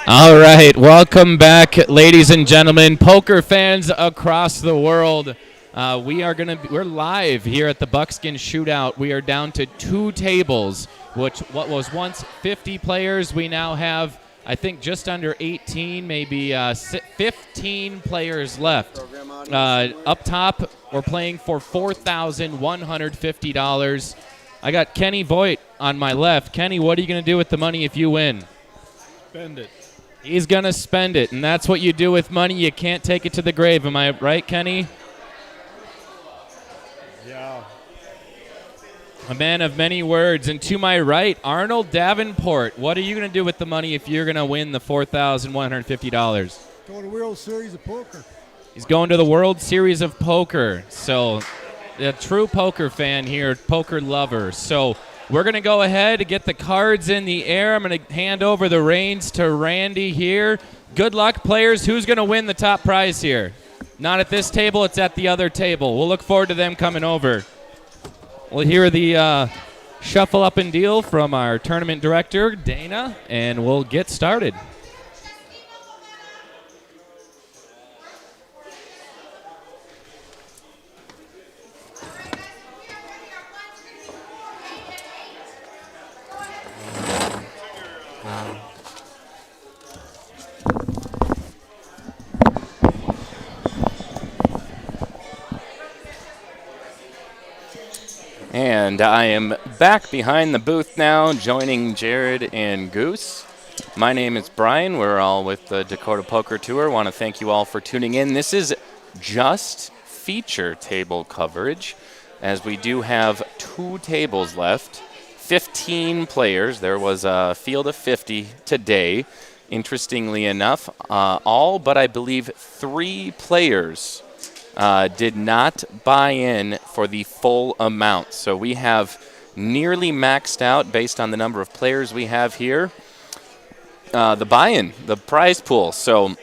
All right, welcome back, ladies and gentlemen, poker fans across the world. We're live here at the Buckskin Shootout. We are down to 2 tables, what was once 50 players. We now have, I think, just under 18, maybe 15 players left. Up top, we're playing for $4,150. I got Kenny Voigt on my left. Kenny, what are you going to do with the money if you win? Spend it. He's going to spend it, and that's what you do with money. You can't take it to the grave. Am I right, Kenny? Yeah. A man of many words. And to my right, Arnold Davenport. What are you going to do with the money if you're going to win the $4,150? Go to World Series of Poker. He's going to the World Series of Poker. So, a true poker fan here, poker lover. So, we're going to go ahead and get the cards in the air. I'm going to hand over the reins to Randy here. Good luck, players. Who's going to win the top prize here? Not at this table. It's at the other table. We'll look forward to them coming over. We'll hear the shuffle up and deal from our tournament director, Dana, and we'll get started. And I am back behind the booth now, joining Jared and Goose. My name is Brian. We're all with the Dakota Poker Tour. Want to thank you all for tuning in. This is just feature table coverage, as we do have 2 tables left, 15 players. There was a field of 50 today, interestingly enough. All but I believe 3 players did not buy in for the full amount. So we have nearly maxed out based on the number of players we have here. The buy-in, the prize pool. So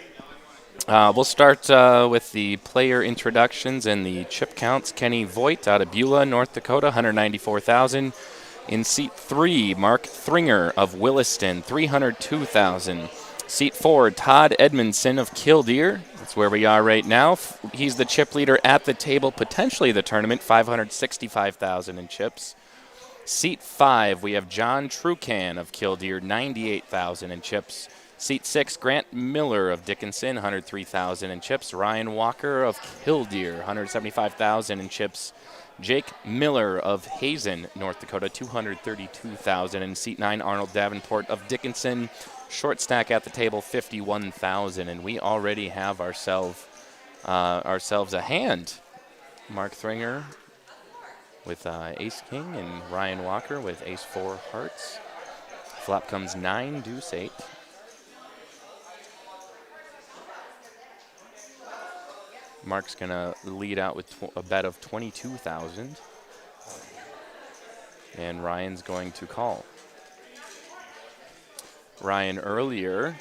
we'll start with the player introductions and the chip counts. Kenny Voigt out of Beulah, North Dakota, 194,000. In seat 3, Mark Thringer of Williston, 302,000. Seat 4, Todd Edmondson of Killdeer. That's where we are right now. He's the chip leader at the table, potentially the tournament, 565,000 in chips. Seat 5, we have John Trucan of Killdeer, 98,000 in chips. Seat 6, Grant Miller of Dickinson, 103,000 in chips. Ryan Walker of Killdeer, 175,000 in chips. Jake Miller of Hazen, North Dakota, 232,000. In seat 9, Arnold Davenport of Dickinson, short stack at the table, 51,000. And we already have ourselves a hand. Mark Thringer with Ace King and Ryan Walker with Ace 4 Hearts. Flop comes 9, deuce 8. Mark's going to lead out with a bet of 22,000. And Ryan's going to call. Ryan earlier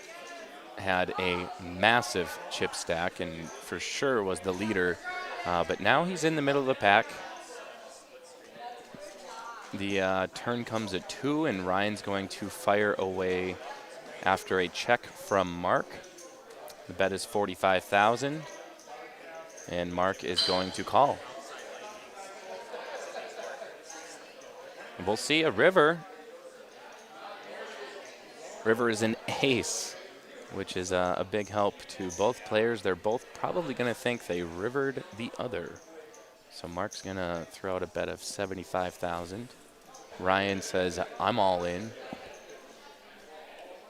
had a massive chip stack and for sure was the leader. But now he's in the middle of the pack. The turn comes at 2, and Ryan's going to fire away after a check from Mark. The bet is 45,000. And Mark is going to call. We'll see a river. River is an ace, which is a big help to both players. They're both probably going to think they rivered the other. So Mark's going to throw out a bet of 75,000. Ryan says, I'm all in.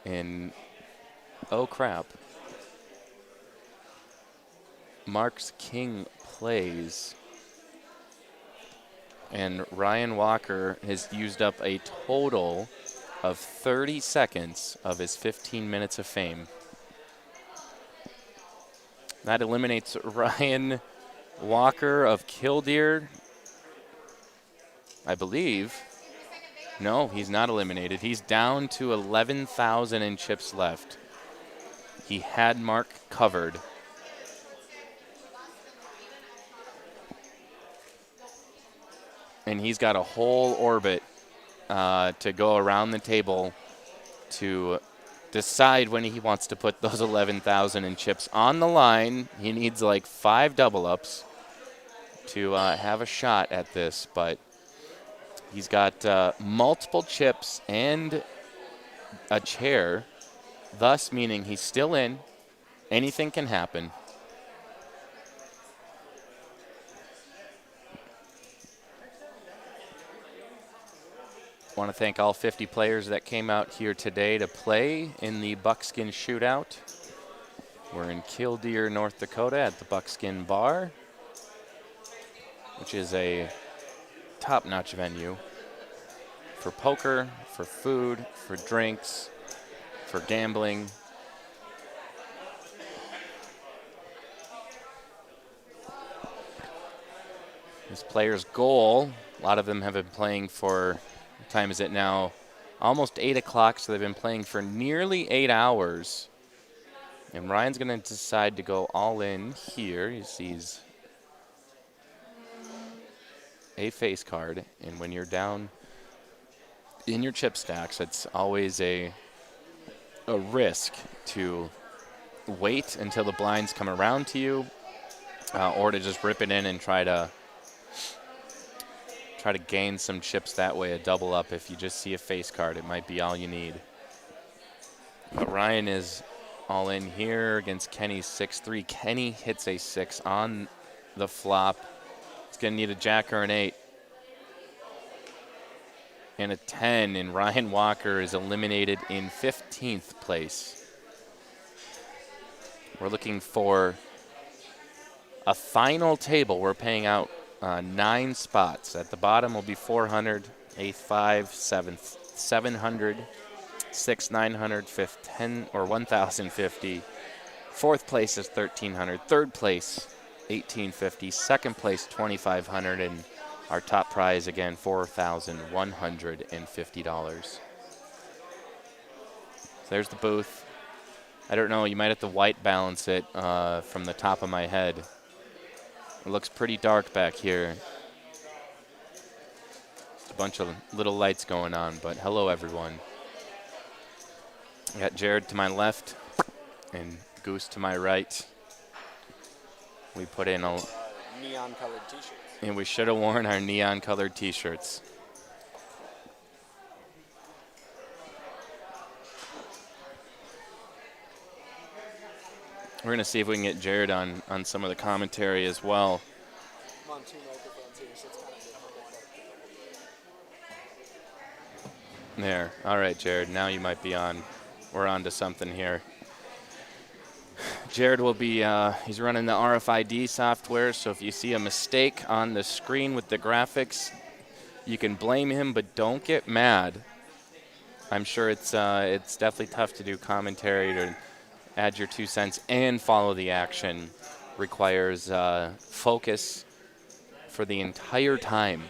And, oh crap. Mark's king plays, and Ryan Walker has used up a total of 30 seconds of his 15 minutes of fame. That eliminates Ryan Walker of Killdeer, I believe. No, he's not eliminated. He's down to 11,000 in chips left. He had Mark covered. And he's got a whole orbit to go around the table to decide when he wants to put those 11,000 in chips on the line. He needs like 5 double ups to have a shot at this, but he's got multiple chips and a chair, thus meaning he's still in. Anything can happen. Want to thank all 50 players that came out here today to play in the Buckskin Shootout. We're in Killdeer, North Dakota at the Buckskin Bar, which is a top-notch venue for poker, for food, for drinks, for gambling. This player's goal, a lot of them have been playing for, what time is it now? Almost 8 o'clock, so they've been playing for nearly 8 hours. And Ryan's going to decide to go all in here. He sees a face card, and when you're down in your chip stacks, it's always a risk to wait until the blinds come around to you, or to just rip it in and try to gain some chips that way, a double up. If you just see a face card, it might be all you need. But Ryan is all in here against Kenny's 6-3. Kenny hits a 6 on the flop. It's going to need a jack or an 8. And a 10, and Ryan Walker is eliminated in 15th place. We're looking for a final table. We're paying out 9 spots. At the bottom will be 400, 8th 5, 7th 700, 6th 900, 5th 10 or 1,050. 4th place is 1,300. 3rd place 1,850. 2nd place 2,500, and our top prize again $4,150. So there's the booth. I don't know. You might have to white balance it from the top of my head. It looks pretty dark back here. There's a bunch of little lights going on, but hello, everyone. I got Jared to my left and Goose to my right. We put in a neon-colored T-shirts. And we should have worn our neon-colored T-shirts. We're going to see if we can get Jared on some of the commentary as well. I'm on 2 microphones here, so it's kind of difficult. There. All right, Jared. Now you might be on. We're on to something here. Jared will be, he's running the RFID software, so if you see a mistake on the screen with the graphics, you can blame him, but don't get mad. I'm sure it's definitely tough to do commentary to add your 2 cents and follow the action. Requires focus for the entire time.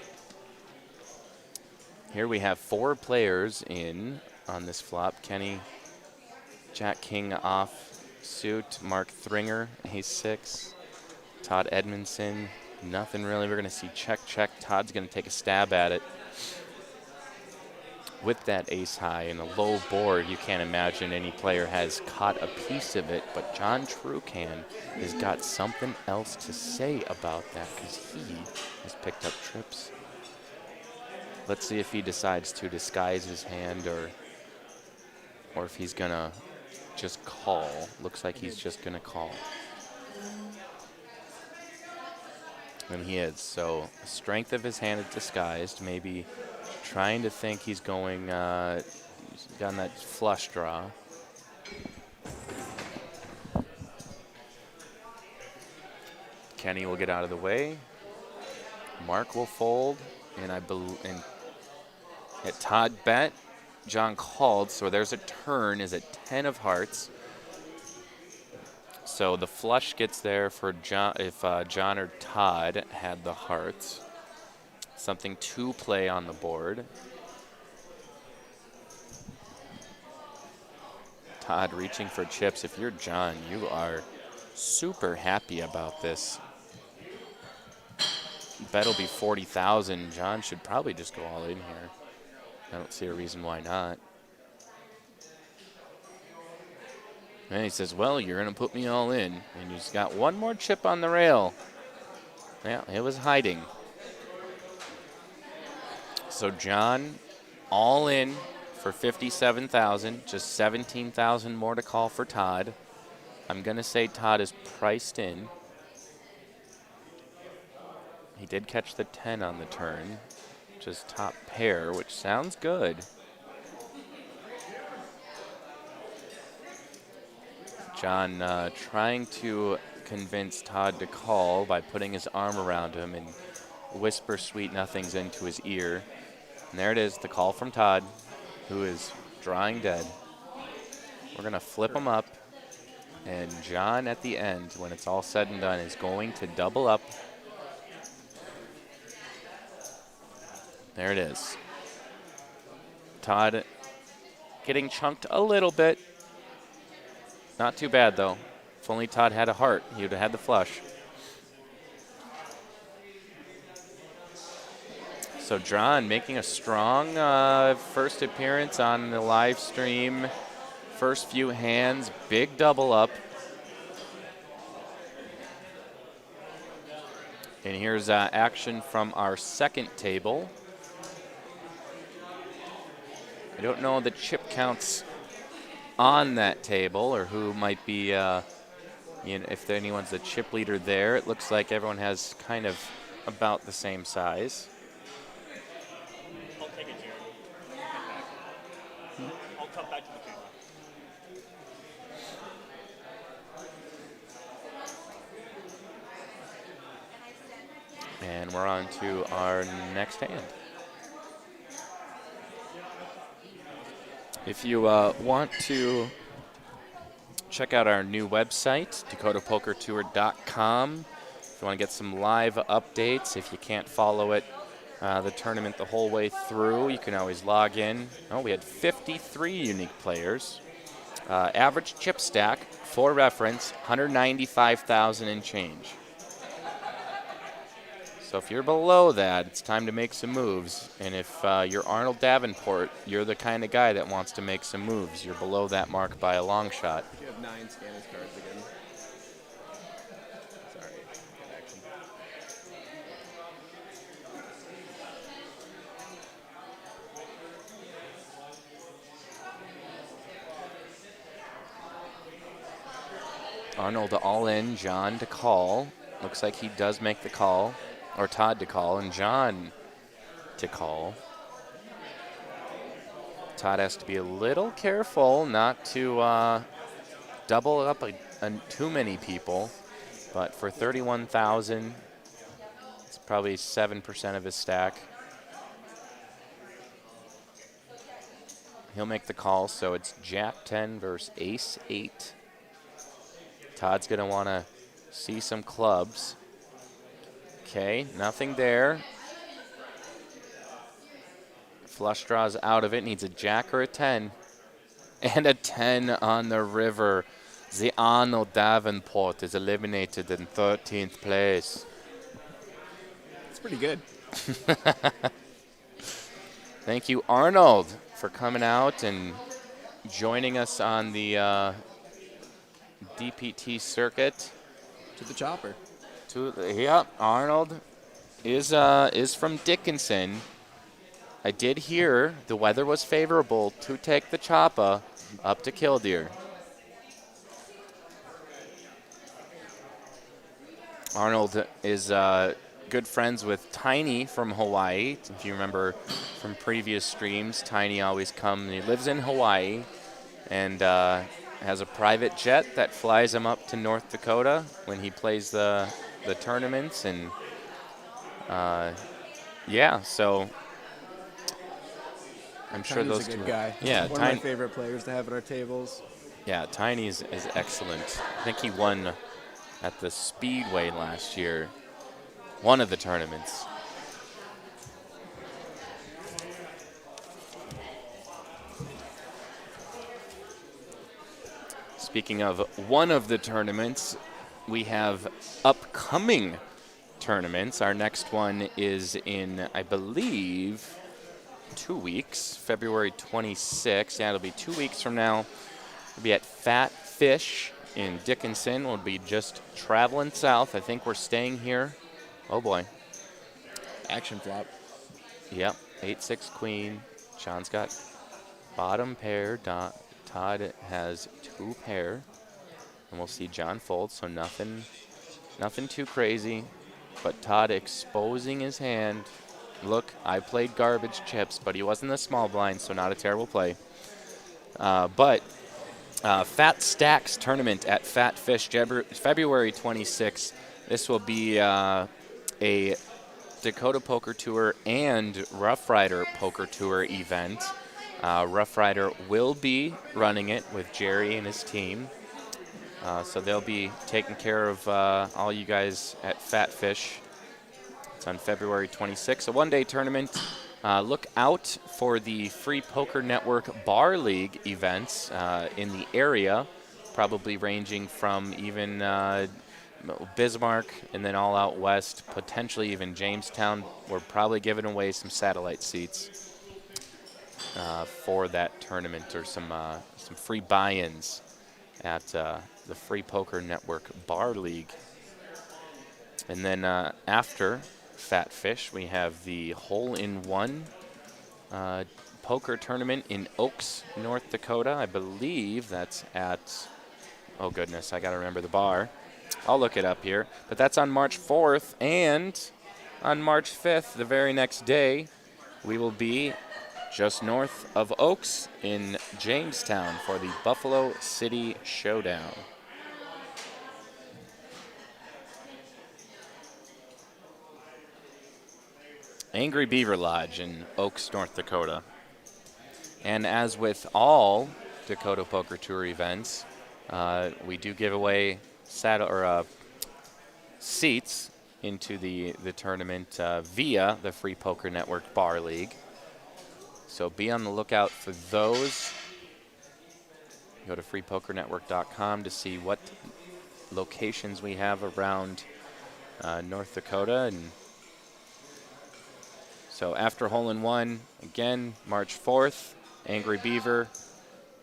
Here we have 4 players in on this flop. Kenny, Jack King off suit. Mark Thringer, ace 6. Todd Edmondson, nothing really. We're going to see check, check. Todd's going to take a stab at it. With that ace high and a low board, you can't imagine any player has caught a piece of it, but John Trucan has got something else to say about that because he has picked up trips. Let's see if he decides to disguise his hand or if he's going to just call. Looks like he's just going to call. And he is. So the strength of his hand is disguised, maybe trying to think he's going, he's got that flush draw. Kenny will get out of the way. Mark will fold, and at Todd bet, John called, so there's a turn, is at 10 of hearts. So the flush gets there for John if John or Todd had the hearts. Something to play on the board. Todd reaching for chips. If you're John, you are super happy about this. Bet will be 40,000. John should probably just go all in here. I don't see a reason why not. And he says, well, you're going to put me all in. And he's got one more chip on the rail. Yeah, it was hiding. So John, all in for 57,000, just 17,000 more to call for Todd. I'm going to say Todd is priced in. He did catch the 10 on the turn, just top pair, which sounds good. John trying to convince Todd to call by putting his arm around him and whisper sweet nothings into his ear. And there it is, the call from Todd, who is drawing dead. We're going to flip him up. And John at the end, when it's all said and done, is going to double up. There it is. Todd getting chunked a little bit. Not too bad, though. If only Todd had a heart, he would have had the flush. So John making a strong first appearance on the live stream. First few hands, big double up. And here's action from our second table. I don't know the chip counts on that table or who might be, if anyone's the chip leader there. It looks like everyone has kind of about the same size. I'll take it, Jared. I'll come back to the camera. And we're on to our next hand. If you want to check out our new website, dakotapokertour.com, if you want to get some live updates, if you can't follow it, the tournament the whole way through, you can always log in. Oh, we had 53 unique players. Average chip stack, for reference, 195,000 and change. So if you're below that, it's time to make some moves. And if you're Arnold Davenport, you're the kind of guy that wants to make some moves. You're below that mark by a long shot. You have 9 Spanish cards again. Sorry, good action. Arnold all in, John to call. Looks like he does make the call. Or Todd to call, and John to call. Todd has to be a little careful not to double up too many people, but for 31,000, it's probably 7% of his stack. He'll make the call, so it's Jack 10 versus Ace 8. Todd's gonna wanna see some clubs. Okay, nothing there. Flush draws out of it, needs a jack or a 10. And a 10 on the river. The Arnold Davenport is eliminated in 13th place. It's pretty good. Thank you, Arnold, for coming out and joining us on the DPT circuit. To the chopper. Yeah, Arnold is from Dickinson. I did hear the weather was favorable to take the choppa up to Killdeer. Arnold is good friends with Tiny from Hawaii. If you remember from previous streams, Tiny always comes. He lives in Hawaii and has a private jet that flies him up to North Dakota when he plays the tournaments. And yeah, so I'm sure Tiny's those a good two. guy. Yeah, One of my favorite players to have at our tables. Yeah, Tiny is excellent. I think he won at the Speedway last year, one of the tournaments. Speaking of one of the tournaments, we have upcoming tournaments. Our next one is in, I believe, 2 weeks, February 26th. Yeah, it'll be 2 weeks from now. We'll be at Fat Fish in Dickinson will be just traveling south. I think we're staying here. Oh boy. Action flop. Yep. 8-6 queen. John's got bottom pair. Todd has 2 pair. And we'll see John fold, so nothing too crazy. But Todd exposing his hand. Look, I played garbage chips, but he wasn't the small blind, so not a terrible play. But Fat Stacks tournament at Fat Fish, February 26th. This will be a Dakota Poker Tour and Rough Rider Poker Tour event. Rough Rider will be running it with Jerry and his team. So they'll be taking care of all you guys at Fat Fish. It's on February 26th, a one-day tournament. Look out for the Free Poker Network Bar League events in the area, probably ranging from even Bismarck and then all out west, potentially even Jamestown. We're probably giving away some satellite seats for that tournament, or some free buy-ins at the Free Poker Network Bar League. And then after Fat Fish, we have the hole-in-one poker tournament in Oaks, North Dakota. I believe that's at, oh goodness, I gotta remember the bar. I'll look it up here. But that's on March 4th, and on March 5th, the very next day, we will be just north of Oaks in Jamestown for the Buffalo City Showdown. Angry Beaver Lodge in Oaks, North Dakota. And as with all Dakota Poker Tour events, we do give away seats into the tournament via the Free Poker Network Bar League. So be on the lookout for those. Go to freepokernetwork.com to see what locations we have around North Dakota. And so after hole-in-one, again, March 4th, Angry Beaver.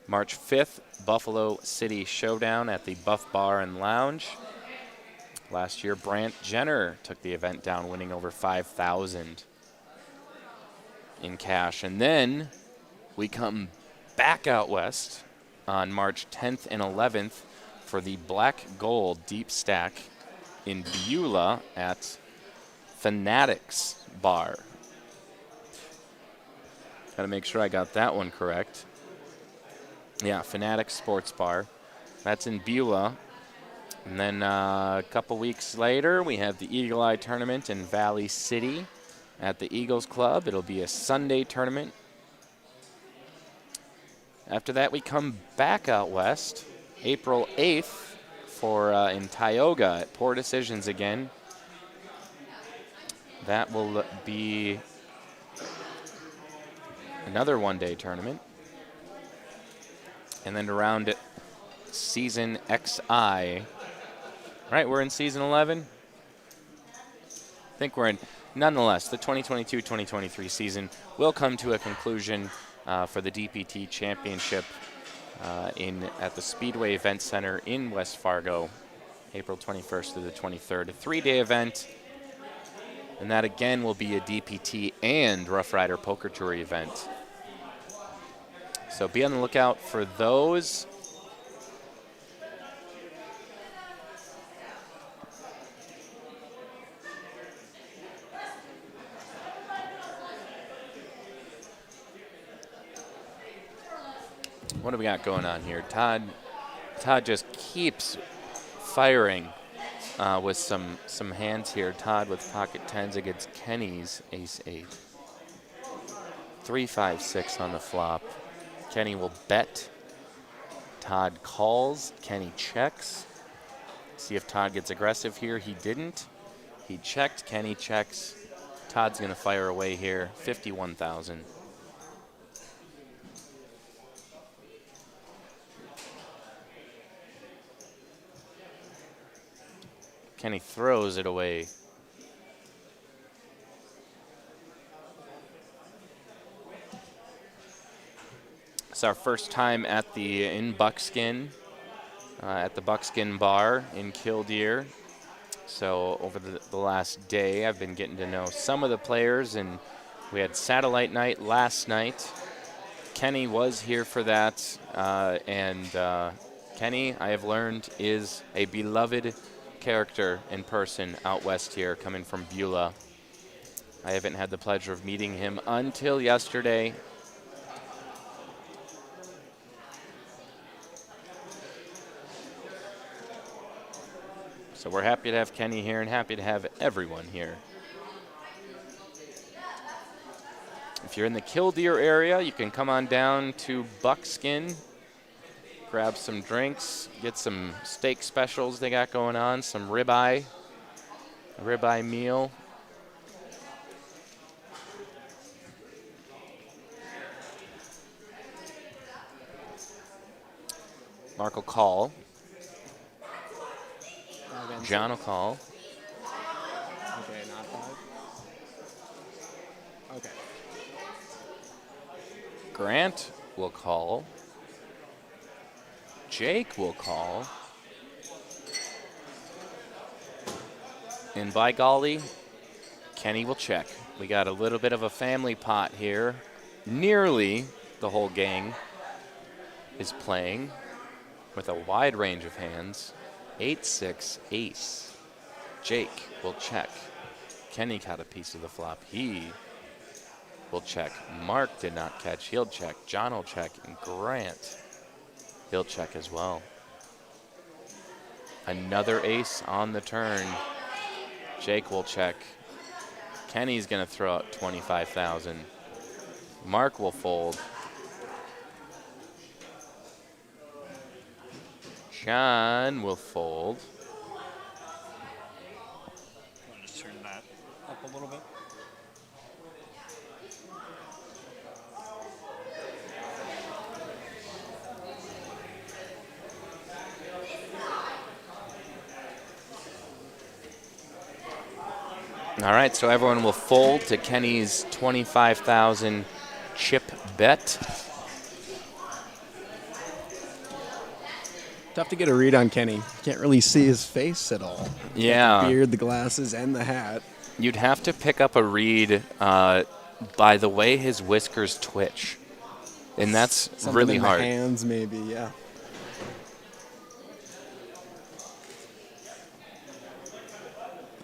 March 5th, Buffalo City Showdown at the Buff Bar and Lounge. Last year, Brant Jenner took the event down, winning over $5,000 in cash. And then we come back out west on March 10th and 11th for the Black Gold Deep Stack in Beulah at Fanatics Bar. Got to make sure I got that one correct. Yeah, Fanatics Sports Bar. That's in Beulah. And then a couple weeks later, we have the Eagle Eye Tournament in Valley City at the Eagles Club. It'll be a Sunday tournament. After that, we come back out west, April 8th for in Tioga at Poor Decisions again. That will be another one-day tournament. And then to round it, Season XI. Right, we're in Season 11? I think we're in. Nonetheless, the 2022-2023 season will come to a conclusion for the DPT Championship at the Speedway Event Center in West Fargo, April 21st through the 23rd. A 3-day event. And that again will be a DPT and Rough Rider Poker Tour event. So be on the lookout for those. What do we got going on here? Todd just keeps firing with some hands here. Todd with pocket tens against Kenny's ace-8. 3-5-6 on the flop. Kenny will bet. Todd calls. Kenny checks. See if Todd gets aggressive here. He didn't. He checked. Kenny checks. Todd's going to fire away here. 51,000. Kenny throws it away. It's our first time in Buckskin at the Buckskin bar in Killdeer. So over the last day, I've been getting to know some of the players, and we had satellite night last night. Kenny was here for that, and Kenny, I have learned, is a beloved character in person out west here, coming from Beulah. I haven't had the pleasure of meeting him until yesterday. So we're happy to have Kenny here and happy to have everyone here. If you're in the Killdeer area, you can come on down to Buckskin, grab some drinks, get some steak specials they got going on, some ribeye meal. Mark will call. John will call. Okay, not 5. Okay. Grant will call. Jake will call. And by golly, Kenny will check. We got a little bit of a family pot here. Nearly the whole gang is playing with a wide range of hands. 8-6 ace. Jake will check. Kenny caught a piece of the flop. He will check. Mark did not catch. He'll check. John will check. And Grant, he'll check as well. Another ace on the turn. Jake will check. Kenny's going to throw out 25,000. Mark will fold. John will fold. I'll just turn that up a little bit. All right, so everyone will fold to Kenny's 25,000 chip bet. Tough to get a read on Kenny. Can't really see his face at all. Yeah. The beard, the glasses, and the hat. You'd have to pick up a read by the way his whiskers twitch. And that's Something really in hard. The hands, maybe, yeah.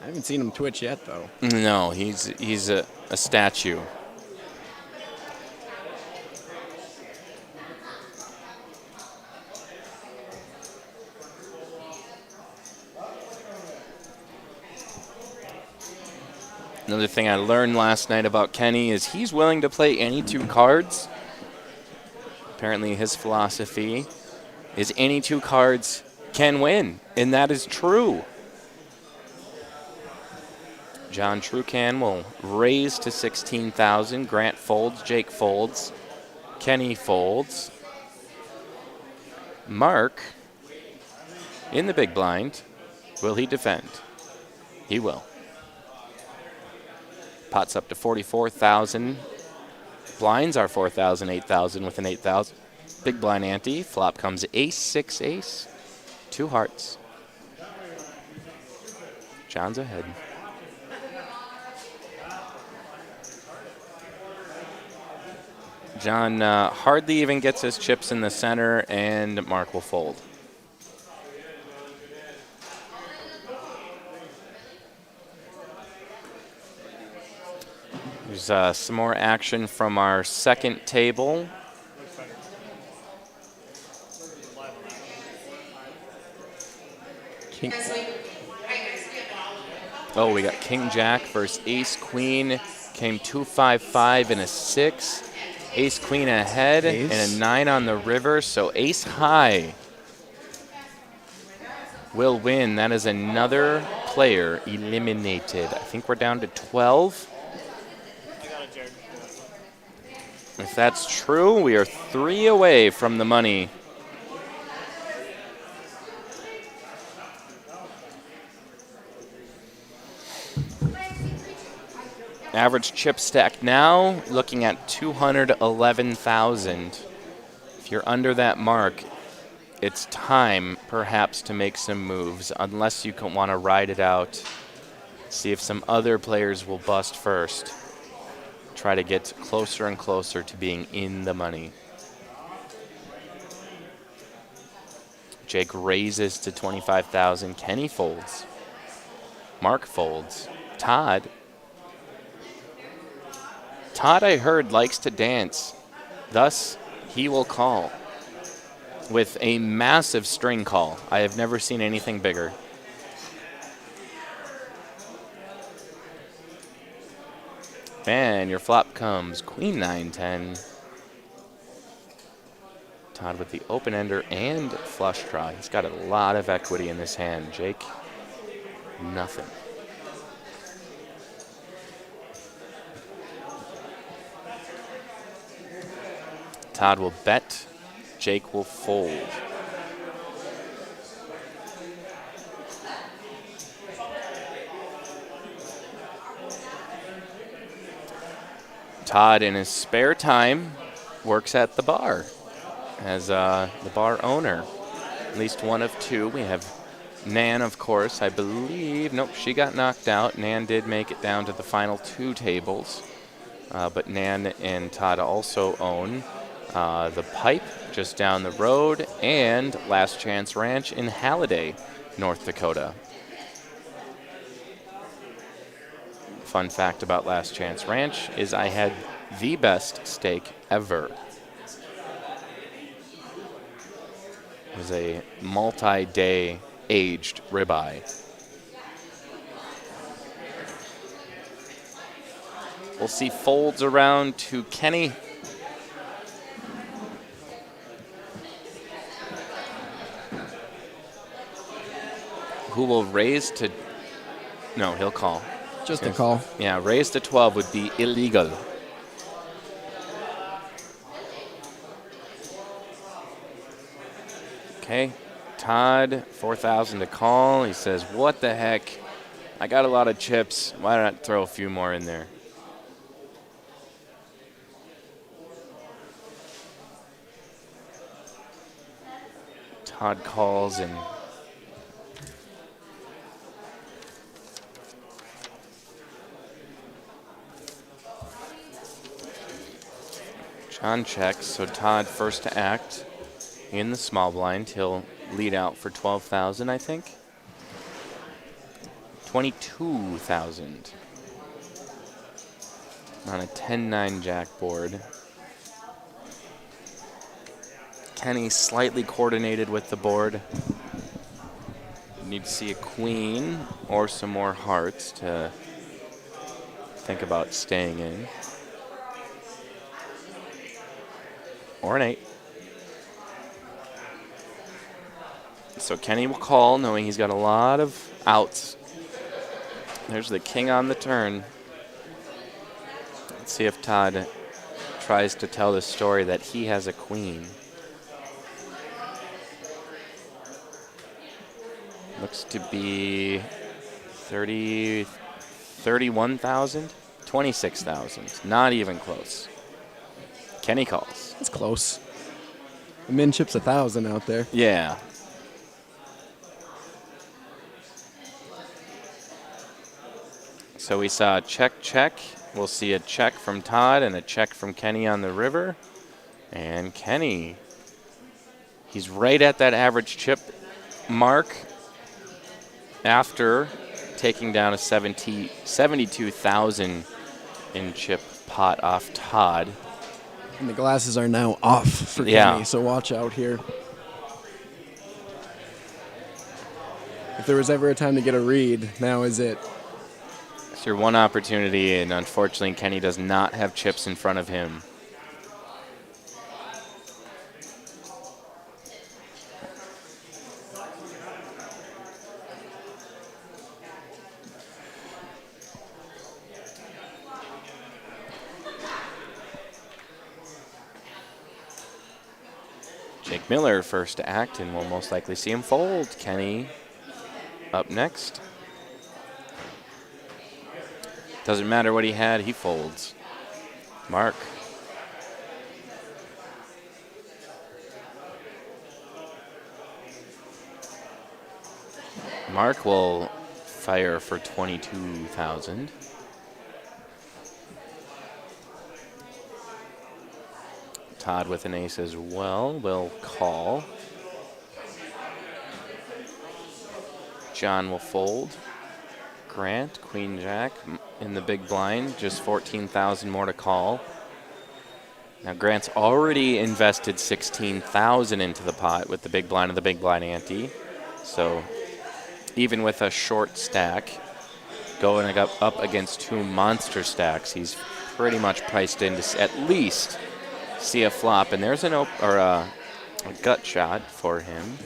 I haven't seen him twitch yet, though. No, he's a statue. Another thing I learned last night about Kenny is he's willing to play any 2 cards. Apparently his philosophy is any 2 cards can win, and that is true. John Trucan will raise to 16,000. Grant folds, Jake folds, Kenny folds. Mark in the big blind. Will he defend? He will. Pot's up to 44,000. Blinds are 4,000, 8,000 with an 8,000. Big blind ante. Flop comes ace, 6, ace. 2 hearts. John's ahead. John hardly even gets his chips in the center, and Mark will fold. There's some more action from our second table. King. Oh, we got King Jack versus Ace Queen. Came 2-5-5 and a 6. Ace Queen ahead Ace. and a 9 on the river. So Ace High will win. That is another player eliminated. I think we're down to 12. I got it, Jared. If that's true, we are 3 away from the money. Average chip stack now looking at 211,000. If you're under that mark, it's time perhaps to make some moves, unless you want to ride it out, see if some other players will bust first. Try to get closer and closer to being in the money. Jake raises to 25,000. Kenny folds. Mark folds. Todd, I heard, likes to dance. Thus, he will call with a massive string call. I have never seen anything bigger. And your flop comes Queen 9-10. Todd with the open ender and flush draw. He's got a lot of equity in this hand. Jake, nothing. Todd will bet. Jake will fold. Todd, in his spare time, works at the bar as the bar owner. At least one of two. We have Nan, of course, I believe. Nope, she got knocked out. Nan did make it down to the final two tables. But Nan and Todd also own the Pipe just down the road and Last Chance Ranch in Halliday, North Dakota. Fun fact about Last Chance Ranch is I had the best steak ever. It was a multi-day aged ribeye. We'll see folds around to Kenny. Who will raise to, no, he'll call. Just a call. Yeah, raise to 12 would be illegal. Okay, Todd, 4,000 to call. He says, what the heck? I got a lot of chips. Why not throw a few more in there? Todd calls and John checks, so Todd first to act in the small blind. He'll lead out for 12,000, I think. 22,000 on a 10-9 jack board. Kenny slightly coordinated with the board. Need to see a queen or some more hearts to think about staying in. Or an 8. So Kenny will call, knowing he's got a lot of outs. There's the king on the turn. Let's see if Todd tries to tell the story that he has a queen. Looks to be 31,000, 26,000. Not even close. Kenny calls. That's close. The min chip's 1,000 out there. Yeah. So we saw a check, check. We'll see a check from Todd and a check from Kenny on the river. And Kenny, he's right at that average chip mark after taking down a 72,000 in chip pot off Todd. And the glasses are now off for Yeah. Kenny, so watch out here. If there was ever a time to get a read, now is it. It's your one opportunity, and unfortunately, Kenny does not have chips in front of him. Jake Miller first to act, and we'll most likely see him fold. Kenny up next. Doesn't matter what he had, he folds. Mark. Mark will fire for 22,000. Todd with an ace as well will call. John will fold. Grant, Queen Jack in the big blind, just 14,000 more to call. Now Grant's already invested 16,000 into the pot with the big blind and the big blind ante. So even with a short stack, going up against two monster stacks, he's pretty much priced in to at least see a flop. And there's a gut shot for him.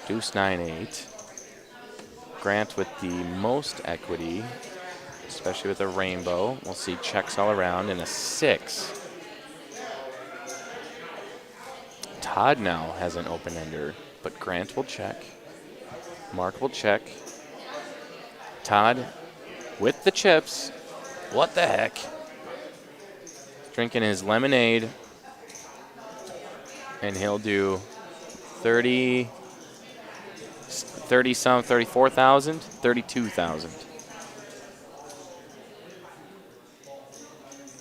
Deuce 9-8. Grant with the most equity, especially with a rainbow. We'll see checks all around in a 6. Todd now has an open-ender, but Grant will check. Mark will check. Todd with the chips. What the heck? Drinking his lemonade. And he'll do 34,000, 32,000.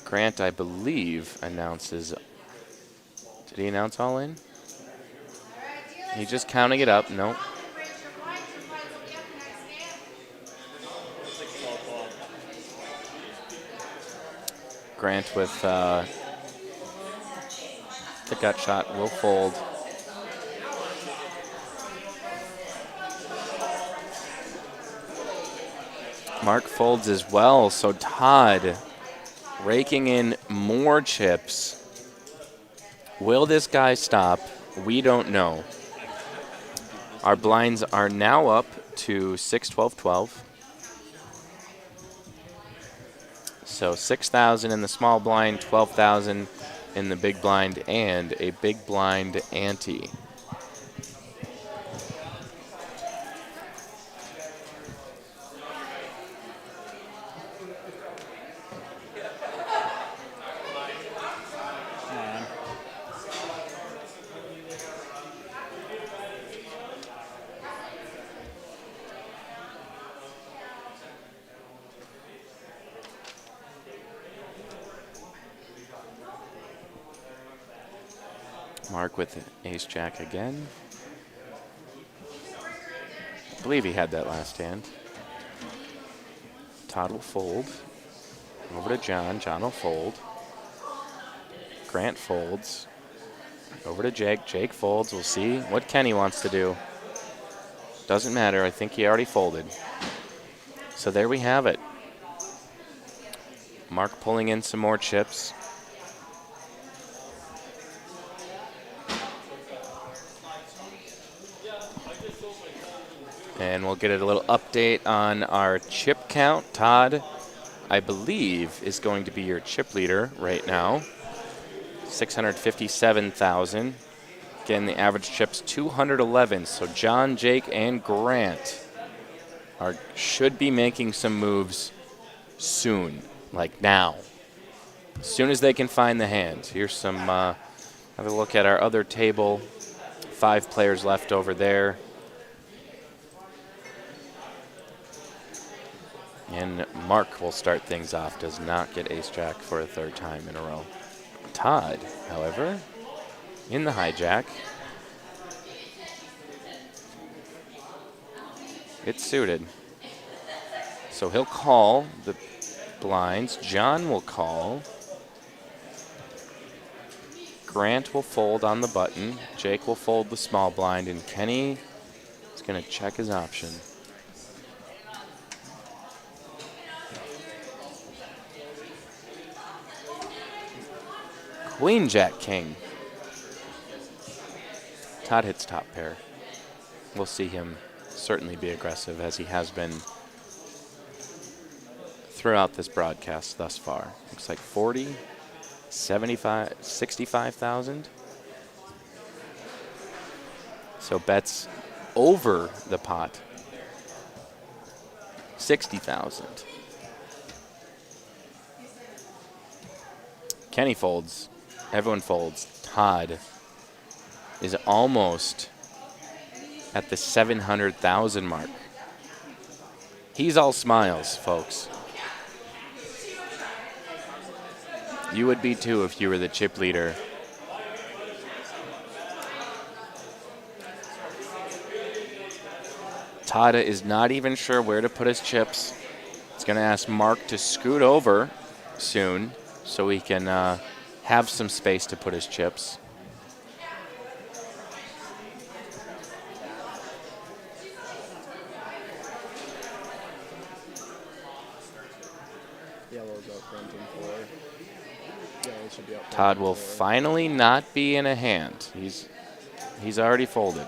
Grant, I believe, announces. Did he announce all in? He's just counting it up. Nope. Grant with the gut shot will fold. Mark folds as well, so Todd raking in more chips. Will this guy stop? We don't know. Our blinds are now up to 6, 12, 12. So 6,000 in the small blind, 12,000 in the big blind, and a big blind ante. Mark with ace-jack again. I believe he had that last hand. Todd will fold. Over to John. John will fold. Grant folds. Over to Jake. Jake folds. We'll see what Kenny wants to do. Doesn't matter. I think he already folded. So there we have it. Mark pulling in some more chips. And we'll get a little update on our chip count. Todd, I believe, is going to be your chip leader right now. 657,000. Again, the average chip's 211. So John, Jake, and Grant should be making some moves soon, like now. As soon as they can find the hand. Here's some, have a look at our other table. 5 players left over there. And Mark will start things off, does not get ace-jack for a 3rd time in a row. Todd, however, in the hijack. It's suited. So he'll call the blinds. John will call. Grant will fold on the button. Jake will fold the small blind, and Kenny is going to check his option. Queen, Jack, King. Todd hits top pair. We'll see him certainly be aggressive, as he has been throughout this broadcast thus far. Looks like 40, 75, 65,000. So bets over the pot. 60,000. Kenny folds. Everyone folds. Todd is almost at the 700,000 mark. He's all smiles, folks. You would be too if you were the chip leader. Todd is not even sure where to put his chips. He's going to ask Mark to scoot over soon so he can have some space to put his chips. Yellow's out front in 4. Yellow should be out front Todd in will 4. finally not be in a hand. He's already folded.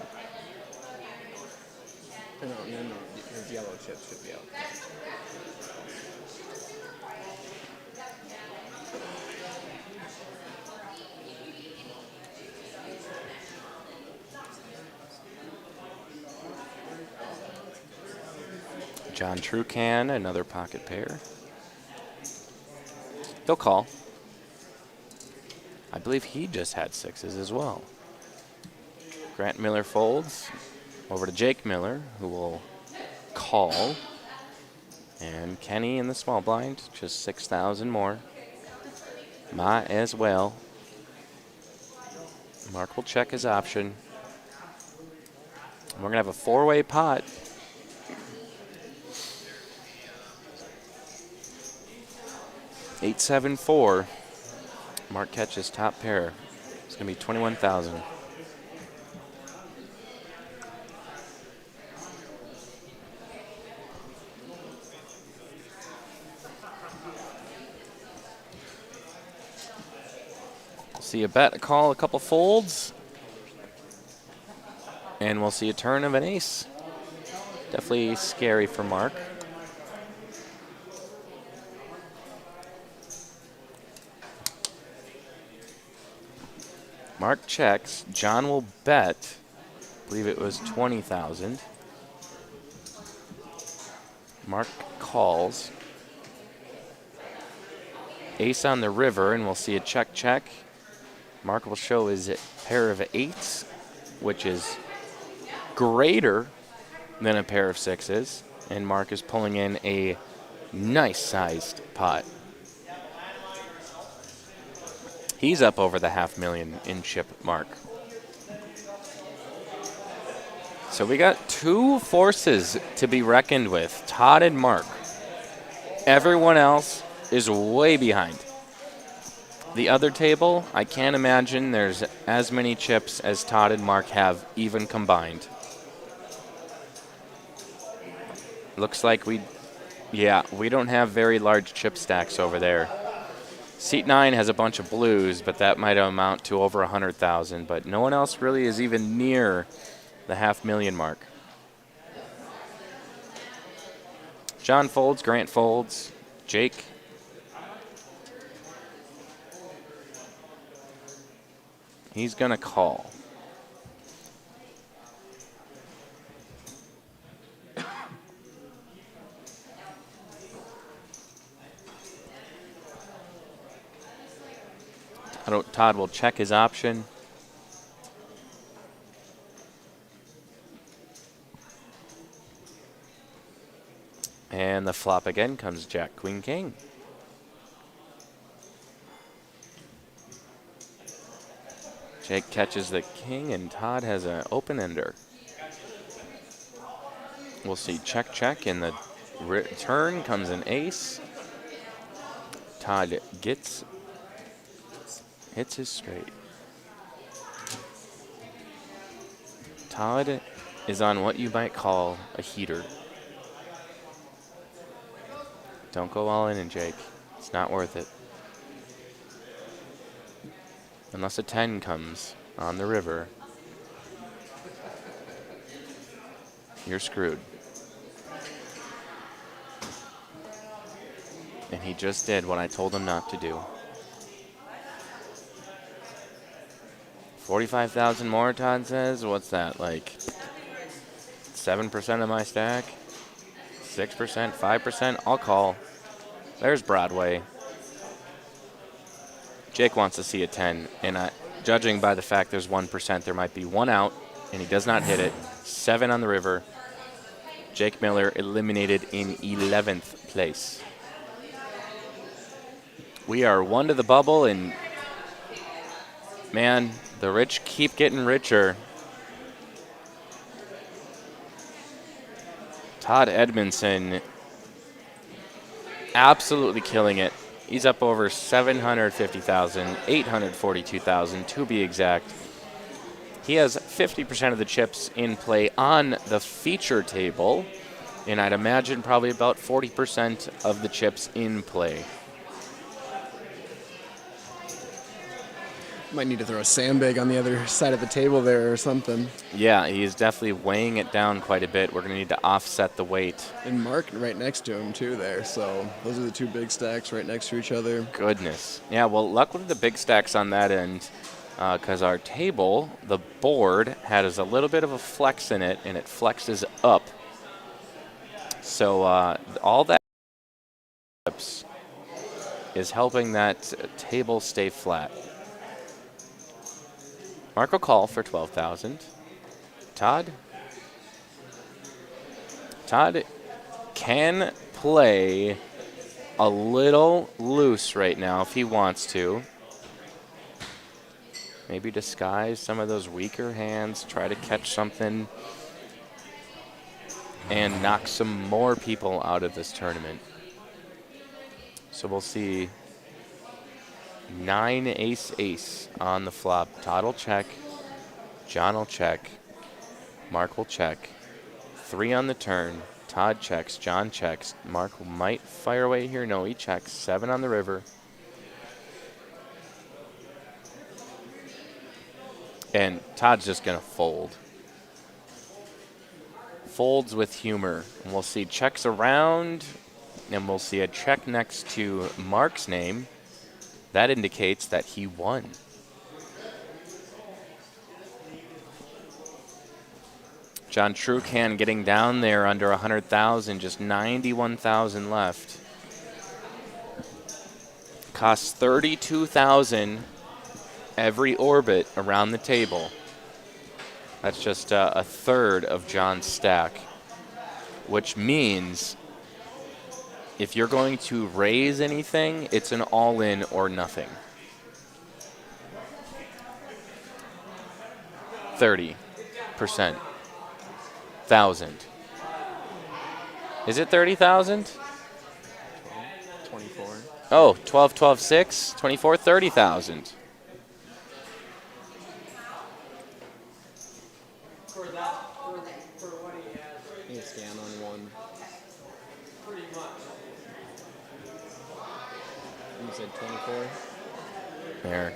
No, his yellow chips should be out front. John Trucan, another pocket pair. He'll call. I believe he just had 6s as well. Grant Miller folds over to Jake Miller, who will call. And Kenny in the small blind, just 6,000 more. Might as well. Mark will check his option. And we're going to have a 4-way pot. $874. Mark catches top pair. It's going to be 21,000. See a bet, a call, a couple folds. And we'll see a turn of an ace. Definitely scary for Mark. Mark checks. John will bet. I believe it was 20,000. Mark calls. Ace on the river, and we'll see a check. Mark will show his pair of 8s, which is greater than a pair of 6s. And Mark is pulling in a nice-sized pot. He's up over the $500,000 in chip mark. So we got 2 forces to be reckoned with, Todd and Mark. Everyone else is way behind. The other table, I can't imagine there's as many chips as Todd and Mark have even combined. Looks like we don't have very large chip stacks over there. Seat 9 has a bunch of blues, but that might amount to over 100,000. But no one else really is even near the $500,000 mark. John folds, Grant folds, Jake. He's going to call. Todd will check his option. And the flop again comes Jack, Queen, King. Jake catches the king, and Todd has an open-ender. We'll see check. In the return comes an ace. Todd hits his straight. Todd is on what you might call a heater. Don't go all in, Jake. It's not worth it. Unless a 10 comes on the river, you're screwed. And he just did what I told him not to do. 45,000 more, Todd says. What's that, like 7% of my stack? 6%, 5%? I'll call. There's Broadway. Jake wants to see a 10, and judging by the fact there's 1%, there might be one out, and he does not hit it. 7 on the river. Jake Miller eliminated in 11th place. We are 1 to the bubble, and man, the rich keep getting richer. Todd Edmondson absolutely killing it. He's up over 750,000, 842,000 to be exact. He has 50% of the chips in play on the feature table, and I'd imagine probably about 40% of the chips in play. Might need to throw a sandbag on the other side of the table there or something. Yeah, he's definitely weighing it down quite a bit. We're going to need to offset the weight. And Mark right next to him, too, there. So those are the 2 big stacks right next to each other. Goodness. Yeah, well, luckily the big stacks on that end, because our table, the board, has a little bit of a flex in it, and it flexes up. So all that is helping that table stay flat. Marco call for 12,000. Todd can play a little loose right now if he wants to. Maybe disguise some of those weaker hands, try to catch something, and knock some more people out of this tournament. So we'll see 9 ace on the flop. Todd will check, John will check, Mark will check. 3 on the turn. Todd checks, John checks. Mark might fire away here. No, he checks. 7 on the river. And Todd's just going to fold. Folds with humor. And we'll see checks around, and we'll see a check next to Mark's name. That indicates that he won. John Trucan getting down there under 100,000, just 91,000 left. Costs 32,000 every orbit around the table. That's just a third of John's stack, which means if you're going to raise anything, it's an all-in or nothing. 30%. 1,000. Is it 30,000? 24. Oh, 12, 12, 6, 24, 30,000. I need a scan on 1. You said 24? There.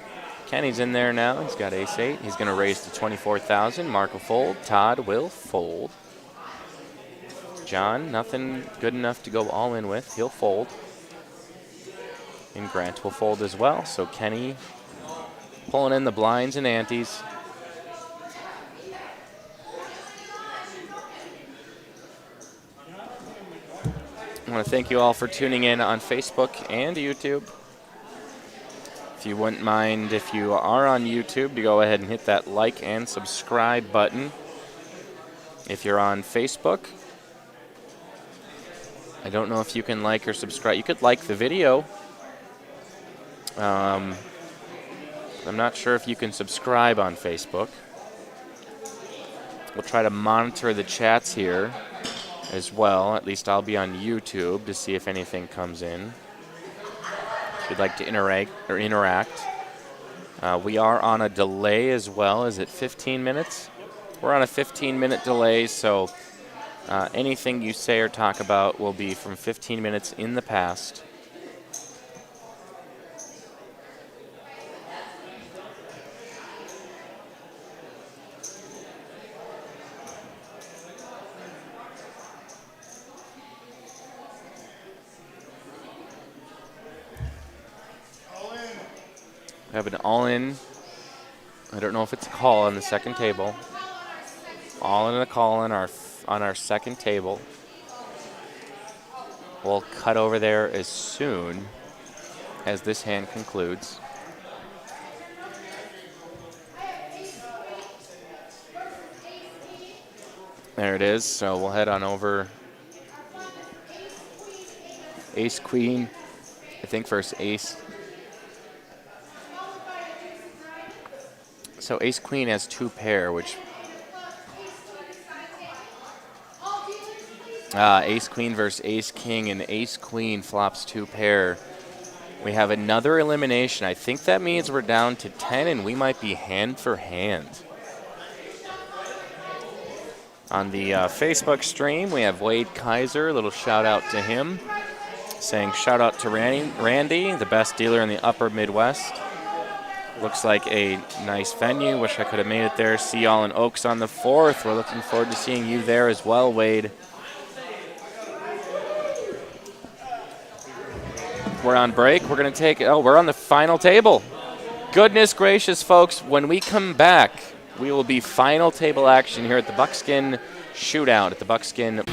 Kenny's in there now. He's got ace-8. He's going to raise to 24,000. Mark will fold. Todd will fold. John, nothing good enough to go all in with. He'll fold. And Grant will fold as well. So Kenny pulling in the blinds and antes. I want to thank you all for tuning in on Facebook and YouTube. If you wouldn't mind, if you are on YouTube, to go ahead and hit that like and subscribe button. If you're on Facebook, I don't know if you can like or subscribe. You could like the video. I'm not sure if you can subscribe on Facebook. We'll try to monitor the chats here as well. At least I'll be on YouTube to see if anything comes in. If you'd like to interact. We are on a delay as well. Is it 15 minutes? We're on a 15-minute delay, so anything you say or talk about will be from 15 minutes in the past. We have an all-in. I don't know if it's a call on the second table. All-in and a call on our second table. We'll cut over there as soon as this hand concludes. There it is. So we'll head on over. Ace, queen, I think versus ace. So ace, queen has 2 pair, which... ace, queen versus ace, king, and ace, queen flops 2 pair. We have another elimination. I think that means we're down to 10, and we might be hand for hand. On the Facebook stream, we have Wade Kaiser. A little shout out to him, saying shout out to Randy, the best dealer in the upper Midwest. Looks like a nice venue. Wish I could have made it there. See y'all in Oaks on the 4th. We're looking forward to seeing you there as well, Wade. We're on break. We're going to take, we're on the final table. Goodness gracious, folks. When we come back, we will be final table action here at the Buckskin Shootout at the Buckskin.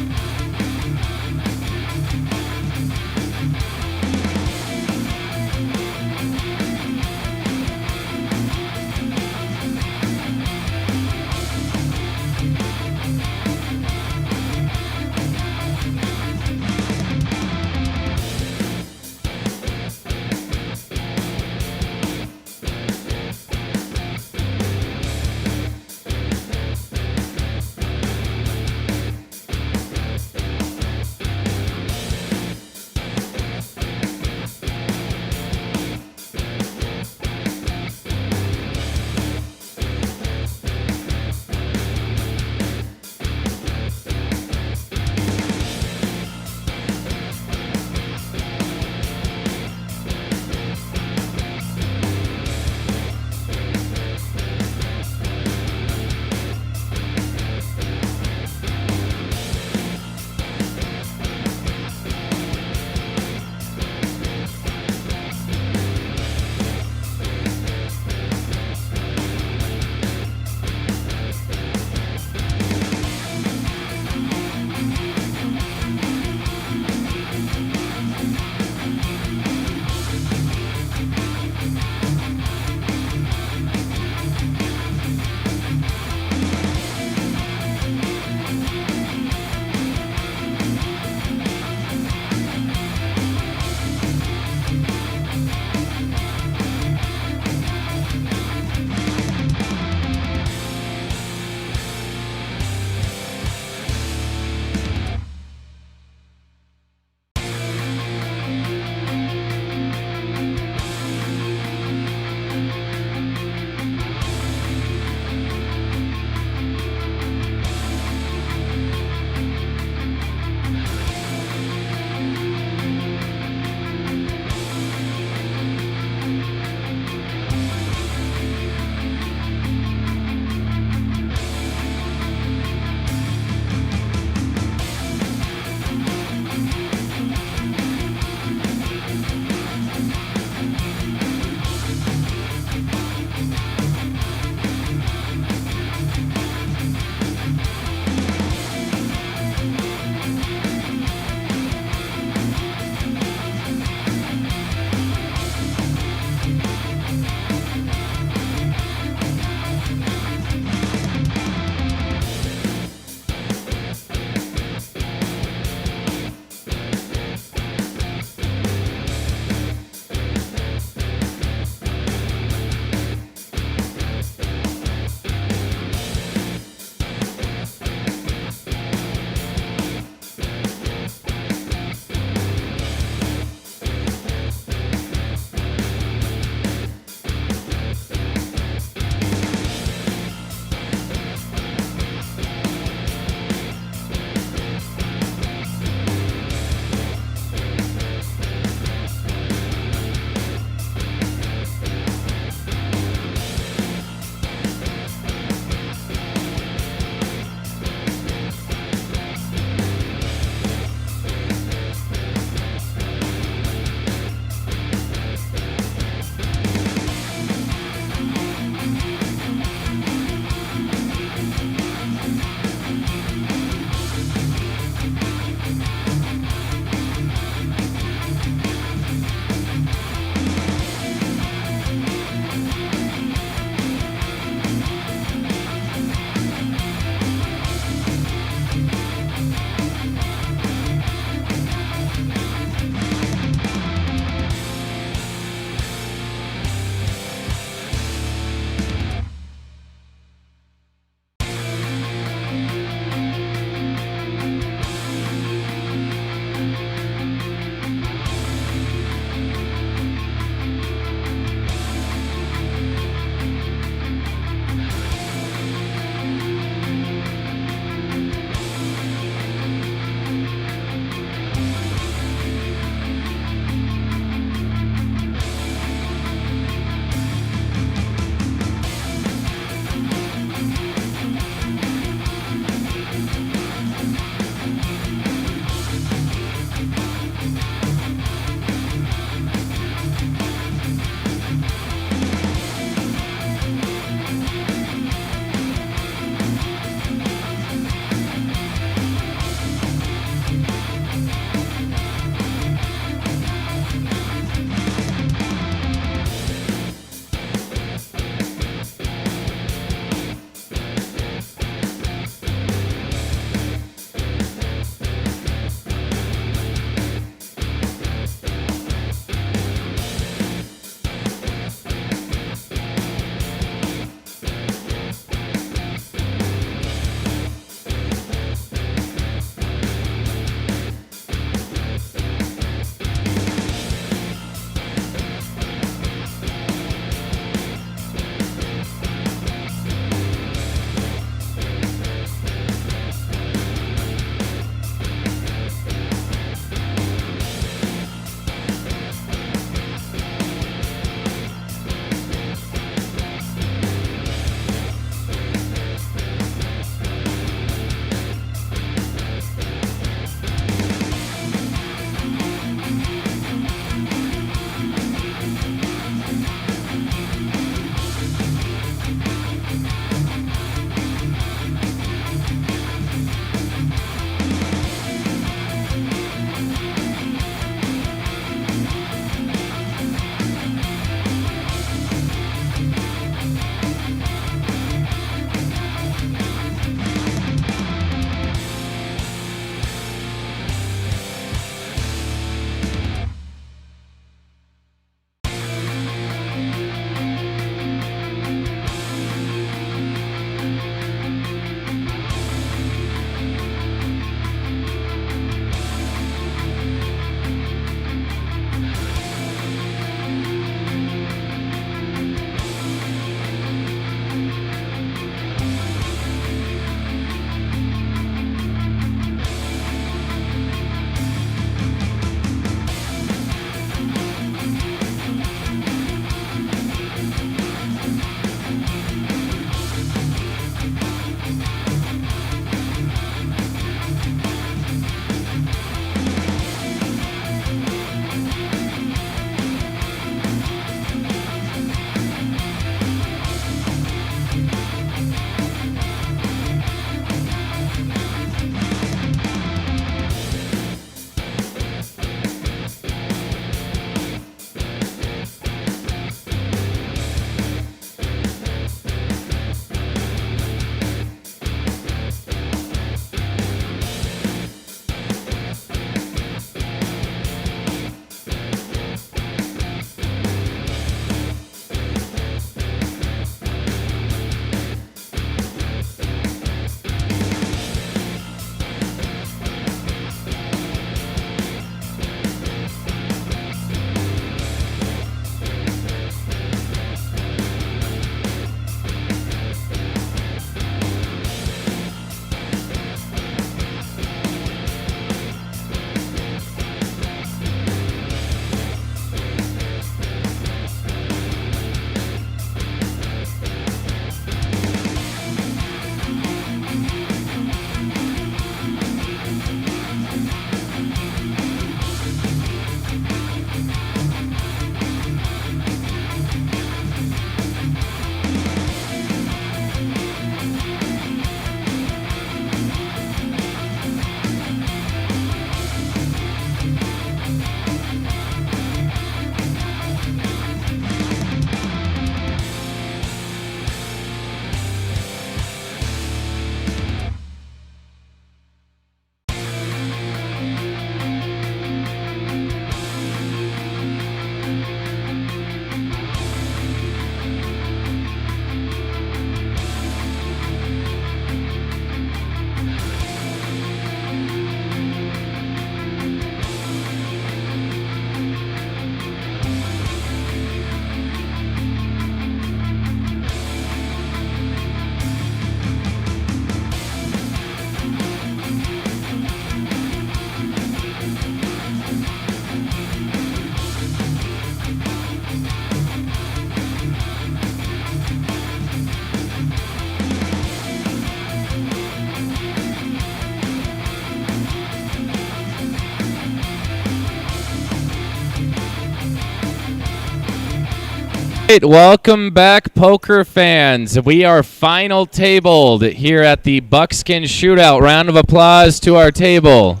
right, welcome back, poker fans. We are final tabled here at the Buckskin Shootout. Round of applause to our table.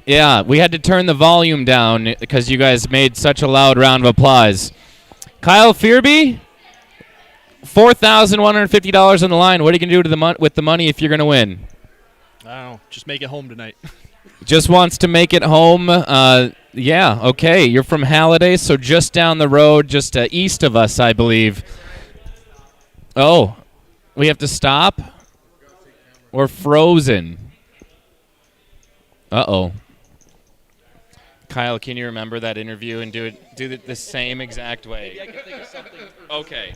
Yeah, we had to turn the volume down because you guys made such a loud round of applause. Kyle Fearby, $4,150 on the line. What are you going to do to with the money if you're going to win? I don't know. Just make it home tonight. Just wants to make it home. Yeah, okay. You're from Halliday, so just down the road, just east of us, I believe. Oh, we have to stop? We're frozen. Uh-oh. Kyle, can you remember that interview and do it the same exact way? Yeah, I can think of something. Okay.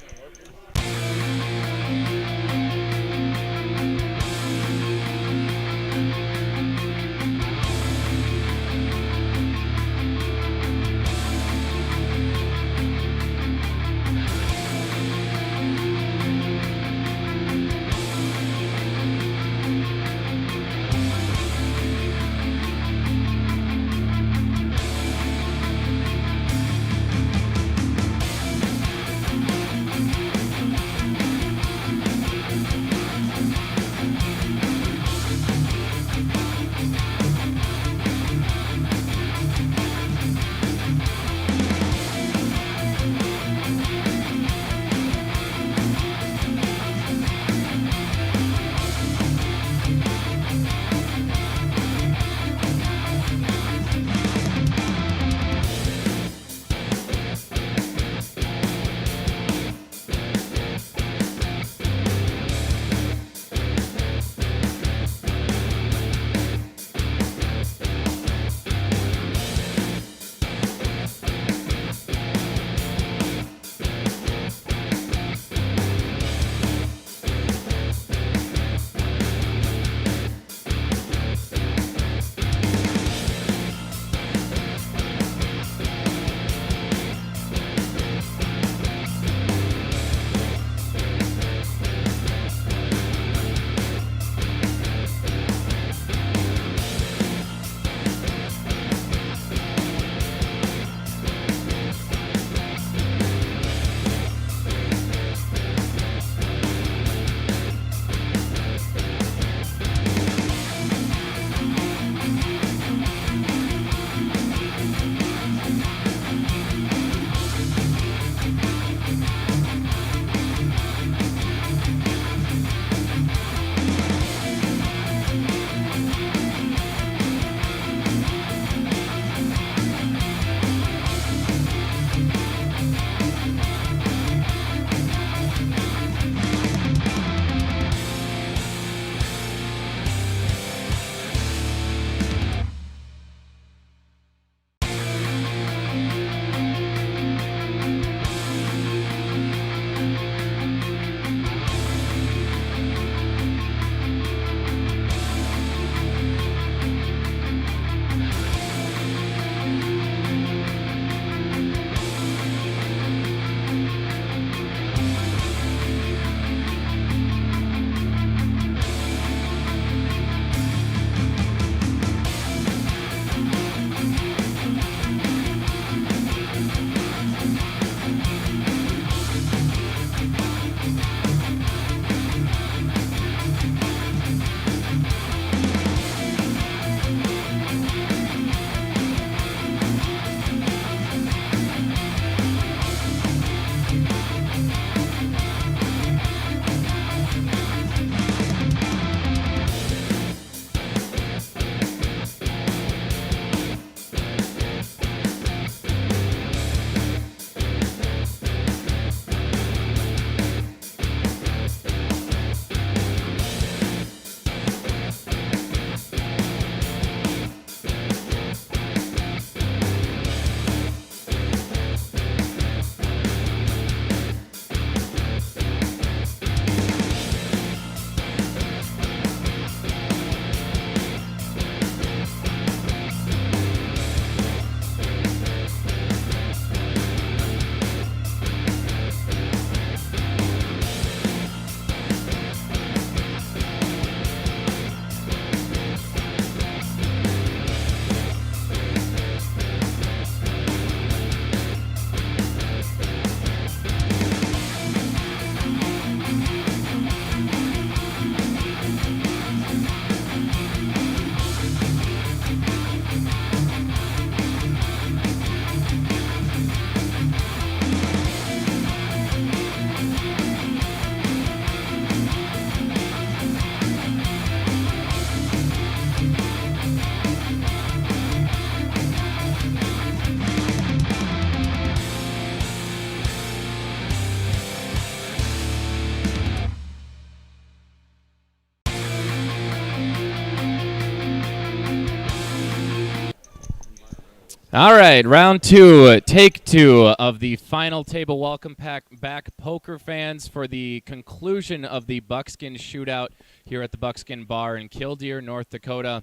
All right, round two, take two of the final table. Welcome back, poker fans, for the conclusion of the Buckskin Shootout here at the Buckskin Bar in Killdeer, North Dakota.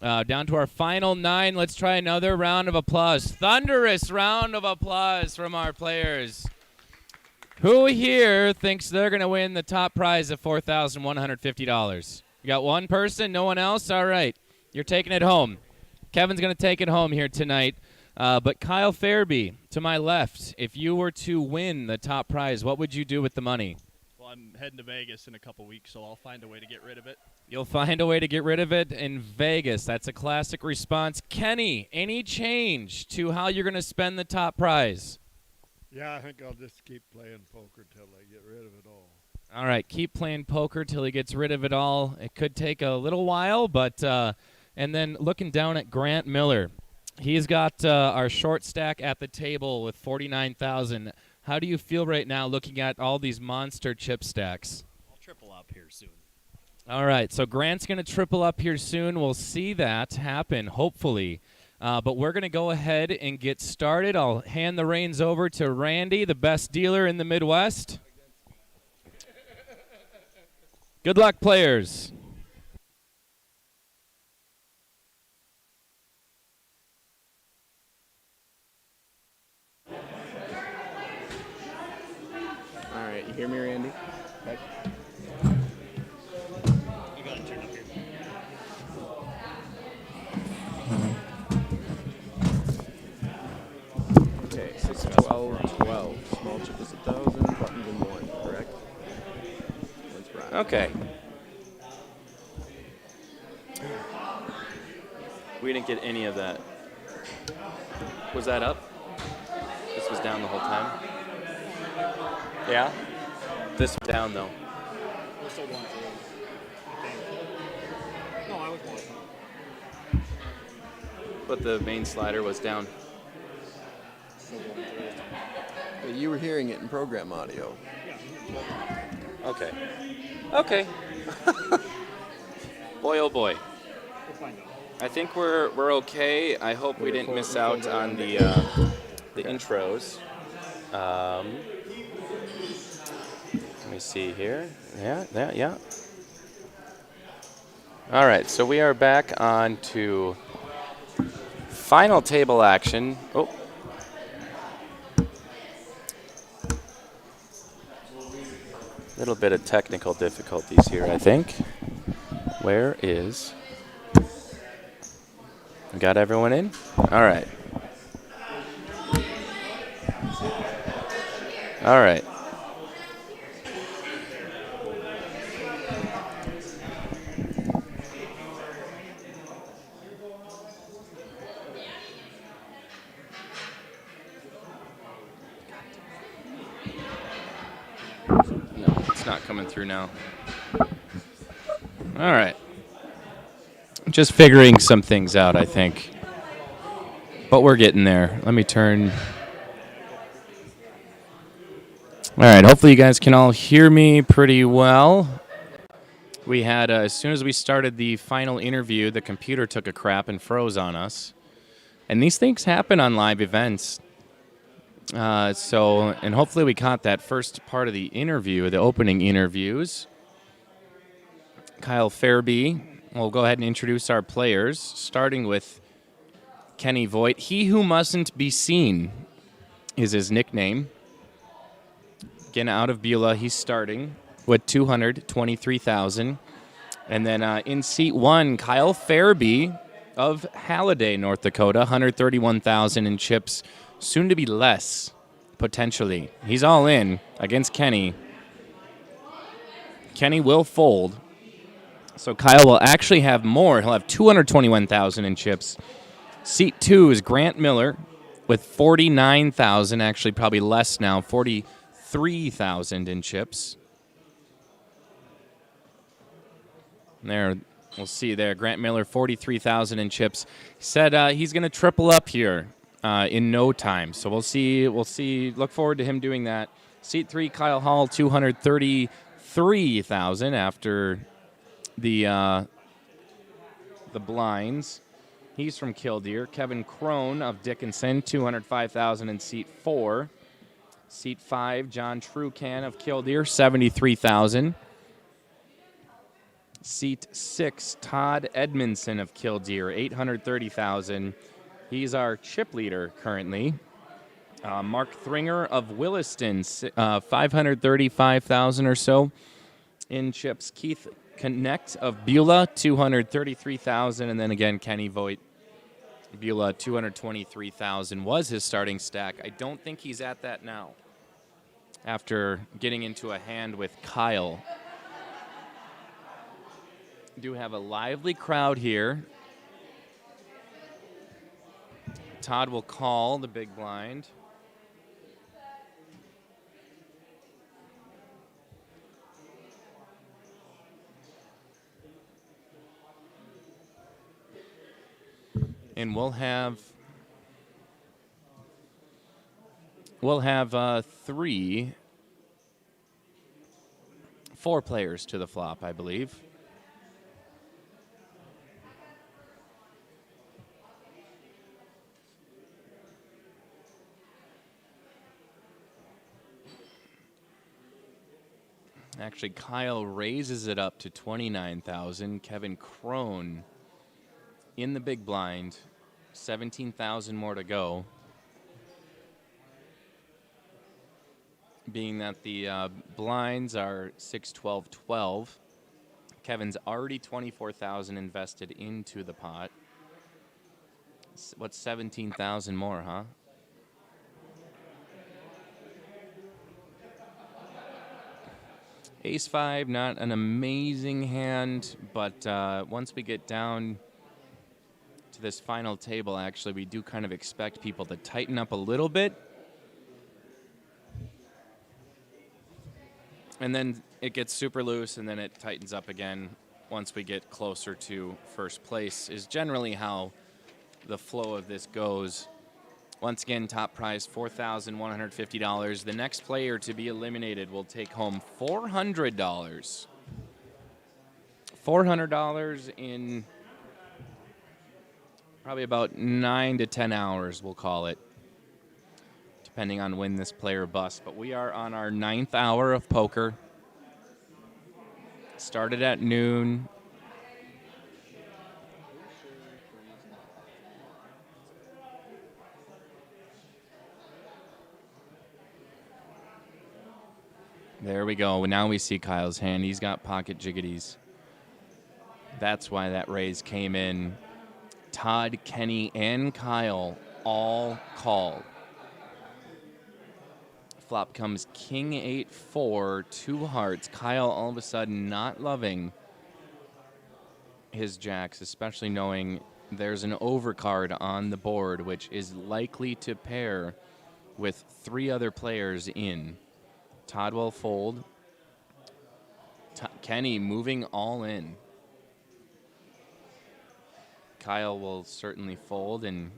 Down to our final 9. Let's try another round of applause. Thunderous round of applause from our players. Who here thinks they're going to win the top prize of $4,150? You got one person? No one else? All right. You're taking it home. Kevin's going to take it home here tonight. But Kyle Fairby, to my left, if you were to win the top prize, what would you do with the money? Well, I'm heading to Vegas in a couple weeks, so I'll find a way to get rid of it. You'll find a way to get rid of it in Vegas. That's a classic response. Kenny, any change to how you're going to spend the top prize? Yeah, I think I'll just keep playing poker till I get rid of it all. All right, keep playing poker till he gets rid of it all. It could take a little while, but and then looking down at Grant Miller. He's got our short stack at the table with 49,000. How do you feel right now looking at all these monster chip stacks? I'll triple up here soon. All right, so Grant's going to triple up here soon. We'll see that happen, hopefully. But we're going to go ahead and get started. I'll hand the reins over to Randy, the best dealer in the Midwest. Good luck, players. All right, you hear me, Randy? Okay. You got to turn up here. Okay, 6, 12, 12. Small chip is 1,000, buttons in 1, correct? That's Brian. Okay. We didn't get any of that. Was that up? This was down the whole time? Yeah? This was down, though. We're still going through, I think. No, I was watching. But the main slider was down. Still going through. But you were hearing it in program audio. Okay. Okay. Boy, oh boy. We'll find out. I think we're okay. I hope we didn't miss out on the intros. Let me see here. Yeah. All right, so we are back on to final table action. Oh. Little bit of technical difficulties here, I think. Where is... We got everyone in? All right. All right. No, it's not coming through now. All right. Just figuring some things out, I think. But we're getting there. Let me turn. All right, hopefully you guys can all hear me pretty well. We had, as soon as we started the final interview, the computer took a crap and froze on us. And these things happen on live events. And hopefully we caught that first part of the interview, the opening interviews. Kyle Fairby. We'll go ahead and introduce our players, starting with Kenny Voigt. He who mustn't be seen is his nickname. Again, out of Beulah, he's starting with 223,000. And then in seat 1, Kyle Fairby of Halliday, North Dakota, 131,000 in chips, soon to be less, potentially. He's all in against Kenny. Kenny will fold. So Kyle will actually have more. He'll have 221,000 in chips. Seat 2 is Grant Miller with 49,000, actually probably less now, 43,000 in chips. There, we'll see there. Grant Miller, 43,000 in chips. He said he's going to triple up here in no time. So we'll see. Look forward to him doing that. Seat 3, Kyle Hall, 233,000 after the blinds. He's from Killdeer. Kevin Crone of Dickinson, 205,000 in seat 4. Seat 5, John Trucan of Killdeer, 73,000. Seat 6, Todd Edmondson of Killdeer, 830,000. He's our chip leader currently. Mark Thringer of Williston, 535,000 or so in chips. Keith Connect of Beulah, 233,000. And then again, Kenny Voigt, Beulah, 223,000 was his starting stack. I don't think he's at that now after getting into a hand with Kyle. Do have a lively crowd here. Todd will call the big blind. And we'll have 4 players to the flop, I believe. Actually, Kyle raises it up to 29,000. Kevin Crone in the big blind, 17,000 more to go. Being that the blinds are 6, 12, 12. Kevin's already 24,000 invested into the pot. What's 17,000 more, huh? Ace 5, not an amazing hand, but once we get down to this final table, actually, we do kind of expect people to tighten up a little bit. And then it gets super loose, and then it tightens up again once we get closer to first place, is generally how the flow of this goes. Once again, top prize, $4,150. The next player to be eliminated will take home $400. $400 in probably about 9 to 10 hours, we'll call it, depending on when this player busts. But we are on our 9th hour of poker. Started at noon. There we go. Now we see Kyle's hand. He's got pocket jiggities. That's why that raise came in. Todd, Kenny, and Kyle all call. Flop comes King 8-4, 2 hearts. Kyle all of a sudden not loving his jacks, especially knowing there's an overcard on the board, which is likely to pair with 3 other players in. Todd will fold. Kenny moving all in. Kyle will certainly fold, and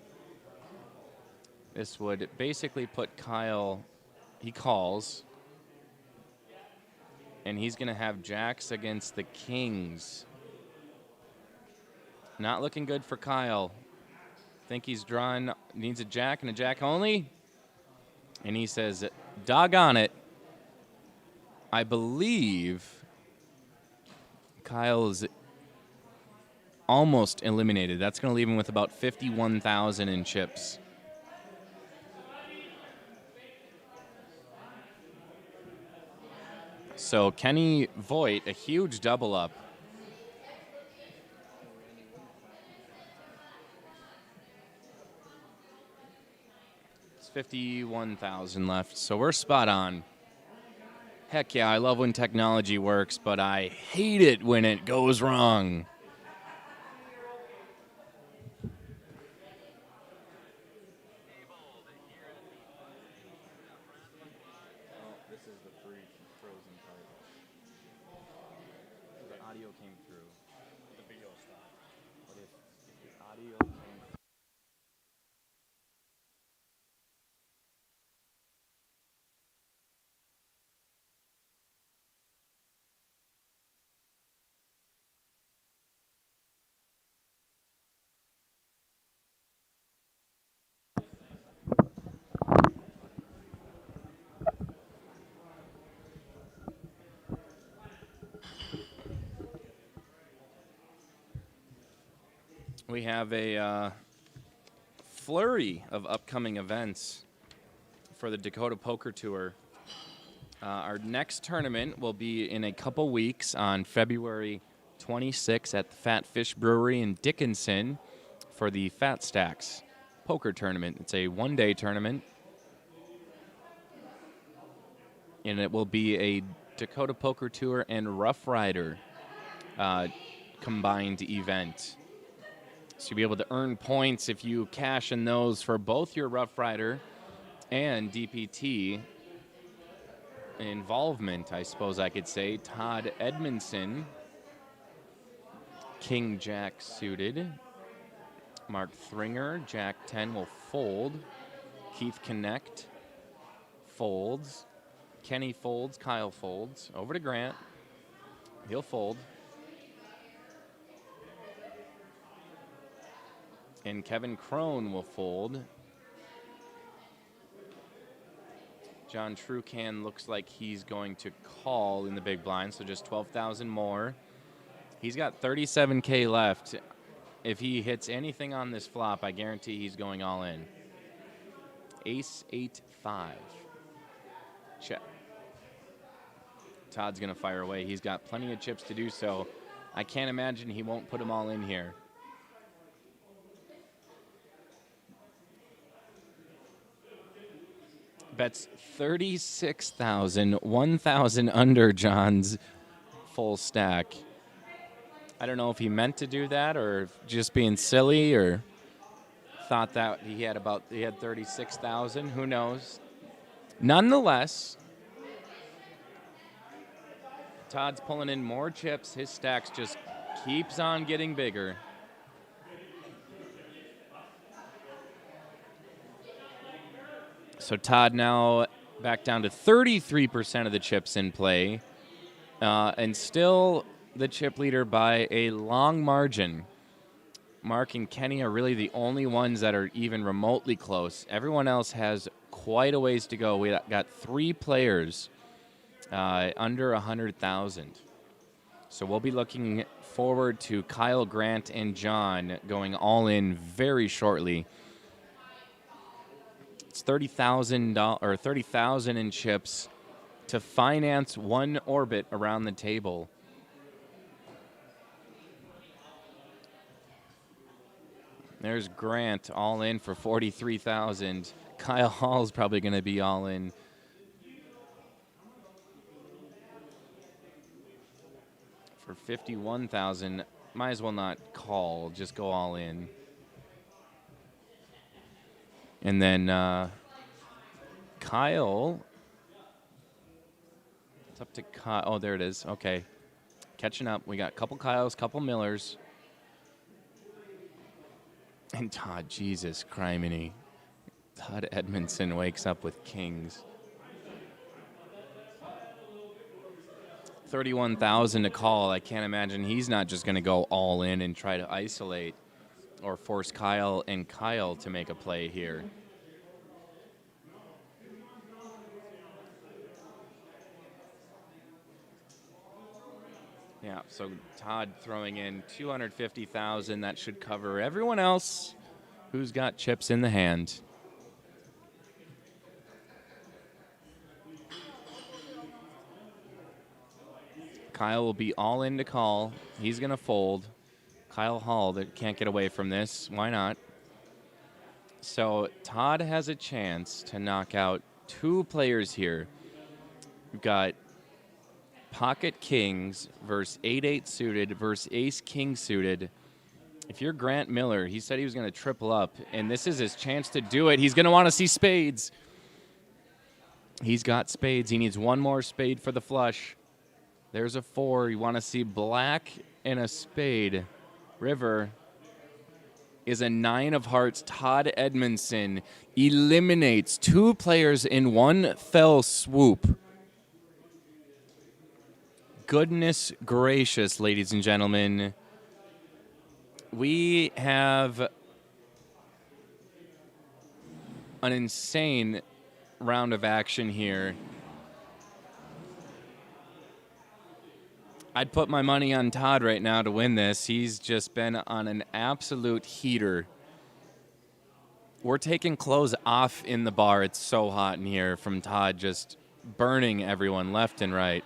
this would basically put Kyle, he calls, and he's going to have jacks against the kings. Not looking good for Kyle. Think he's drawn, needs a jack and a jack only. And he says, doggone it. I believe Kyle is almost eliminated. That's going to leave him with about 51,000 in chips. So Kenny Voigt, a huge double up. It's 51,000 left, so we're spot on. Heck yeah, I love when technology works, but I hate it when it goes wrong. This is the frozen part. The audio came through. The video stopped. But if the audio came We have a flurry of upcoming events for the Dakota Poker Tour. Our next tournament will be in a couple weeks on February 26th at the Fat Fish Brewery in Dickinson for the Fat Stacks Poker Tournament. It's a one-day tournament, and it will be a Dakota Poker Tour and Rough Rider combined event. So you'll be able to earn points if you cash in those for both your Rough Rider and DPT involvement, I suppose I could say. Todd Edmondson, King Jack suited. Mark Thringer, Jack 10 will fold. Keith Connect folds. Kenny folds, Kyle folds. Over to Grant. He'll fold. And Kevin Crone will fold. John Trucan looks like he's going to call in the big blind, so just 12,000 more. He's got 37K left. If he hits anything on this flop, I guarantee he's going all in. Ace, 8, 5. Check. Todd's going to fire away. He's got plenty of chips to do so. I can't imagine he won't put them all in here. Bets 36,000, 1,000 under John's full stack. I don't know if he meant to do that or just being silly or thought that he had 36,000. Who knows? Nonetheless, Todd's pulling in more chips. His stacks just keeps on getting bigger. So Todd now back down to 33% of the chips in play, and still the chip leader by a long margin. Mark and Kenny are really the only ones that are even remotely close. Everyone else has quite a ways to go. We got 3 players under 100,000. So we'll be looking forward to Kyle, Grant, and John going all in very shortly. It's $30,000 in chips to finance one orbit around the table. There's Grant all in for 43,000. Kyle Hall's probably going to be all in. For 51,000. Might as well not call, just go all in. And then Kyle, it's up to Kyle. Oh, there it is. Okay. Catching up. We got a couple Kyles, couple Millers. And Todd, Jesus criminy. Todd Edmondson wakes up with kings. 31,000 to call. I can't imagine he's not just going to go all in and try to isolate or force Kyle and Kyle to make a play here. Yeah, so Todd throwing in 250,000. That should cover everyone else who's got chips in the hand. Kyle will be all in to call. He's going to fold. Kyle Hall that can't get away from this. Why not? So Todd has a chance to knock out 2 players here. We've got Pocket Kings versus 8-8 suited versus Ace King suited. If you're Grant Miller, he said he was going to triple up, and this is his chance to do it. He's going to want to see spades. He's got spades. He needs one more spade for the flush. There's a 4. You want to see black and a spade. River is a 9 of hearts. Todd Edmondson eliminates 2 players in one fell swoop. Goodness gracious, ladies and gentlemen. We have an insane round of action here. I'd put my money on Todd right now to win this. He's just been on an absolute heater. We're taking clothes off in the bar. It's so hot in here from Todd just burning everyone left and right.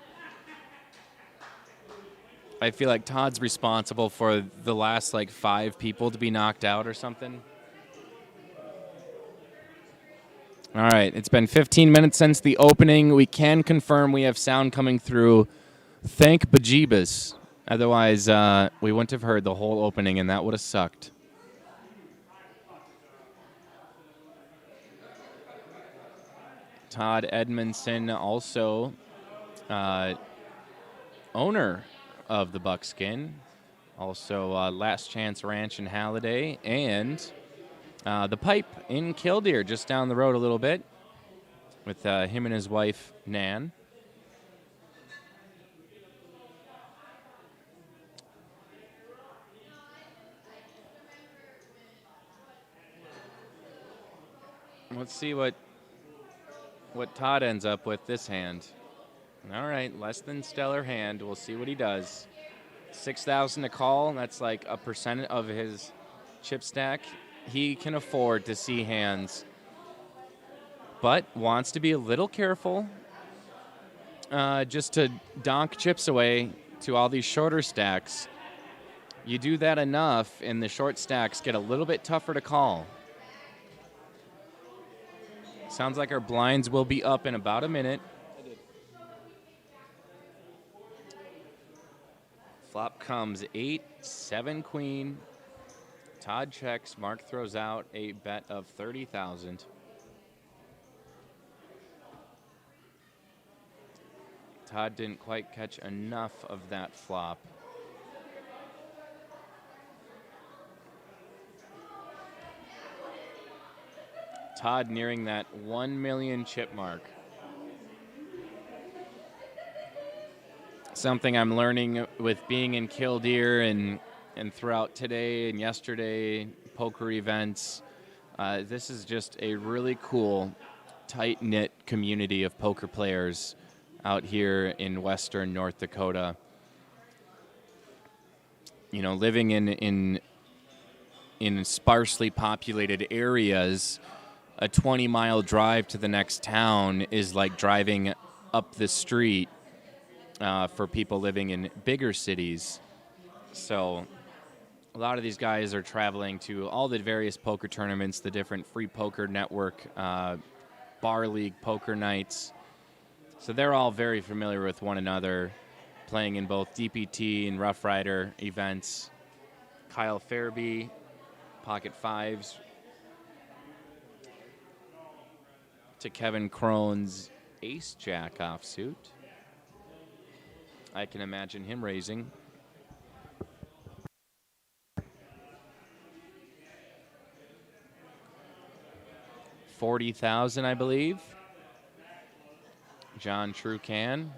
I feel like Todd's responsible for the last, like, 5 people to be knocked out or something. All right, it's been 15 minutes since the opening. We can confirm we have sound coming through. Thank bejeebus. Otherwise, we wouldn't have heard the whole opening, and that would have sucked. Todd Edmondson, also owner of the Buckskin, also Last Chance Ranch in Halliday, and the Pipe in Killdeer, just down the road a little bit, with him and his wife, Nan. Let's see what Todd ends up with this hand. All right, less than stellar hand. We'll see what he does. 6,000 to call. That's like a percent of his chip stack. He can afford to see hands, but wants to be a little careful just to donk chips away to all these shorter stacks. You do that enough, and the short stacks get a little bit tougher to call. Sounds like our blinds will be up in about a minute. Flop comes 8, 7 queen. Todd checks. Mark throws out a bet of 30,000. Todd didn't quite catch enough of that flop. Todd nearing that 1 million chip mark. Something I'm learning with being in Killdeer and throughout today and yesterday, poker events. This is just a really cool, tight-knit community of poker players out here in western North Dakota. You know, living in sparsely populated areas, a 20-mile drive to the next town is like driving up the street for people living in bigger cities. So a lot of these guys are traveling to all the various poker tournaments, the different free poker network, bar league poker nights. So they're all very familiar with one another, playing in both DPT and Rough Rider events. Kyle Fairby, Pocket Fives, to Kevin Crone's Ace Jack offsuit. I can imagine him raising. $40,000, I believe. John Trucan.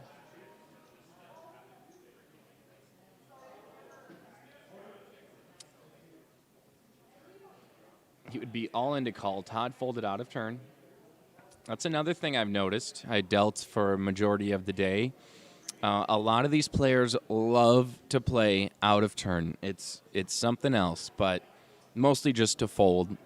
He would be all in to call. Todd folded out of turn. That's another thing I've noticed. I dealt for a majority of the day. A lot of these players love to play out of turn. It's something else, but mostly just to fold.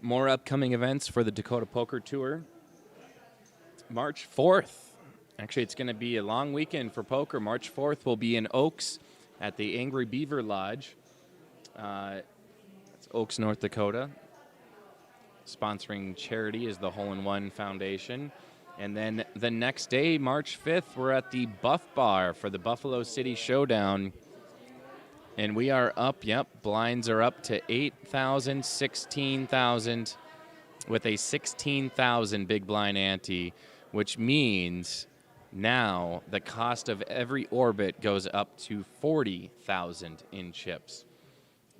More upcoming events for the Dakota Poker Tour. March 4th. Actually, it's going to be a long weekend for poker. March 4th will be in Oaks at the Angry Beaver Lodge. It's Oaks, North Dakota. Sponsoring charity is the Hole in One Foundation. And then the next day, March 5th, we're at the Buff Bar for the Buffalo City Showdown. And we are up, blinds are up to 8,000, 16,000 with a 16,000 big blind ante, which means now the cost of every orbit goes up to 40,000 in chips.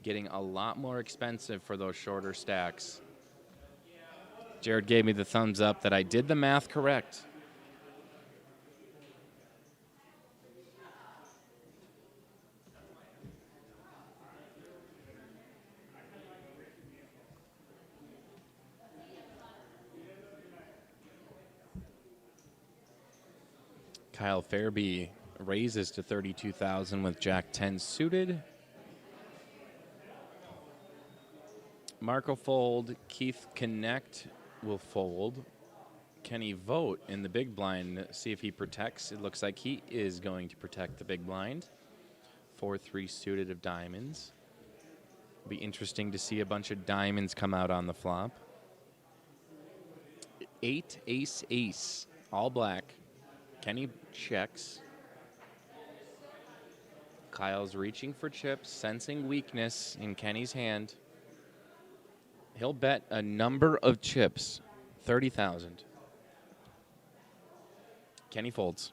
Getting a lot more expensive for those shorter stacks. Jared gave me the thumbs up that I did the math correct. Kyle Fairby raises to 32,000 with Jack 10 suited. Marco fold. Keith Connect will fold. Can he vote in the big blind? See if he protects. It looks like he is going to protect the big blind. 4-3 suited of diamonds. Be interesting to see a bunch of diamonds come out on the flop. 8 ace ace, all black. Kenny checks. Kyle's reaching for chips, sensing weakness in Kenny's hand. He'll bet a number of chips, 30,000. Kenny folds.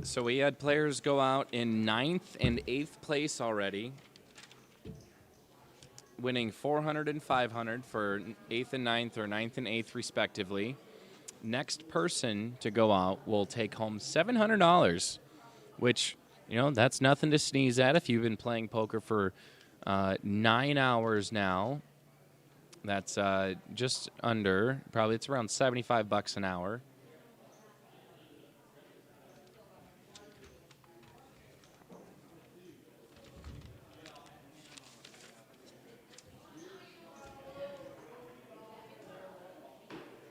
So we had players go out in 9th and 8th place already, winning 400 and 500 for 8th and 9th or 9th and 8th respectively. Next person to go out will take home $700, which, you know, that's nothing to sneeze at if you've been playing poker for 9 hours now. That's just under, probably it's around $75 an hour.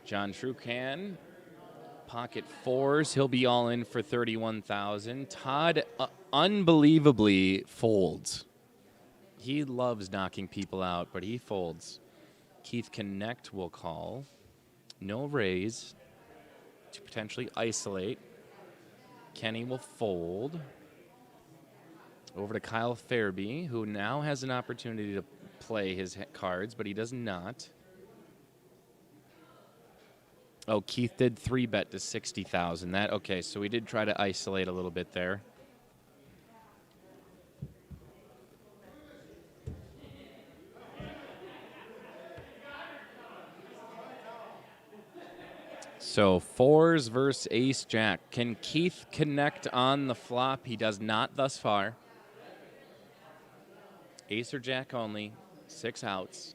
John Trucan, pocket fours. He'll be all in for 31,000. Todd unbelievably folds. He loves knocking people out, but he folds. Keith Connect will call. No raise to potentially isolate. Kenny will fold. Over to Kyle Fairby, who now has an opportunity to play his cards, but he does not. Oh, Keith did 3-bet to 60,000. That okay, so we did try to isolate a little bit there. So fours versus ace jack. Can Keith connect on the flop? He does not thus far. Ace or jack only. 6 outs.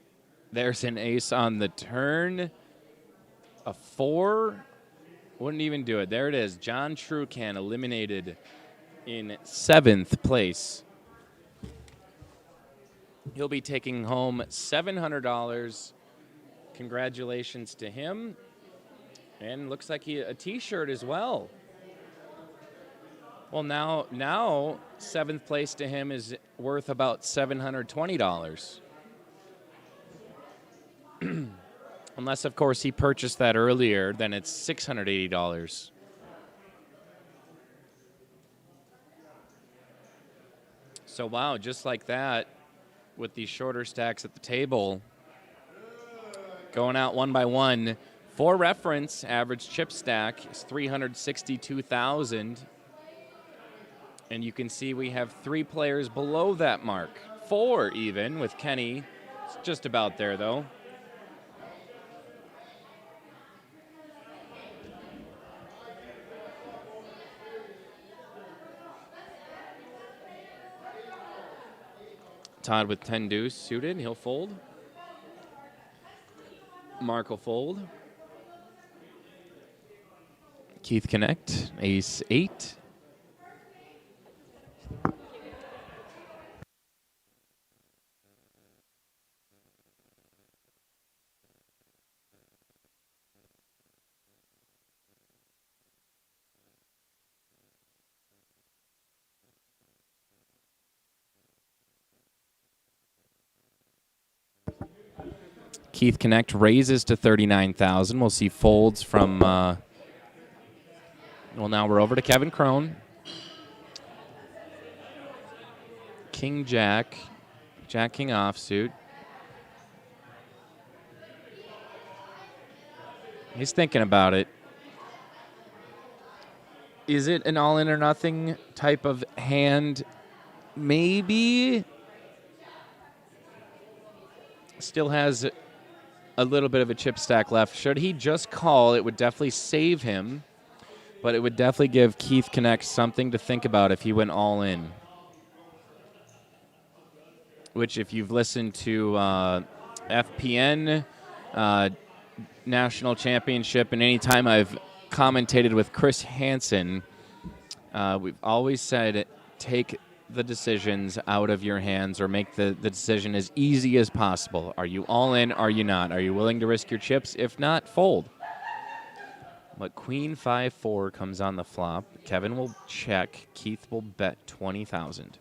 There's an ace on the turn. A 4 wouldn't even do it. There it is. John Trucan eliminated in 7th place. He'll be taking home $700. Congratulations to him. And looks like a T-shirt as well. Well, now 7th place to him is worth about $720. Unless, of course, he purchased that earlier, then it's $680. So, wow, just like that, with these shorter stacks at the table, going out one by one. For reference, average chip stack is 362,000. And you can see we have 3 players below that mark. 4 even, with Kenny. It's just about there, though. Todd with 10 deuce suited. He'll fold. Mark will fold. Keith Connect, ace 8. Keith Connect raises to 39,000. We'll see folds from, well, now we're over to Kevin Crone. King Jack, Jack King offsuit. He's thinking about it. Is it an all in or nothing type of hand? Maybe. Still has a little bit of a chip stack left. Should he just call, it would definitely save him. But it would definitely give Keith Connect something to think about if he went all in. Which, if you've listened to FPN, National Championship, and any time I've commentated with Chris Hansen, we've always said take the decisions out of your hands or make the decision as easy as possible. Are you all in? Are you not? Are you willing to risk your chips? If not, fold. But Queen 5-4 comes on the flop. Kevin will check. Keith will bet 20,000.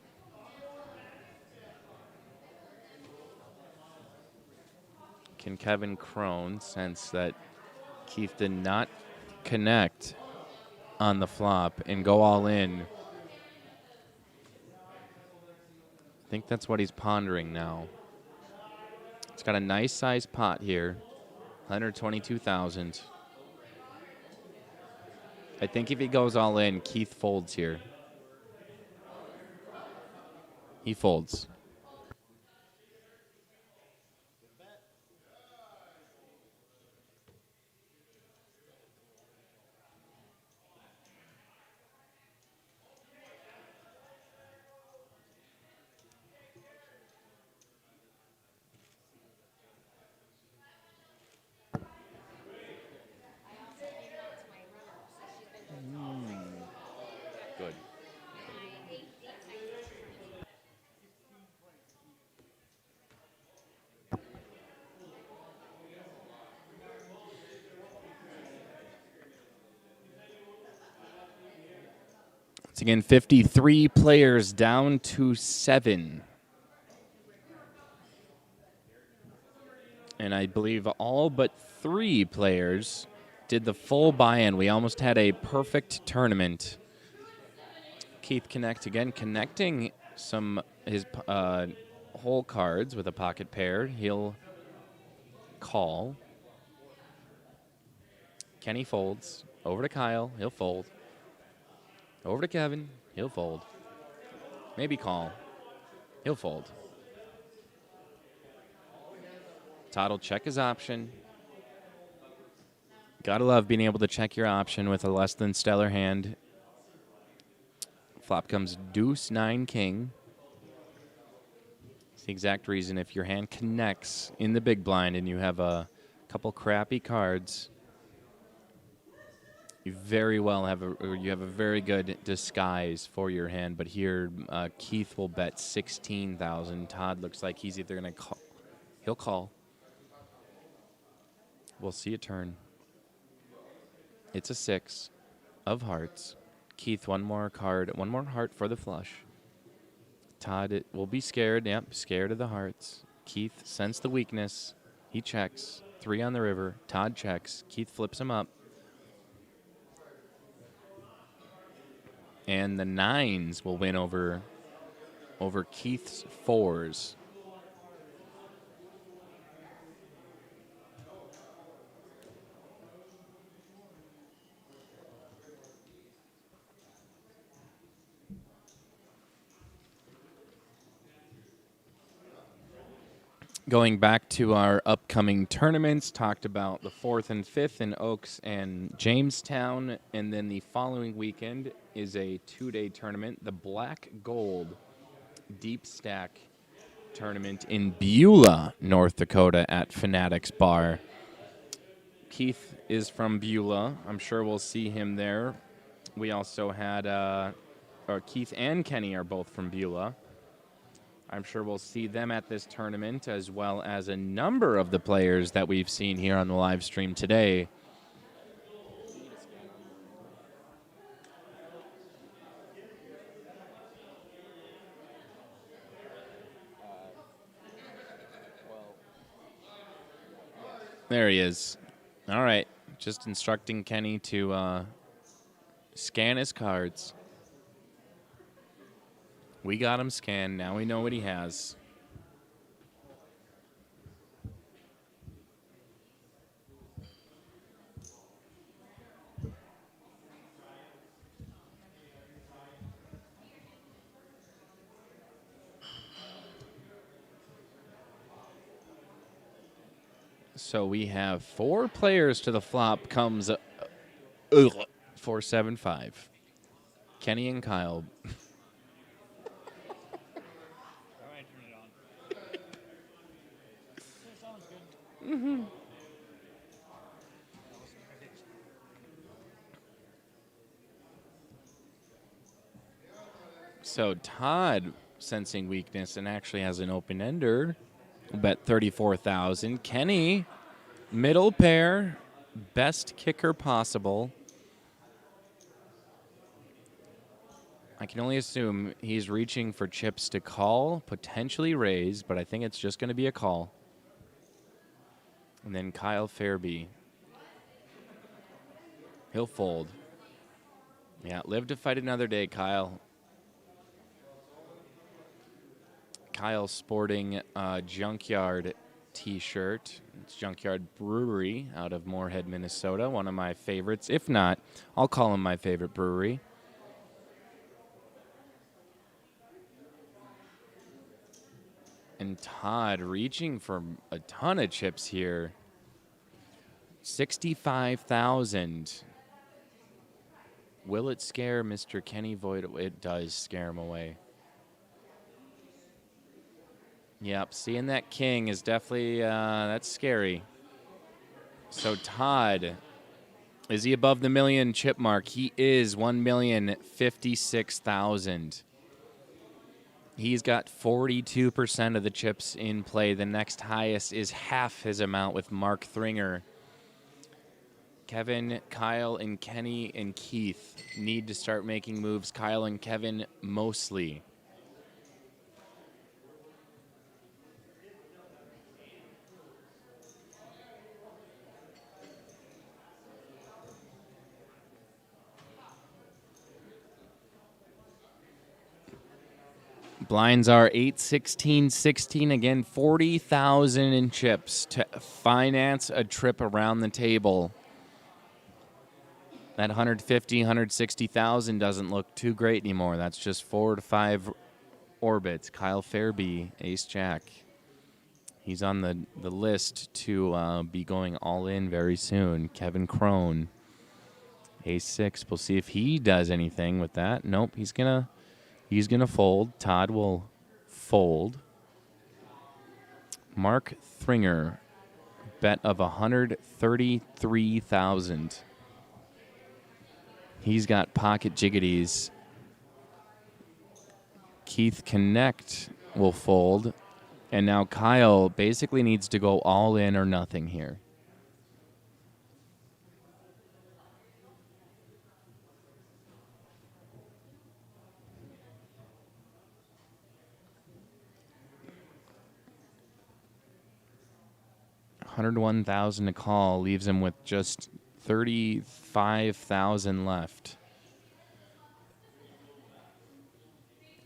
Can Kevin Crone sense that Keith did not connect on the flop and go all in? I think that's what he's pondering now. It's got a nice sized pot here, 122,000. I think if he goes all in, Keith folds here. He folds. Good. Once again, 53 players down to 7. And I believe all but 3 players did the full buy-in. We almost had a perfect tournament. Keith Connect again, connecting some his hole cards with a pocket pair. He'll call. Kenny folds. Over to Kyle. He'll fold. Over to Kevin. He'll fold. Maybe call. He'll fold. Todd will check his option. Gotta love being able to check your option with a less than stellar hand. Flop comes deuce, 9, king. It's the exact reason if your hand connects in the big blind and you have a couple crappy cards, you very well have a very good disguise for your hand. But here, Keith will bet 16,000. Todd looks like he's either gonna call. He'll call. We'll see a turn. It's a 6 of hearts. Keith, one more card, one more heart for the flush. Todd will be scared. Yep, scared of the hearts. Keith sensed the weakness. He checks. 3 on the river. Todd checks. Keith flips him up. And the 9s will win over Keith's 4s. Going back to our upcoming tournaments, talked about the 4th and 5th in Oaks and Jamestown, and then the following weekend is a 2-day tournament, the Black Gold Deep Stack Tournament in Beulah, North Dakota at Fanatics Bar. Keith is from Beulah. I'm sure we'll see him there. We also had, Keith and Kenny are both from Beulah. I'm sure we'll see them at this tournament, as well as a number of the players that we've seen here on the live stream today. There he is. All right. Just instructing Kenny to scan his cards. We got him scanned. Now we know what he has. So we have 4 players to the flop. Comes 8475. Kenny and Kyle. All right, turn it on. Yeah, sounds good. So Todd, sensing weakness and actually has an open ender, will bet 34,000. Kenny, middle pair, best kicker possible. I can only assume he's reaching for chips to call, potentially raise, but I think it's just going to be a call. And then Kyle Fairby. He'll fold. Yeah, live to fight another day, Kyle. Kyle sporting a Junkyard t-shirt. It's Junkyard Brewery out of Moorhead, Minnesota. One of my favorites. If not, I'll call him my favorite brewery. And Todd reaching for a ton of chips here. 65,000. Will it scare Mr. Kenny Voigt? It does scare him away. Yep, seeing that king is definitely, that's scary. So Todd, is he above the million chip mark? He is, 1,056,000. He's got 42% of the chips in play. The next highest is half his amount with Mark Thringer. Kevin, Kyle, and Kenny and Keith need to start making moves. Kyle and Kevin mostly. Blinds are 8, 16, 16. Again, 40,000 in chips to finance a trip around the table. That 150, 160,000 doesn't look too great anymore. That's just 4 to 5 orbits. Kyle Fairby, ace-jack. He's on the list to be going all in very soon. Kevin Crone, ace-6. We'll see if he does anything with that. Nope, he's gonna fold. Todd will fold. Mark Thringer, bet of 133,000. He's got pocket jiggities. Keith Connect will fold. And now Kyle basically needs to go all in or nothing here. $101,000 to call leaves him with just 35,000 left.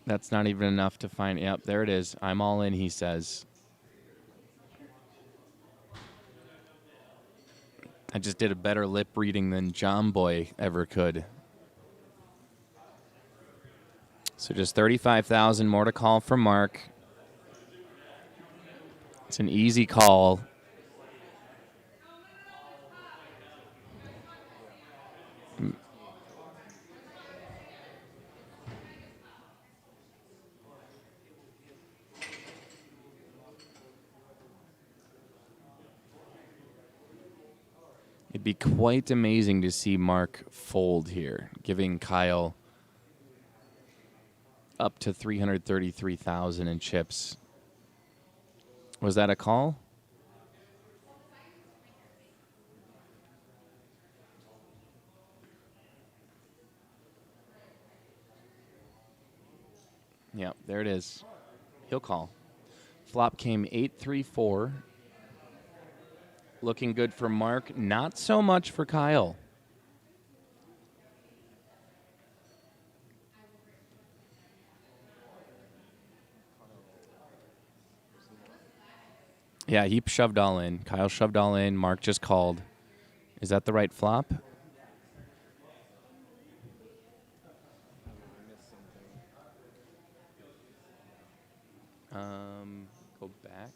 That's not even enough to find. Yep, there it is. I'm all in, he says. I just did a better lip reading than John Boy ever could. So just 35,000 more to call from Mark. It's an easy call. It'd be quite amazing to see Mark fold here, giving Kyle up to 333,000 in chips. Was that a call? Yeah, there it is. He'll call. Flop came 8-3-4. Looking good for Mark. Not so much for Kyle. Yeah, he shoved all in. Kyle shoved all in. Mark just called. Is that the right flop? Go back.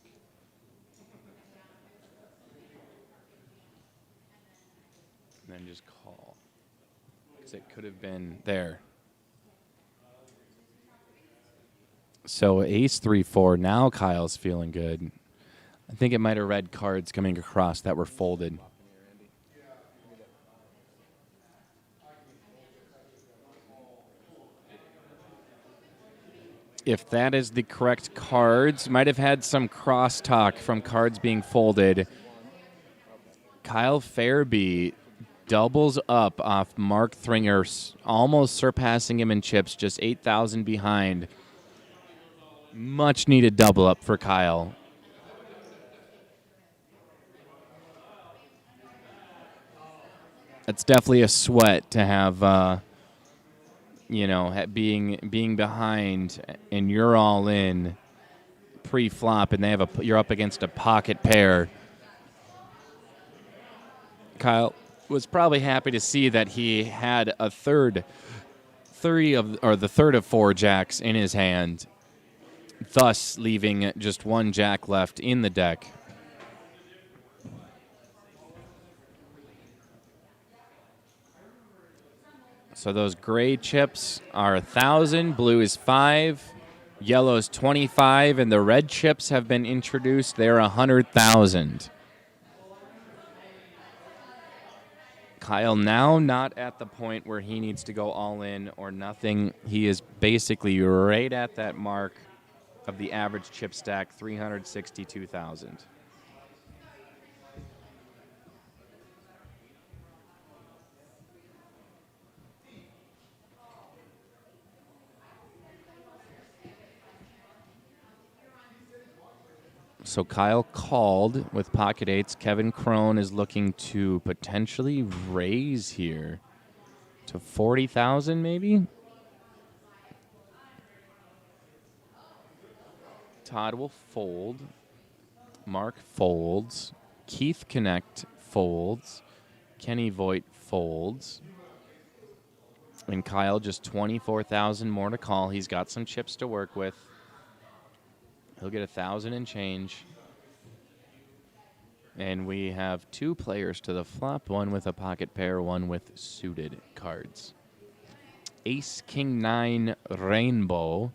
And then just call. chips. It could have been there. So ace 3-4. Now Kyle's feeling good. I think it might have read cards coming across that were folded. If that is the correct cards, might have had some crosstalk from cards being folded. Kyle Fairby doubles up off Mark Thringer, almost surpassing him in chips, just 8,000 behind. Much needed double up for Kyle. It's definitely a sweat to have, being behind and you're all in pre-flop, and you're up against a pocket pair. Kyle was probably happy to see that he had the third of 4 jacks in his hand, thus leaving just 1 jack left in the deck. So those gray chips are 1,000, blue is 5, yellow is 25, and the red chips have been introduced. They're 100,000. Kyle now not at the point where he needs to go all in or nothing. He is basically right at that mark of the average chip stack, 362,000. So Kyle called with pocket eights. Kevin Crone is looking to potentially raise here to 40,000 maybe. Todd will fold. Mark folds. Keith Connect folds. Kenny Voigt folds. And Kyle just 24,000 more to call. He's got some chips to work with. He'll get 1,000 and change. And we have 2 players to the flop, one with a pocket pair, one with suited cards. Ace, King, 9, Rainbow.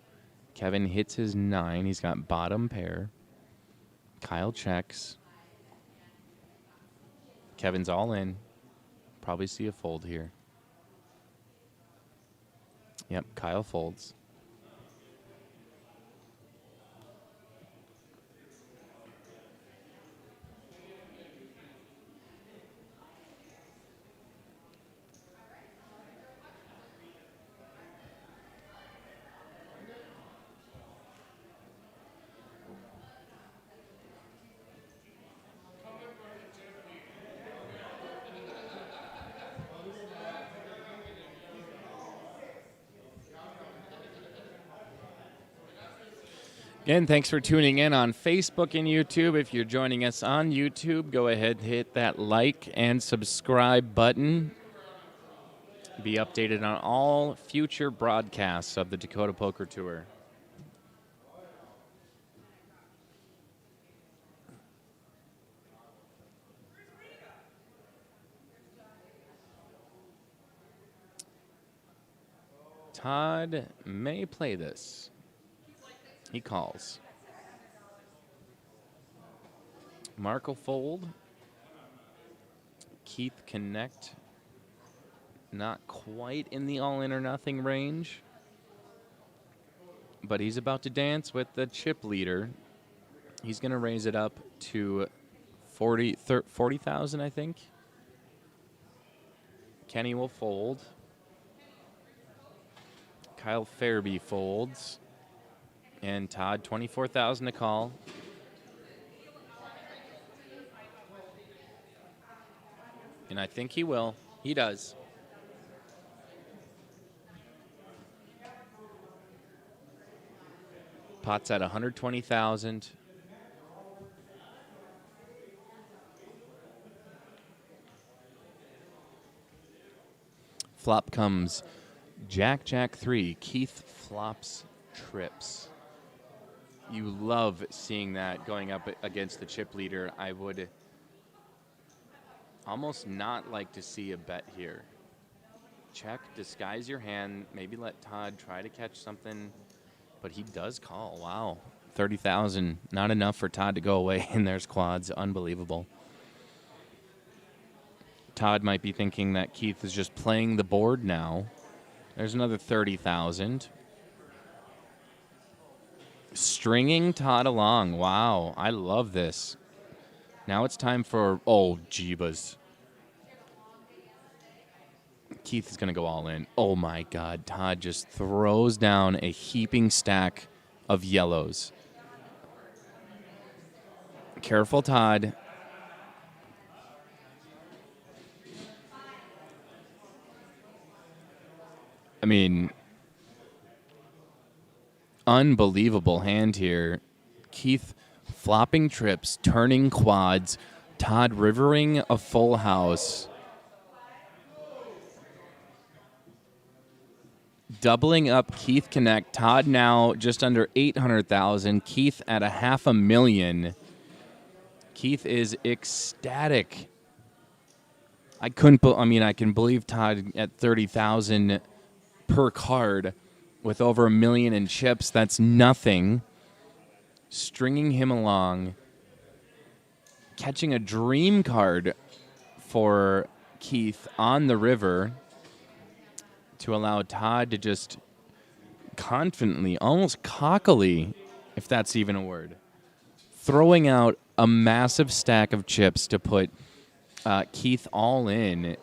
Kevin hits his 9. He's got bottom pair. Kyle checks. Kevin's all in. Probably see a fold here. Yep, Kyle folds. Again, thanks for tuning in on Facebook and YouTube. If you're joining us on YouTube, go ahead and hit that like and subscribe button. Be updated on all future broadcasts of the Dakota Poker Tour. Todd may play this. He calls. Mark will fold. Keith Connect. Not quite in the all-in or nothing range. But he's about to dance with the chip leader. He's going to raise it up to 40,000, I think. Kenny will fold. Kyle Fairby folds. And Todd, 24,000 to call. And I think he will. He does. Pot's at 120,000. Flop comes Jack, Jack 3. Keith flops trips. You love seeing that going up against the chip leader. I would almost not like to see a bet here. check, disguise your hand, maybe let Todd try to catch something, but he does call. Wow. 30,000, not enough for Todd to go away, and there's quads. Unbelievable. Todd might be thinking that Keith is just playing the board now. There's another 30,000. Stringing Todd along. Wow, I love this. Now it's time for, oh, Jeebas. Keith is going to go all in. Oh, my God. Todd just throws down a heaping stack of yellows. Careful, Todd. I mean, unbelievable hand here. Keith flopping trips, turning quads. Todd rivering a full house. Doubling up Keith Connect. Todd now just under 800,000. Keith at a $500,000. Keith is ecstatic. I can believe Todd at 30,000 per card with over $1 million in chips. That's nothing. Stringing him along. Catching a dream card for Keith on the river to allow Todd to just confidently, almost cockily, if that's even a word, throwing out a massive stack of chips to put Keith all in.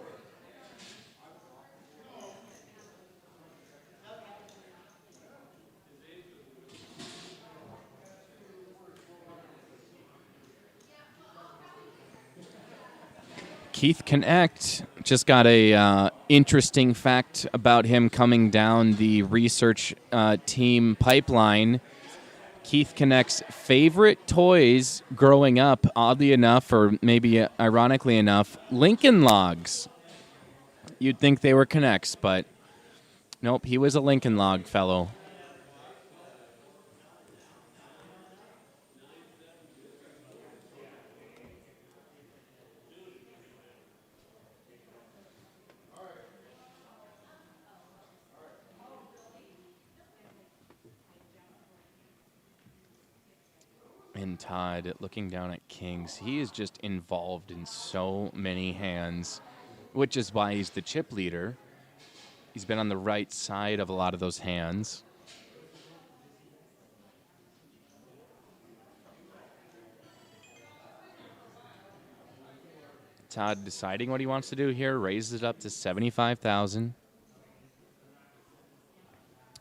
Keith Connect just got a interesting fact about him coming down the research team pipeline. Keith Connect's favorite toys growing up, oddly enough, or maybe ironically enough, Lincoln Logs. You'd think they were Connects, but nope, he was a Lincoln Log fellow. And Todd, looking down at Kings, he is just involved in so many hands, which is why he's the chip leader. He's been on the right side of a lot of those hands. Todd deciding what he wants to do here, raises it up to 75,000.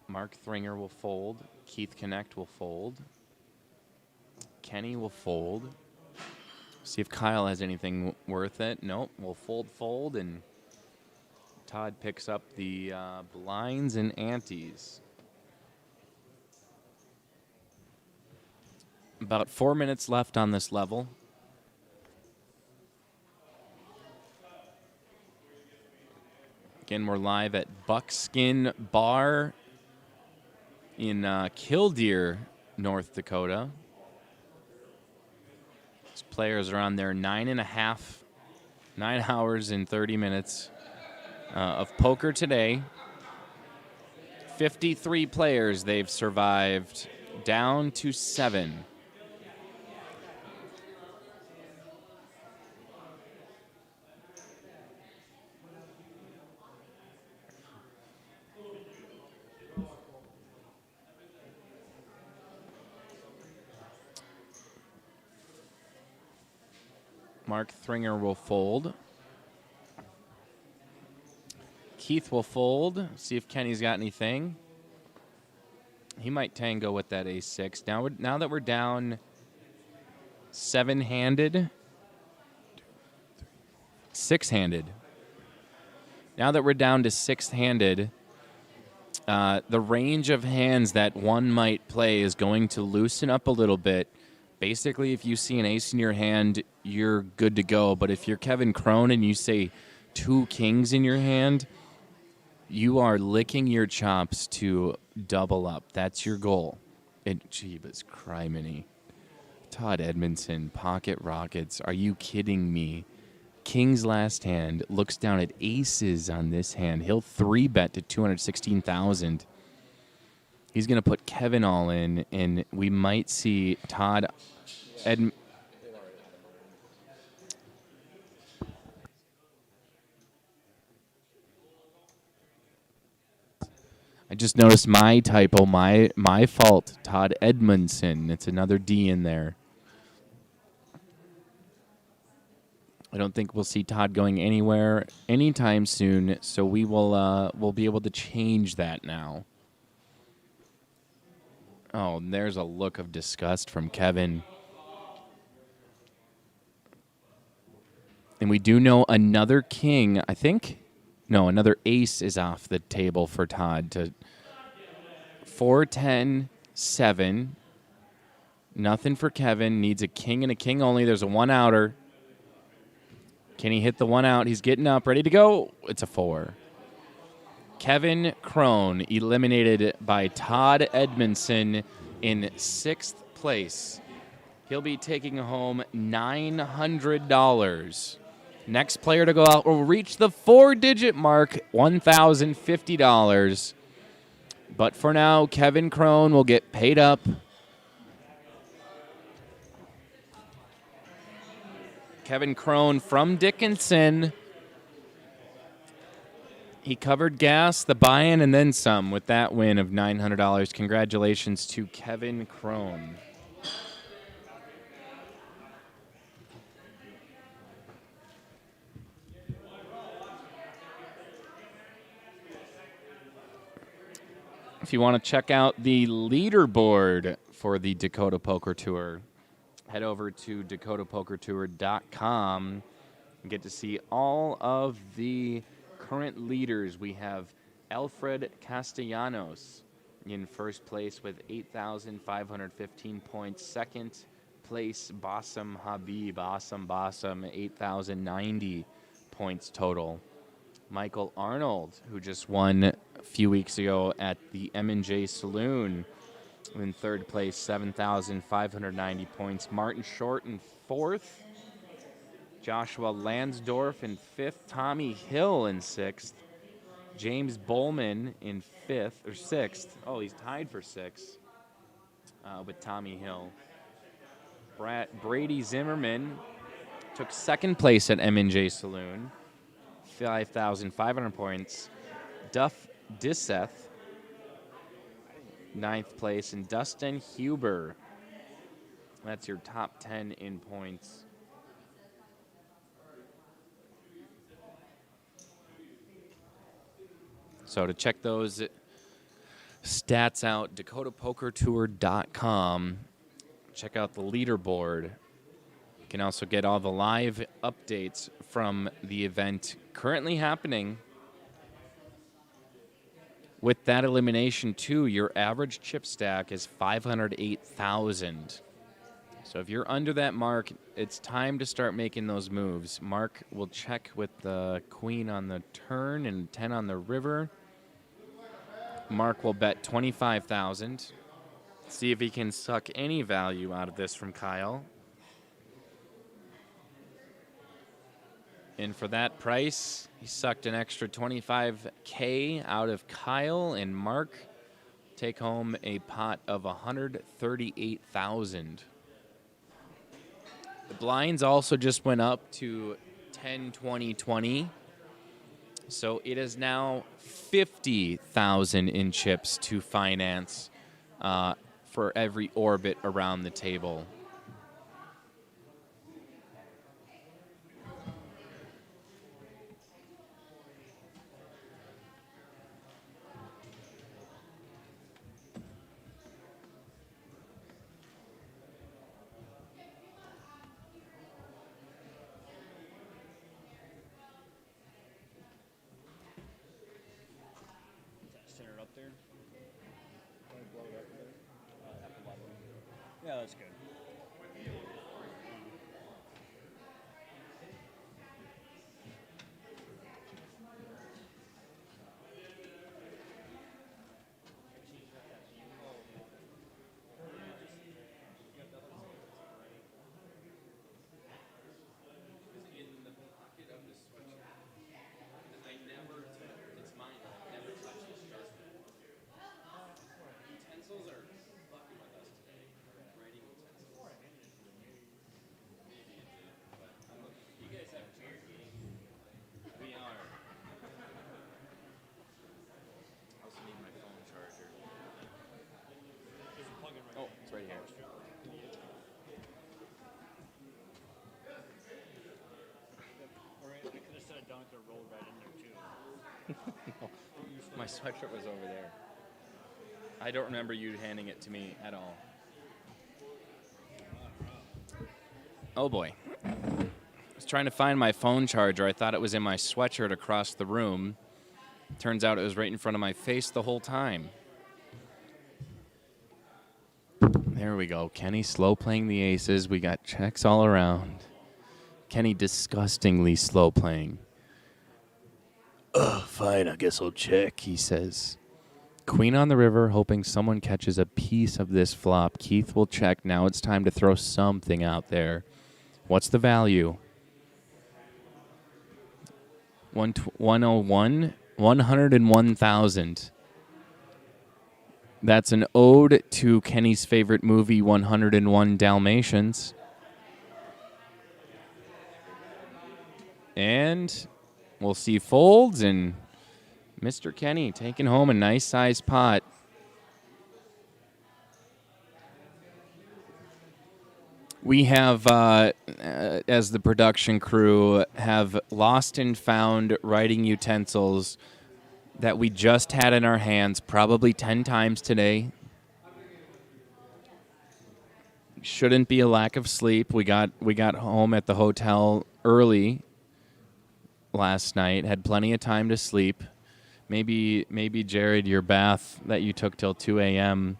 Mark Thringer will fold. Keith Connect will fold. Kenny will fold. See if Kyle has anything worth it. Nope. We'll fold, and Todd picks up the blinds and antes. About 4 minutes left on this level. Again, we're live at Buckskin Bar in Killdeer, North Dakota. These players are on their 9 hours and 30 minutes of poker today. 53 players they've survived, down to 7. Mark Thringer will fold. Keith will fold. See if Kenny's got anything. He might tango with that ace-6. Now that we're down 7-handed, 6-handed. Now that we're down to 6-handed, the range of hands that one might play is going to loosen up a little bit. Basically, if you see an ace in your hand, you're good to go. But if you're Kevin Crone and you say 2 kings in your hand, you are licking your chops to double up. That's your goal. And Jeebus criminy. Todd Edmondson, Pocket Rockets. Are you kidding me? king's last hand, looks down at aces on this hand. He'll 3-bet to 216,000. He's going to put Kevin all in, and we might see Todd I just noticed my typo, my fault. Todd Edmondson. It's another D in there. I don't think we'll see Todd going anywhere anytime soon, so we'll be able to change that now. Oh, and there's a look of disgust from Kevin. And we do know another king, I think. No, another ace is off the table for Todd to 4, 10, 7. Nothing for Kevin. Needs a king and a king only. There's a one-outer. Can he hit the one out? He's getting up, ready to go. It's a 4. Kevin Crone eliminated by Todd Edmondson in 6th place. He'll be taking home $900. Next player to go out will reach the 4-digit mark, $1,050. But for now, Kevin Crone will get paid up. Kevin Crone from Dickinson. He covered gas, the buy-in, and then some with that win of $900. Congratulations to Kevin Crone. If you want to check out the leaderboard for the Dakota Poker Tour, head over to dakotapokertour.com and get to see all of the current leaders. We have Alfred Castellanos in first place with 8,515 points. Second place, Bassam Habib, Bassam, 8,090 points total. Michael Arnold, who just won a few weeks ago at the M&J Saloon, in third place, 7,590 points. Martin Short in fourth. Joshua Lansdorf in fifth. Tommy Hill in sixth. James Bowman in fifth or sixth. Oh, he's tied for sixth with Tommy Hill. Brady Zimmerman took second place at M&J Saloon, 5,500 points. Duff Disseth, ninth place, and Dustin Huber. That's your top 10 in points. So to check those stats out, dakotapokertour.com. Check out the leaderboard. You can also get all the live updates from the event currently happening. With that elimination, too, your average chip stack is 508,000. So if you're under that mark, it's time to start making those moves. Mark will check with the queen on the turn and 10 on the river. Mark will bet 25,000. See if he can suck any value out of this from Kyle. And for that price, he sucked an extra $25K out of Kyle, and Mark take home a pot of 138,000. The blinds also just went up to 10, 20, 20. So it is now 50,000 in chips to finance for every orbit around the table. Center it up there. Yeah, that's good. My sweatshirt was over there. I don't remember you handing it to me at all. Oh boy. I was trying to find my phone charger. I thought it was in my sweatshirt across the room. Turns out it was right in front of my face the whole time. There we go. Kenny slow playing the aces. We got checks all around. Kenny disgustingly slow playing. Ugh, fine, I guess I'll check, he says. Queen on the river, hoping someone catches a piece of this flop. Keith will check. Now it's time to throw something out there. What's the value? 101? 101,000. That's an ode to Kenny's favorite movie, 101 Dalmatians. And we'll see folds, and Mr. Kenny taking home a nice sized pot. We have, as the production crew, have lost and found writing utensils that we just had in our hands probably 10 times today. Shouldn't be a lack of sleep. We got home at the hotel early last night, had plenty of time to sleep. Maybe Jared, your bath that you took till 2 a.m.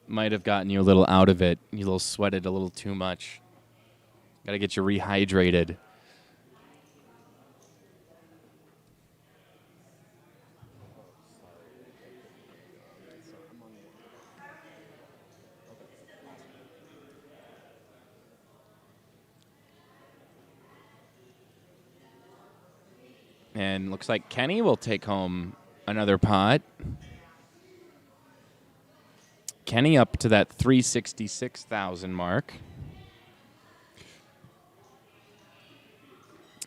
might have gotten you a little out of it. You a little sweated a little too much. Got to get you rehydrated. And looks like Kenny will take home another pot. Kenny up to that 366,000 mark.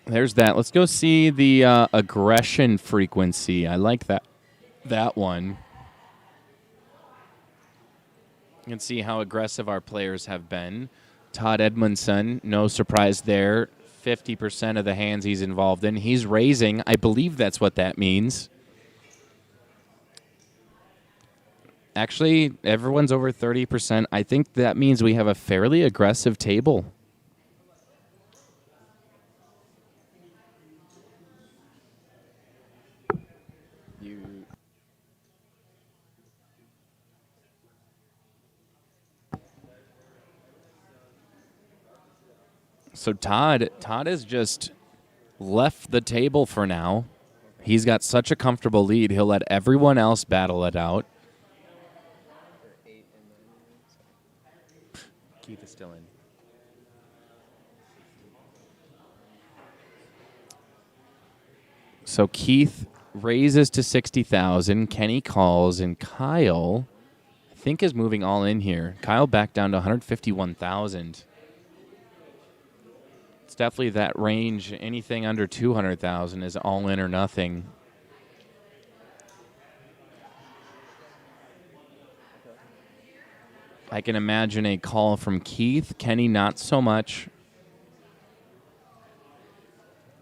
There's that. Let's go see the aggression frequency. I like that one. You can see how aggressive our players have been. Todd Edmondson, no surprise there. 50% of the hands he's involved in. He's raising. I believe that's what that means. Actually, everyone's over 30%. I think that means we have a fairly aggressive table. So Todd has just left the table for now. He's got such a comfortable lead. He'll let everyone else battle it out. Keith is still in. So Keith raises to 60,000. Kenny calls, and Kyle, I think, is moving all in here. Kyle back down to 151,000. It's definitely that range. Anything under 200,000 is all in or nothing. I can imagine a call from Keith. Kenny, not so much.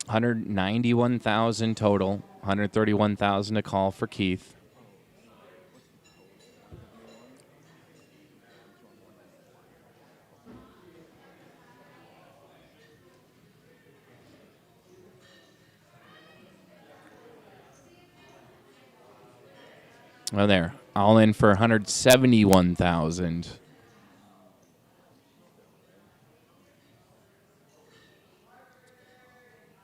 191,000 total. 131,000 a call for Keith. Well, there. All in for 171,000.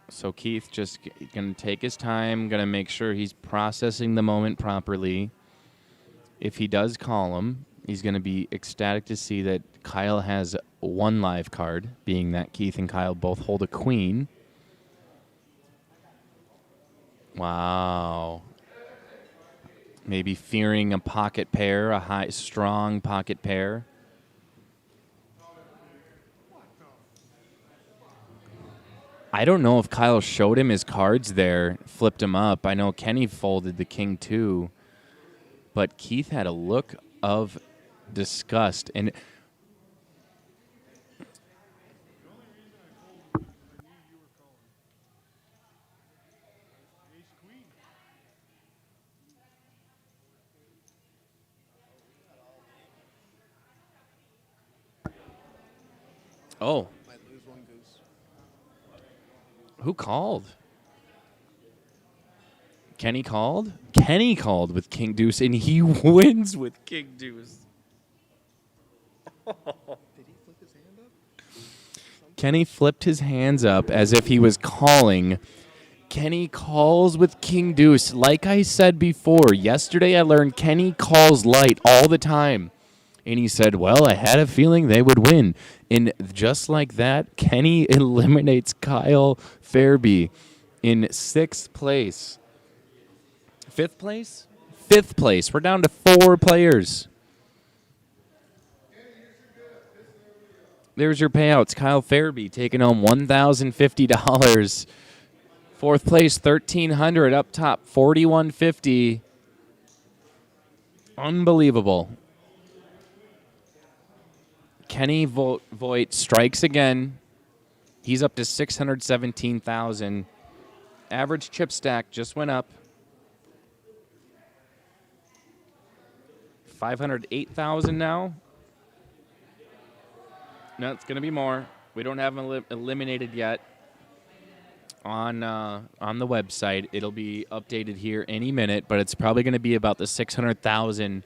So Keith just going to take his time, going to make sure he's processing the moment properly. If he does call him, he's going to be ecstatic to see that Kyle has one live card, being that Keith and Kyle both hold a queen. Wow. Maybe fearing a pocket pair, a high, strong pocket pair. I don't know if Kyle showed him his cards there, flipped him up. I know Kenny folded the king too, but Keith had a look of disgust. And Oh, Might lose one goose. who called? Kenny called? Kenny called with King Deuce, and he wins with King Deuce. Did he flip his hand up? Kenny flipped his hands up as if he was calling. Kenny calls with King Deuce. Like I said before, yesterday I learned Kenny calls light all the time. And he said, well, I had a feeling they would win. And just like that, Kenny eliminates Kyle Fairby in 6th place. 5th place? 5th place. We're down to 4 players. There's your payouts. Kyle Fairby taking home $1,050. 4th place, $1,300. Up top, $4,150. Unbelievable. Kenny Voigt strikes again. He's up to $617,000. Average chip stack just went up. $508,000 now. No, it's going to be more. We don't have them eliminated yet on the website. It'll be updated here any minute, but it's probably going to be about the 600,000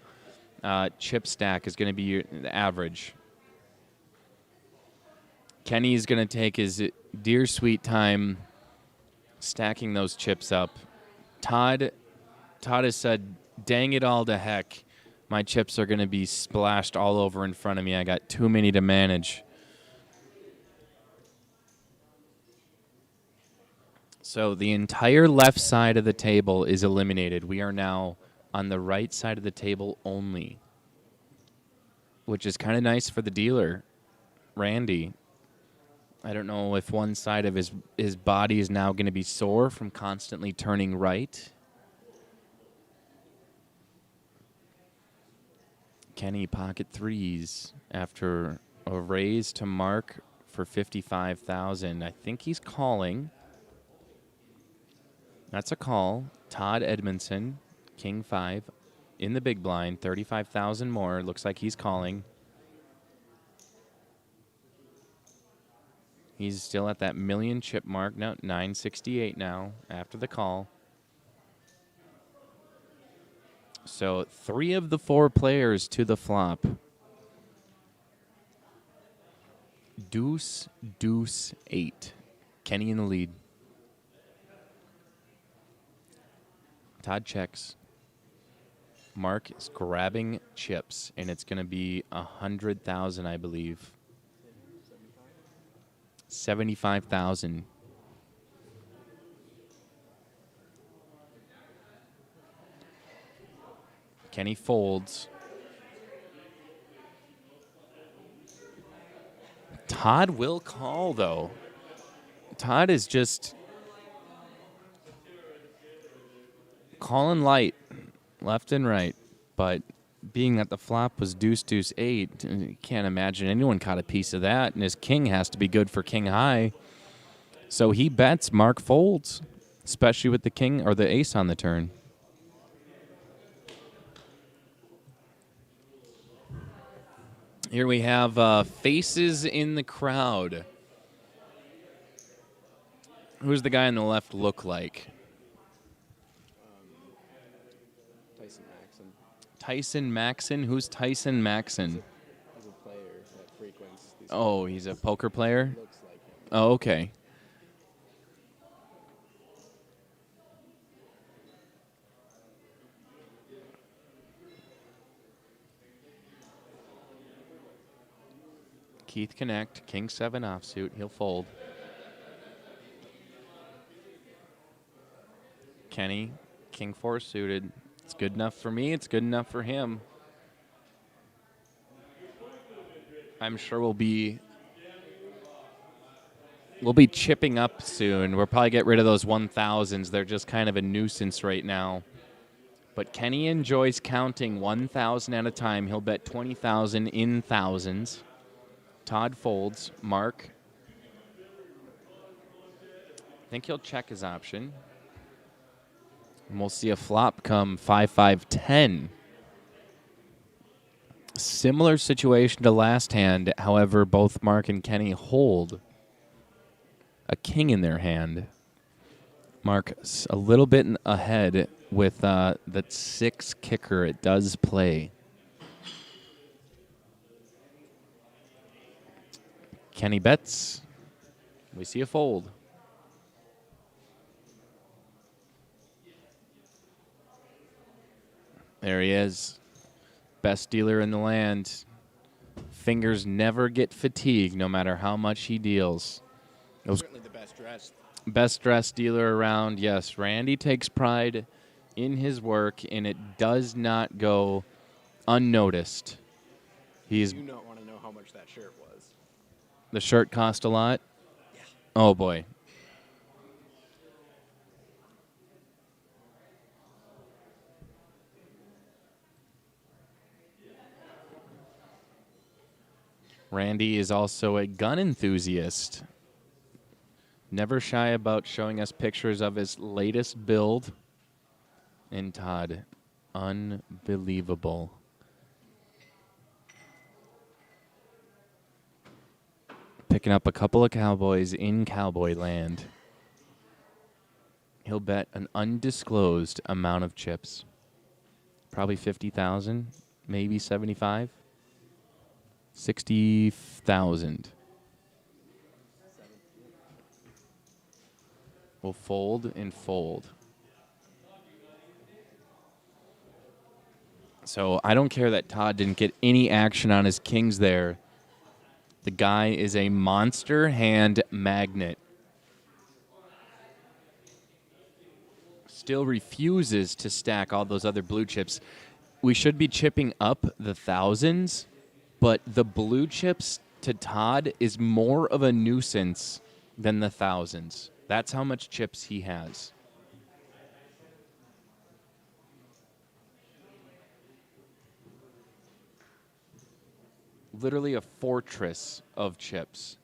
chip stack is going to be the average. Kenny's going to take his dear sweet time stacking those chips up. Todd has said, dang it all to heck. My chips are going to be splashed all over in front of me. I got too many to manage. So the entire left side of the table is eliminated. We are now on the right side of the table only, which is kind of nice for the dealer, Randy. I don't know if one side of his body is now going to be sore from constantly turning right. Kenny pocket threes after a raise to Mark for $55,000. I think he's calling. That's a call. Todd Edmondson, King 5, in the big blind, 35,000 more. Looks like he's calling. He's still at that million chip mark. No, 968 now after the call. So 3 of the 4 players to the flop. Deuce, deuce, 8. Kenny in the lead. Todd checks. Mark is grabbing chips, and it's going to be 100,000, I believe. 75,000. Kenny folds. Todd will call, though. Todd is just calling light, left and right. But being that the flop was deuce, deuce, 8, you can't imagine anyone caught a piece of that. And his king has to be good for king high. So he bets, Mark folds, especially with the king or the ace on the turn. Here we have faces in the crowd. Who's the guy on the left look like? Tyson Maxon. Tyson Maxon? Who's Tyson Maxon? He's a player that frequents these. Oh, he's a poker player? Looks like him. Oh, okay. Keith Connect, King 7 offsuit. He'll fold. Kenny, King 4 suited. It's good enough for me. It's good enough for him. I'm sure we'll be chipping up soon. We'll probably get rid of those 1,000s. They're just kind of a nuisance right now. But Kenny enjoys counting 1,000 at a time. He'll bet 20,000 in thousands. Todd folds. Mark. I think he'll check his option. And we'll see a flop come 5-5-10. Similar situation to last hand. However, both Mark and Kenny hold a king in their hand. Mark a little bit ahead with that 6 kicker. It does play. Kenny bets. We see a fold. There he is. Best dealer in the land. Fingers never get fatigued no matter how much he deals. Certainly the best dressed. Best dressed dealer around. Yes, Randy takes pride in his work, and it does not go unnoticed. He's You don't want to know how much that shirt was. the shirt cost a lot. Yeah. Oh boy. Randy is also a gun enthusiast. Never shy about showing us pictures of his latest build. And Todd, unbelievable. Picking up a couple of cowboys in cowboy land. He'll bet an undisclosed amount of chips. Probably 50,000, maybe 75. 60,000. We'll fold and fold. So I don't care that Todd didn't get any action on his kings there. The guy is a monster hand magnet. Still refuses to stack all those other blue chips. We should be chipping up the thousands, but the blue chips to Todd is more of a nuisance than the thousands. That's how much chips he has. Literally a fortress of chips.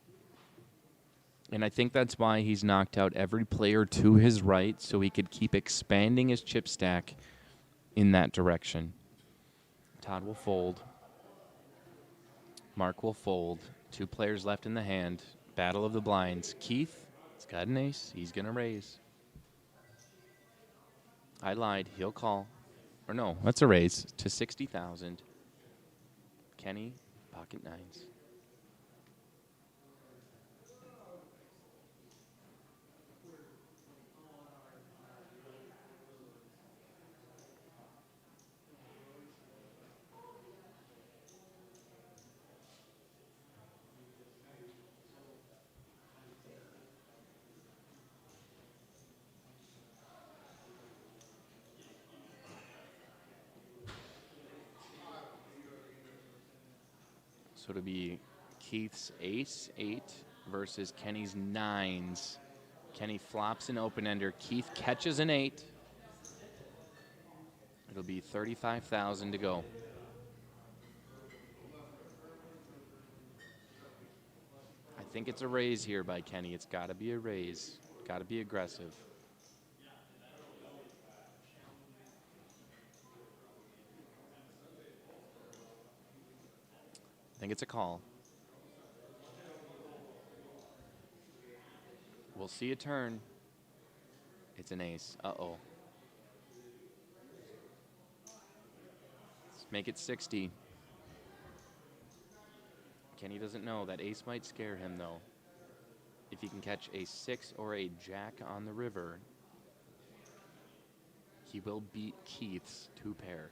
And I think that's why he's knocked out every player to his right, so he could keep expanding his chip stack in that direction. Todd will fold. Mark will fold. 2 players left in the hand. Battle of the blinds. Keith, he's got an ace. He's going to raise. I lied. He'll call. Or no, that's a raise to 60,000. Kenny, pocket nines. So it'll be Keith's ace 8 versus Kenny's nines. Kenny flops an open-ender. Keith catches an 8. It'll be 35,000 to go. I think it's a raise here by Kenny. It's got to be a raise. Got to be aggressive. I think it's a call. We'll see a turn. It's an ace. Uh-oh. Let's make it 60. Kenny doesn't know. That ace might scare him, though. If he can catch a 6 or a jack on the river, he will beat Keith's 2 pair.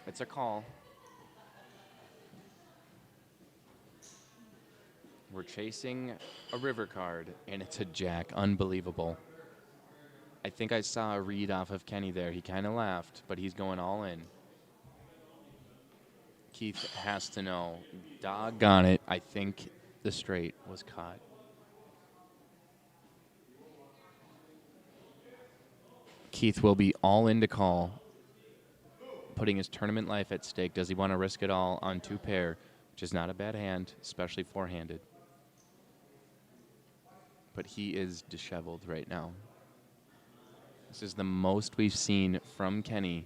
It's a call. We're chasing a river card, and it's a jack. Unbelievable. I think I saw a read off of Kenny there. He kind of laughed, but he's going all in. Keith has to know. Doggone it. I think the straight was caught. Keith will be all in to call. putting his tournament life at stake. Does he want to risk it all on 2 pair, which is not a bad hand, especially 4-handed. But he is disheveled right now. This is the most we've seen from Kenny.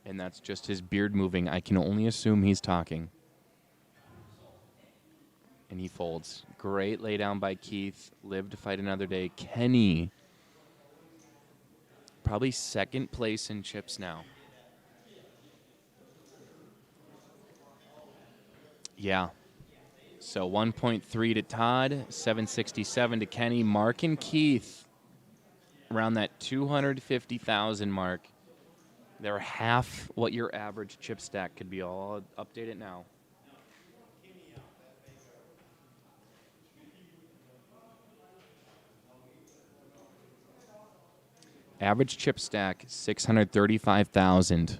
And that's just his beard moving. I can only assume he's talking. And he folds. Great lay down by Keith. Live to fight another day. Kenny. Probably second place in chips now. Yeah. So 1.3 to Todd, 767 to Kenny. Mark and Keith around that 250,000 mark. They're half what your average chip stack could be. I'll update it now. Average chip stack, 635,000.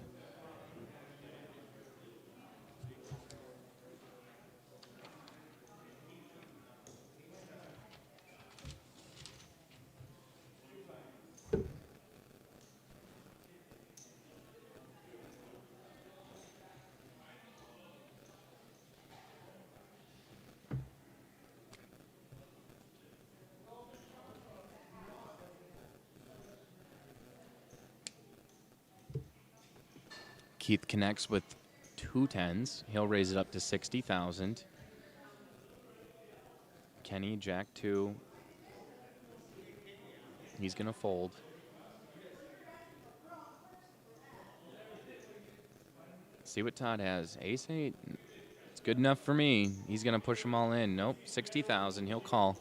Keith connects with 2 10s. He'll raise it up to 60,000. Kenny, Jack 2. He's going to fold. See what Todd has. Ace 8. It's good enough for me. He's going to push them all in. Nope, 60,000. He'll call.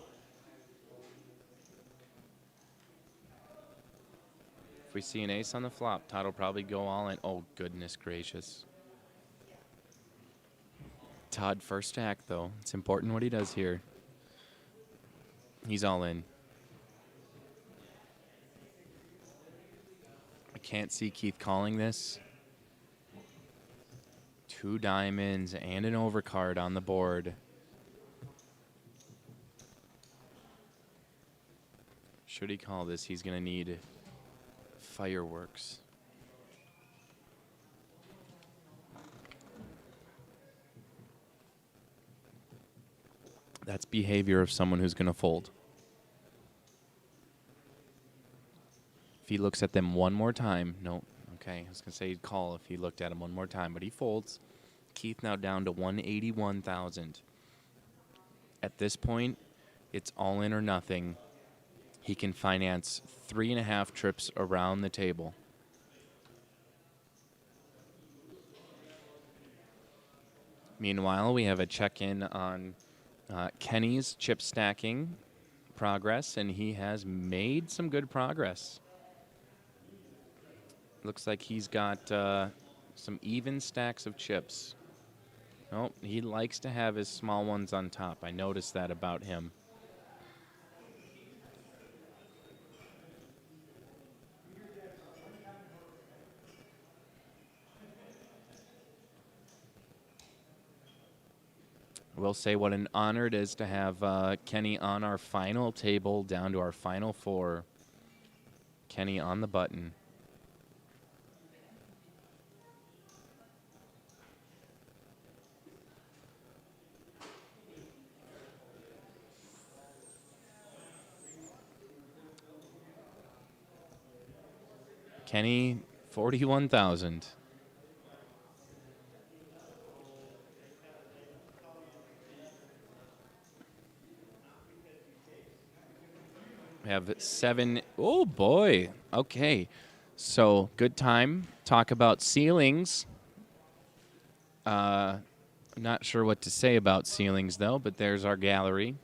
If we see an ace on the flop, Todd will probably go all in. Oh, goodness gracious. Todd first stack, though. It's important what he does here. He's all in. I can't see Keith calling this. 2 diamonds and an overcard on the board. Should he call this, he's going to need fireworks. That's behavior of someone who's going to fold. If he looks at them one more time, no, okay, I was going to say he'd call if he looked at him one more time, but he folds. Keith now down to 181,000. At this point, it's all in or nothing. He can finance 3.5 trips around the table. Meanwhile, we have a check-in on Kenny's chip stacking progress, and he has made some good progress. Looks like he's got some even stacks of chips. Oh, he likes to have his small ones on top. I noticed that about him. We'll say what an honor it is to have Kenny on our final table, down to our final 4. Kenny on the button. Kenny, 41,000. We have 7. Oh, boy. Okay. So, good time. Talk about ceilings. I'm not sure what to say about ceilings, though, but there's our gallery.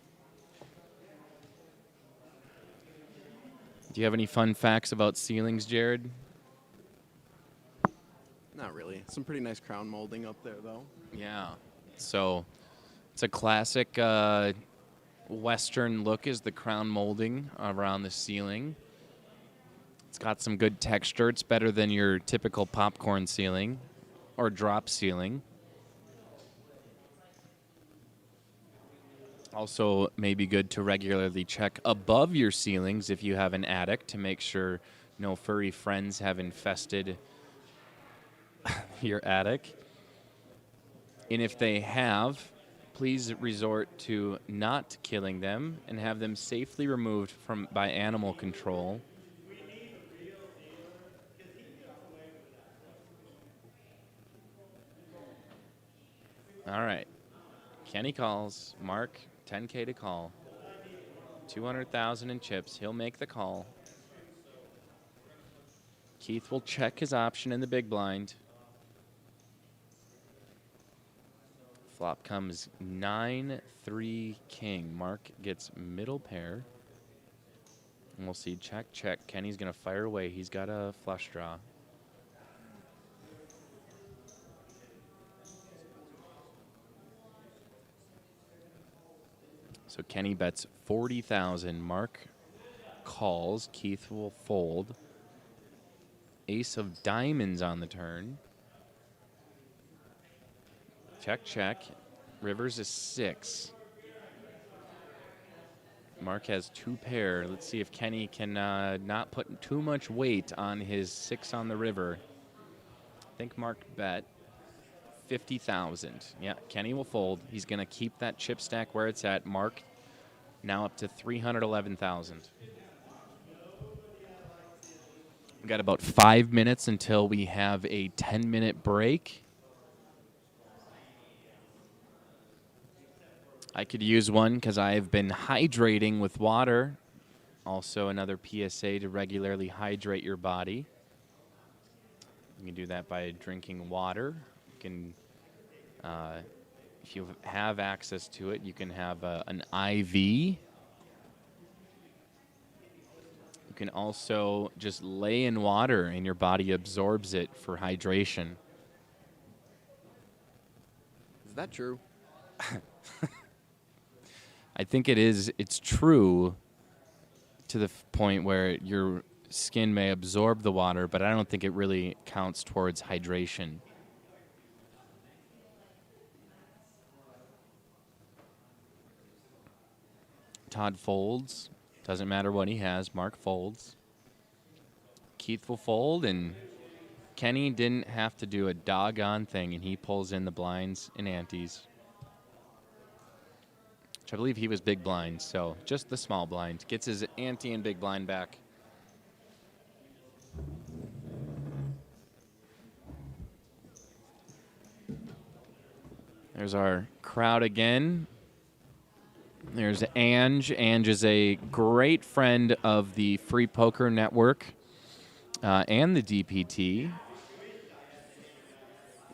Do you have any fun facts about ceilings, Jared? Not really. Some pretty nice crown molding up there, though. Yeah. So, it's a classic Western look is the crown molding around the ceiling. It's got some good texture. It's better than your typical popcorn ceiling or drop ceiling. Also, may be good to regularly check above your ceilings if you have an attic to make sure no furry friends have infested your attic. And if they have, please resort to not killing them and have them safely removed by animal control. All right. Kenny calls. Mark, 10K to call. 200,000 in chips. He'll make the call. Keith will check his option in the big blind. Flop comes 9-3 king. Mark gets middle pair. And we'll see check, check. Kenny's going to fire away. He's got a flush draw. So Kenny bets 40,000. Mark calls. Keith will fold. Ace of diamonds on the turn. Check, check. Rivers is 6. Mark has 2 pair. Let's see if Kenny can not put too much weight on his 6 on the river. I think Mark bet 50,000. Yeah, Kenny will fold. He's going to keep that chip stack where it's at. Mark now up to 311,000. We've got about 5 minutes until we have a 10-minute break. I could use one because I've been hydrating with water. Also, another PSA to regularly hydrate your body. You can do that by drinking water. You can, if you have access to it, you can have an IV. You can also just lay in water and your body absorbs it for hydration. Is that true? I think it is. It's true to the point where your skin may absorb the water, but I don't think it really counts towards hydration. Todd folds. Doesn't matter what he has. Mark folds. Keith will fold, and Kenny didn't have to do a doggone thing, and he pulls in the blinds and antes. I believe he was big blind, so just the small blind. Gets his ante and big blind back. There's our crowd again. There's Ange. Ange is a great friend of the Free Poker Network and the DPT.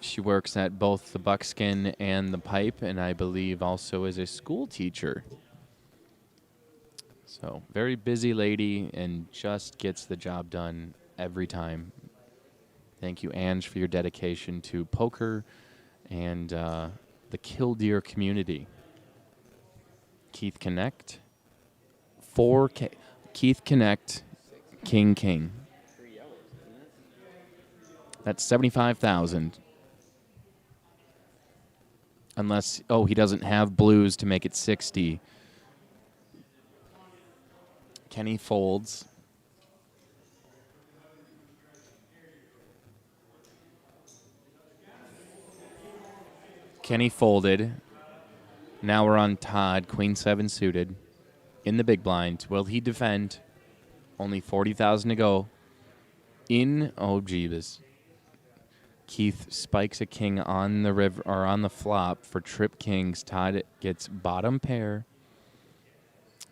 She works at both the Buckskin and the Pipe, and I believe also is a school teacher. So, very busy lady and just gets the job done every time. Thank you, Ange, for your dedication to poker and the Killdeer community. Keith Connect. 4K. Keith Connect. King, King. That's 75,000. Unless, he doesn't have blues to make it 60. Kenny folds. Kenny folded. Now we're on Todd, Queen 7 suited. In the big blind. Will he defend? Only 40,000 to go. Jeebus. Keith spikes a king on the river or on the flop for trip kings. Todd gets bottom pair.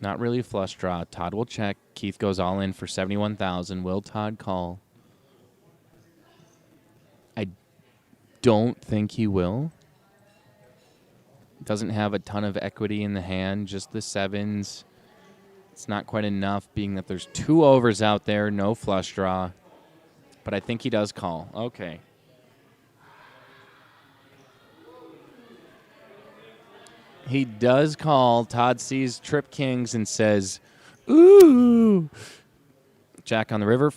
Not really a flush draw. Todd will check. Keith goes all in for 71,000. Will Todd call? I don't think he will. Doesn't have a ton of equity in the hand, just the 7s. It's not quite enough, being that there's 2 overs out there, no flush draw. But I think he does call. Okay. He does call. Todd sees trip kings and says, ooh. Jack on the river,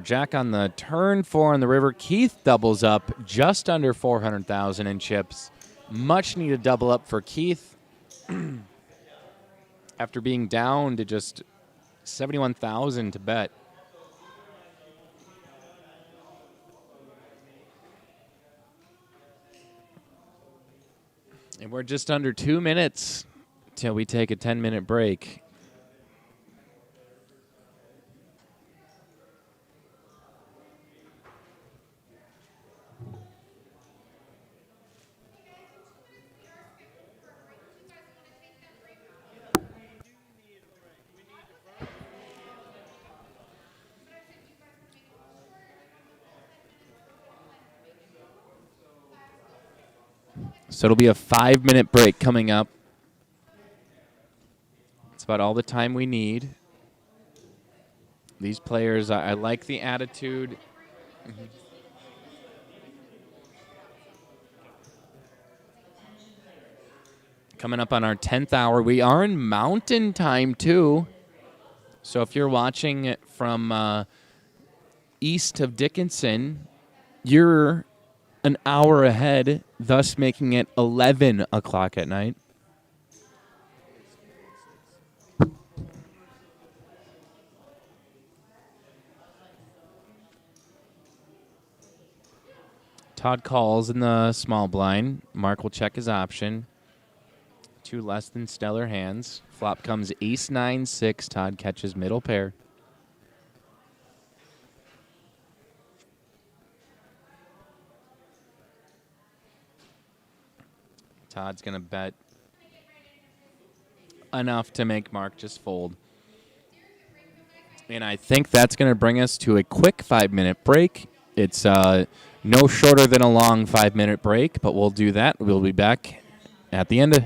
Jack on the turn, 4 on the river. Keith doubles up just under 400,000 in chips. Much needed double up for Keith. After being down to just 71,000 to bet. And we're just under 2 minutes till we take a 10-minute break. So it'll be a 5-minute break coming up. It's about all the time we need. These players, I like the attitude. Coming up on our 10th hour. We are in mountain time, too. So if you're watching it from east of Dickinson, you're an hour ahead, thus making it 11 o'clock at night. Todd calls in the small blind. Mark will check his option. 2 less than stellar hands. Flop comes ace 9 6. Todd catches middle pair. Todd's going to bet enough to make Mark just fold. And I think that's going to bring us to a quick 5-minute break. It's no shorter than a long 5-minute break, but we'll do that. We'll be back at the end of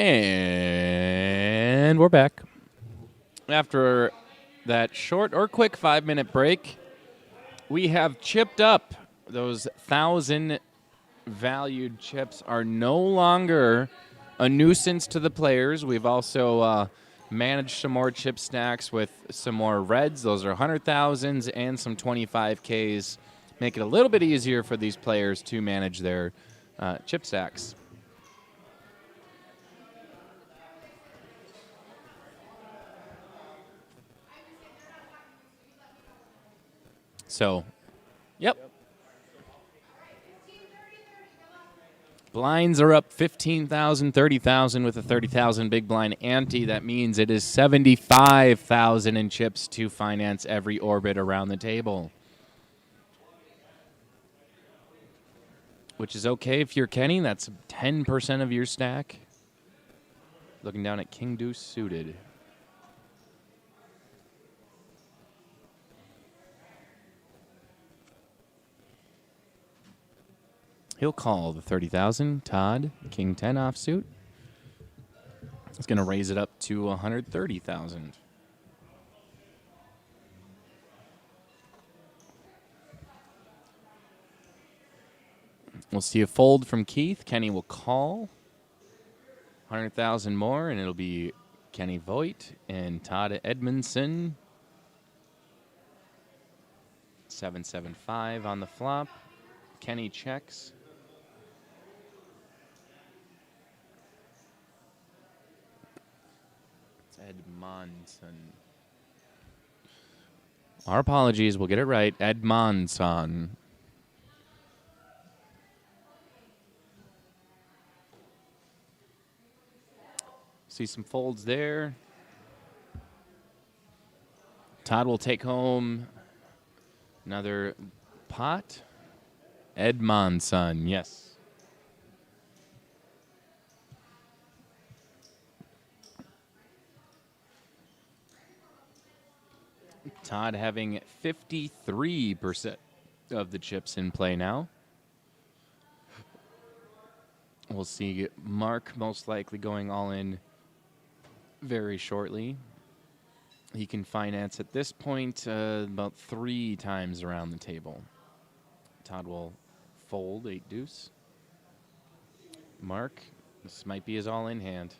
And we're back. After that short or quick 5-minute break, we have chipped up. Those 1,000 valued chips are no longer a nuisance to the players. We've also managed some more chip stacks with some more reds. Those are 100,000s and some 25Ks. Make it a little bit easier for these players to manage their chip stacks. So, yep. Blinds are up 15,000, 30,000 with a 30,000 big blind ante. That means it is 75,000 in chips to finance every orbit around the table. Which is okay if you're Kenny. That's 10% of your stack. Looking down at King Deuce suited. He'll call the 30,000. Todd, King 10 offsuit. He's going to raise it up to 130,000. We'll see a fold from Keith. Kenny will call. 100,000 more, and it'll be Kenny Voigt and Todd Edmondson. 775 on the flop. Kenny checks. Edmondson. Our apologies. We'll get it right. Edmondson. See some folds there. Todd will take home another pot. Edmondson, yes. Todd having 53% of the chips in play now. We'll see Mark most likely going all in very shortly. He can finance at this point about 3 times around the table. Todd will fold 8 deuce. Mark, this might be his all-in hand.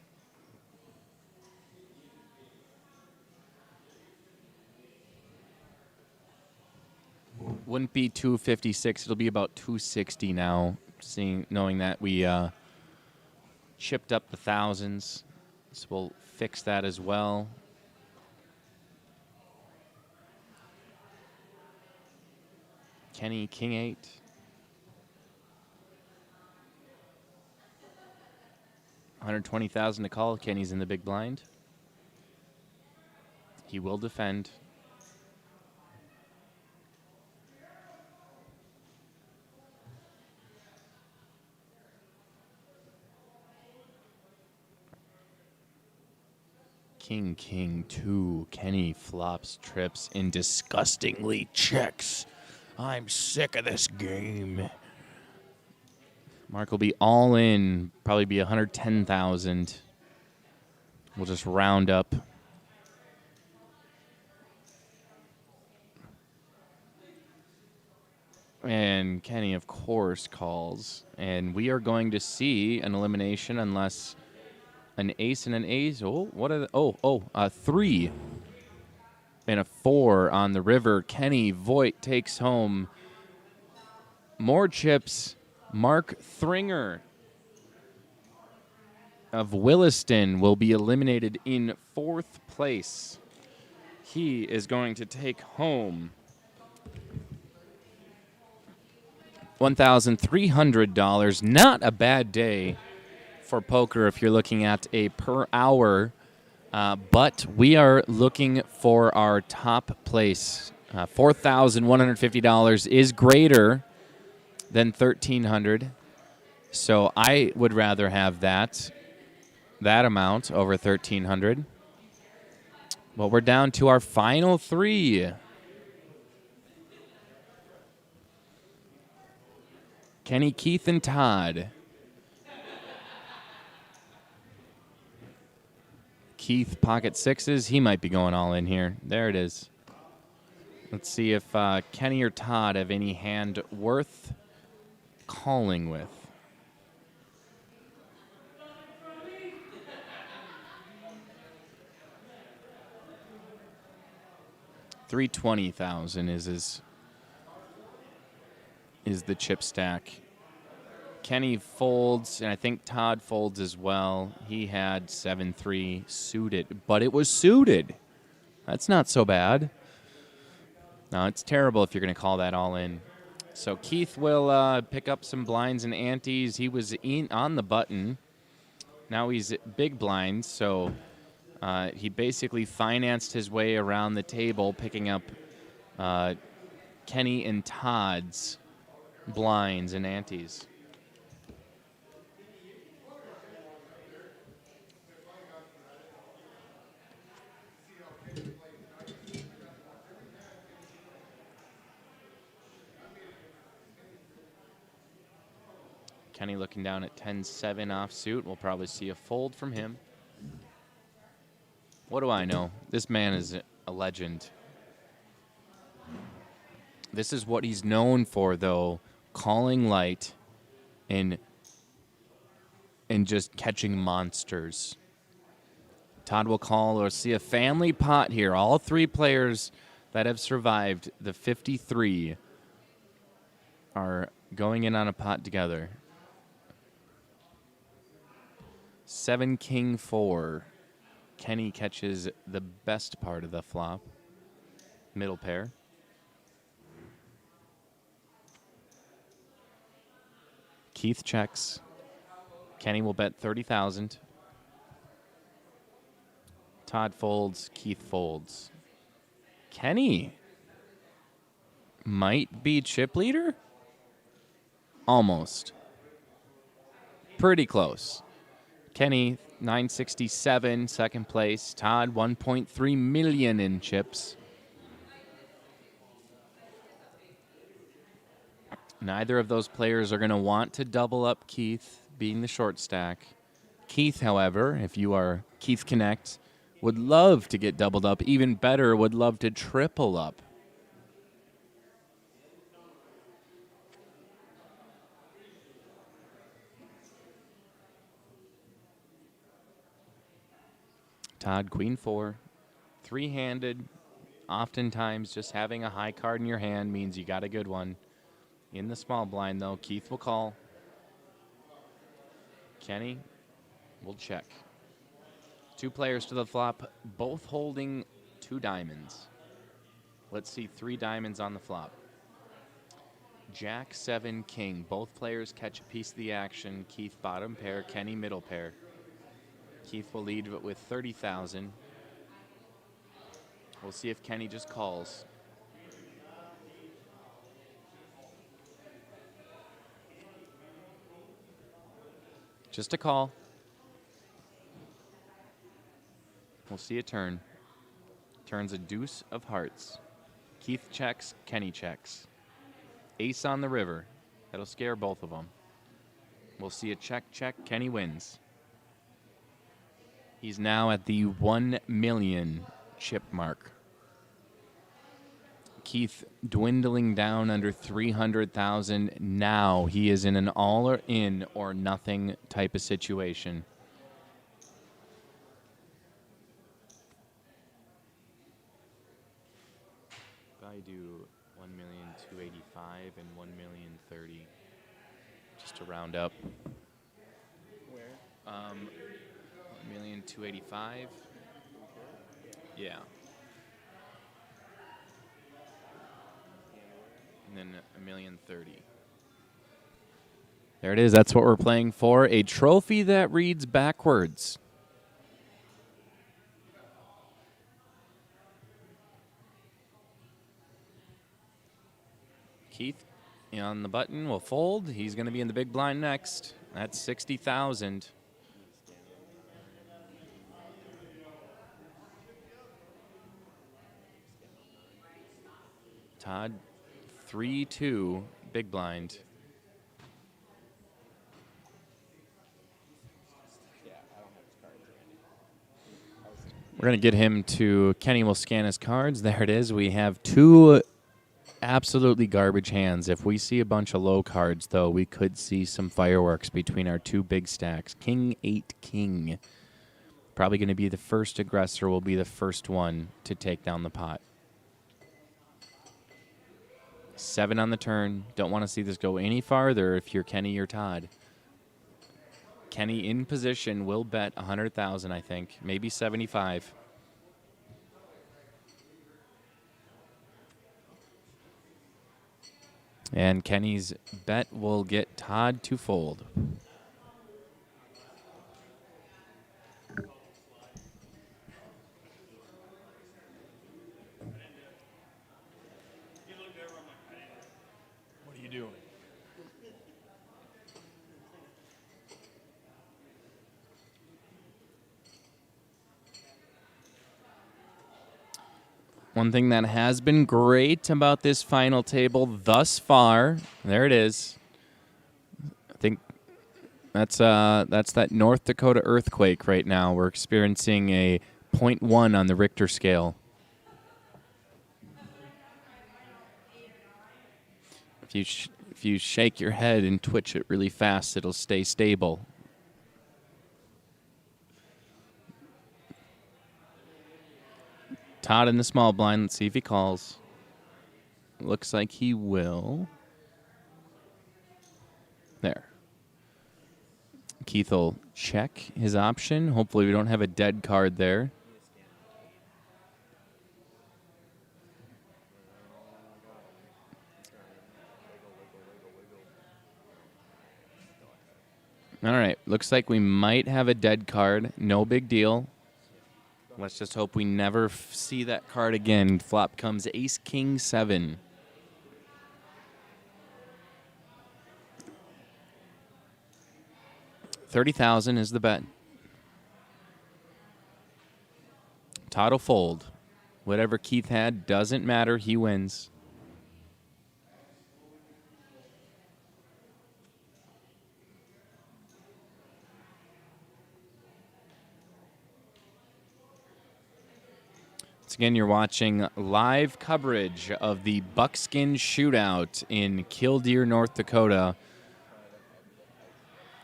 Wouldn't be 256. It'll be about 260 now, knowing that we chipped up the thousands. So we'll fix that as well. Kenny, King 8. $120,000 to call. Kenny's in the big blind. He will defend. King, King 2. Kenny flops, trips, and disgustingly checks. I'm sick of this game. Mark will be all in, probably be 110,000. We'll just round up. And Kenny, of course, calls. And we are going to see an elimination unless an ace and an ace. Oh, what are the... 3 and a 4 on the river. Kenny Voigt takes home more chips. Mark Thringer of Williston will be eliminated in 4th place. He is going to take home $1,300. Not a bad day for poker if you're looking at a per hour. But we are looking for our top place. $4,150 is greater than $1,300. So I would rather have that amount over $1,300. Well, we're down to our final 3. Kenny, Keith, and Todd. Keith pocket sixes. He might be going all in here. There it is. Let's see if Kenny or Todd have any hand worth calling with. $320,000 is the chip stack. Kenny folds, and I think Todd folds as well. He had 7-3 suited, but it was suited. That's not so bad. No, it's terrible if you're going to call that all in. So Keith will pick up some blinds and antes. He was on the button. Now he's big blinds, so he basically financed his way around the table, picking up Kenny and Todd's blinds and antes. Kenny looking down at 10-7 offsuit. We'll probably see a fold from him. What do I know? This man is a legend. This is what he's known for, though, calling light and just catching monsters. Todd will call or see a family pot here. All three players that have survived the 53 are going in on a pot together. 7 king 4. Kenny catches the best part of the flop. Middle pair. Keith checks. Kenny will bet 30,000. Todd folds. Keith folds. Kenny might be chip leader? Almost. Pretty close. Kenny, 967, second place. Todd, 1.3 million in chips. Neither of those players are going to want to double up Keith, being the short stack. Keith, however, if you are Keith Connect, would love to get doubled up. Even better, would love to triple up. Todd, queen 4. Three-handed. Oftentimes, just having a high card in your hand means you got a good one. In the small blind, though, Keith will call. Kenny will check. Two players to the flop, both holding 2 diamonds. Let's see 3 diamonds on the flop. Jack, 7, king. Both players catch a piece of the action. Keith bottom pair, Kenny middle pair. Keith will lead with 30,000. We'll see if Kenny just calls. Just a call. We'll see a turn. Turns a deuce of hearts. Keith checks, Kenny checks. Ace on the river. That'll scare both of them. We'll see a check, Kenny wins. He's now at the 1 million chip mark. Keith dwindling down under 300,000. Now he is in an all or in or nothing type of situation. If I do 1,285,000 and 1,030,000, just to round up. Where? 1,285,000. Yeah. And then 1,030,000. There it is. That's what we're playing for. A trophy that reads backwards. Keith on the button will fold. He's going to be in the big blind next. That's 60,000. Todd, 3-2, big blind. Yeah, I don't have his cards handy. I was We're going to get him to, Kenny will scan his cards. There it is. We have 2 absolutely garbage hands. If we see a bunch of low cards, though, we could see some fireworks between our 2 big stacks. King, 8, king. Probably going to be the first aggressor, will be the first one to take down the pot. 7 on the turn. Don't want to see this go any farther if you're Kenny or Todd. Kenny in position will bet 100,000, I think. Maybe 75. And Kenny's bet will get Todd to fold. What are you doing? One thing that has been great about this final table thus far, there it is. I think that's that North Dakota earthquake right now. We're experiencing a 0.1 on the Richter scale. If you shake your head and twitch it really fast, it'll stay stable. Todd in the small blind. Let's see if he calls. Looks like he will. There. Keith will check his option. Hopefully we don't have a dead card there. All right. Looks like we might have a dead card. No big deal. Let's just hope we never see that card again. Flop comes ace, king, 7. $30,000 is the bet. Todd will fold. Whatever Keith had doesn't matter. He wins. Again, you're watching live coverage of the Buckskin Shootout in Killdeer, North Dakota.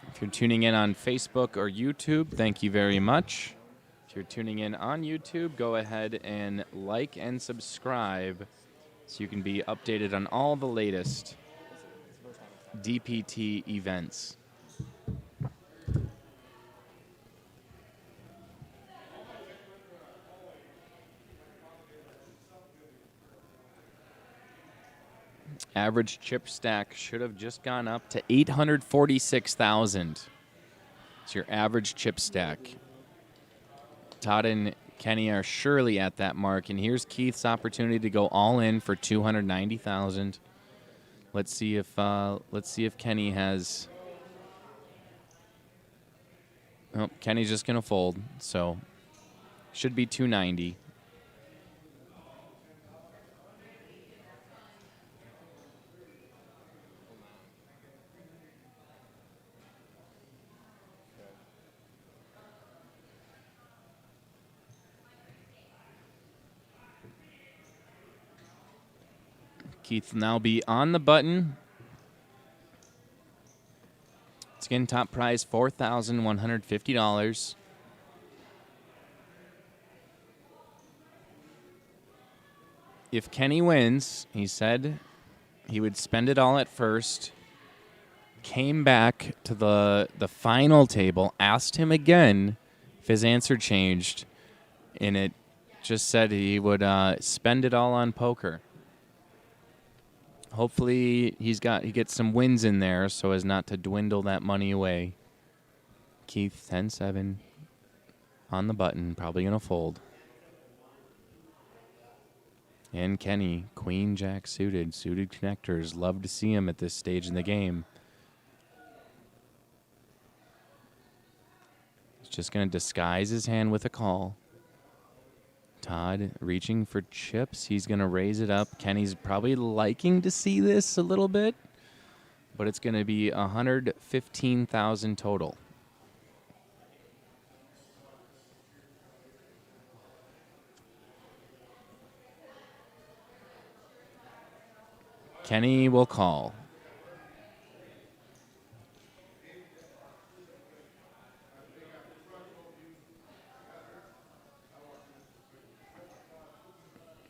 If you're tuning in on Facebook or YouTube, thank you very much. If you're tuning in on YouTube, go ahead and like and subscribe so you can be updated on all the latest DPT events. Average chip stack should have just gone up to 846,000. It's your average chip stack. Todd and Kenny are surely at that mark, and here's Keith's opportunity to go all in for 290,000. Let's see if Kenny has. Oh, Kenny's just gonna fold, so should be 290. Keith will now be on the button. It's again top prize $4,150. If Kenny wins, he said he would spend it all at first, came back to the final table, asked him again if his answer changed, and it just said he would spend it all on poker. Hopefully he gets some wins in there so as not to dwindle that money away. Keith, 10-7 on the button, probably going to fold. And Kenny, Queen Jack suited connectors. Love to see him at this stage in the game. He's just going to disguise his hand with a call. Todd reaching for chips. He's going to raise it up. Kenny's probably liking to see this a little bit, but it's going to be 115,000 total. Kenny will call.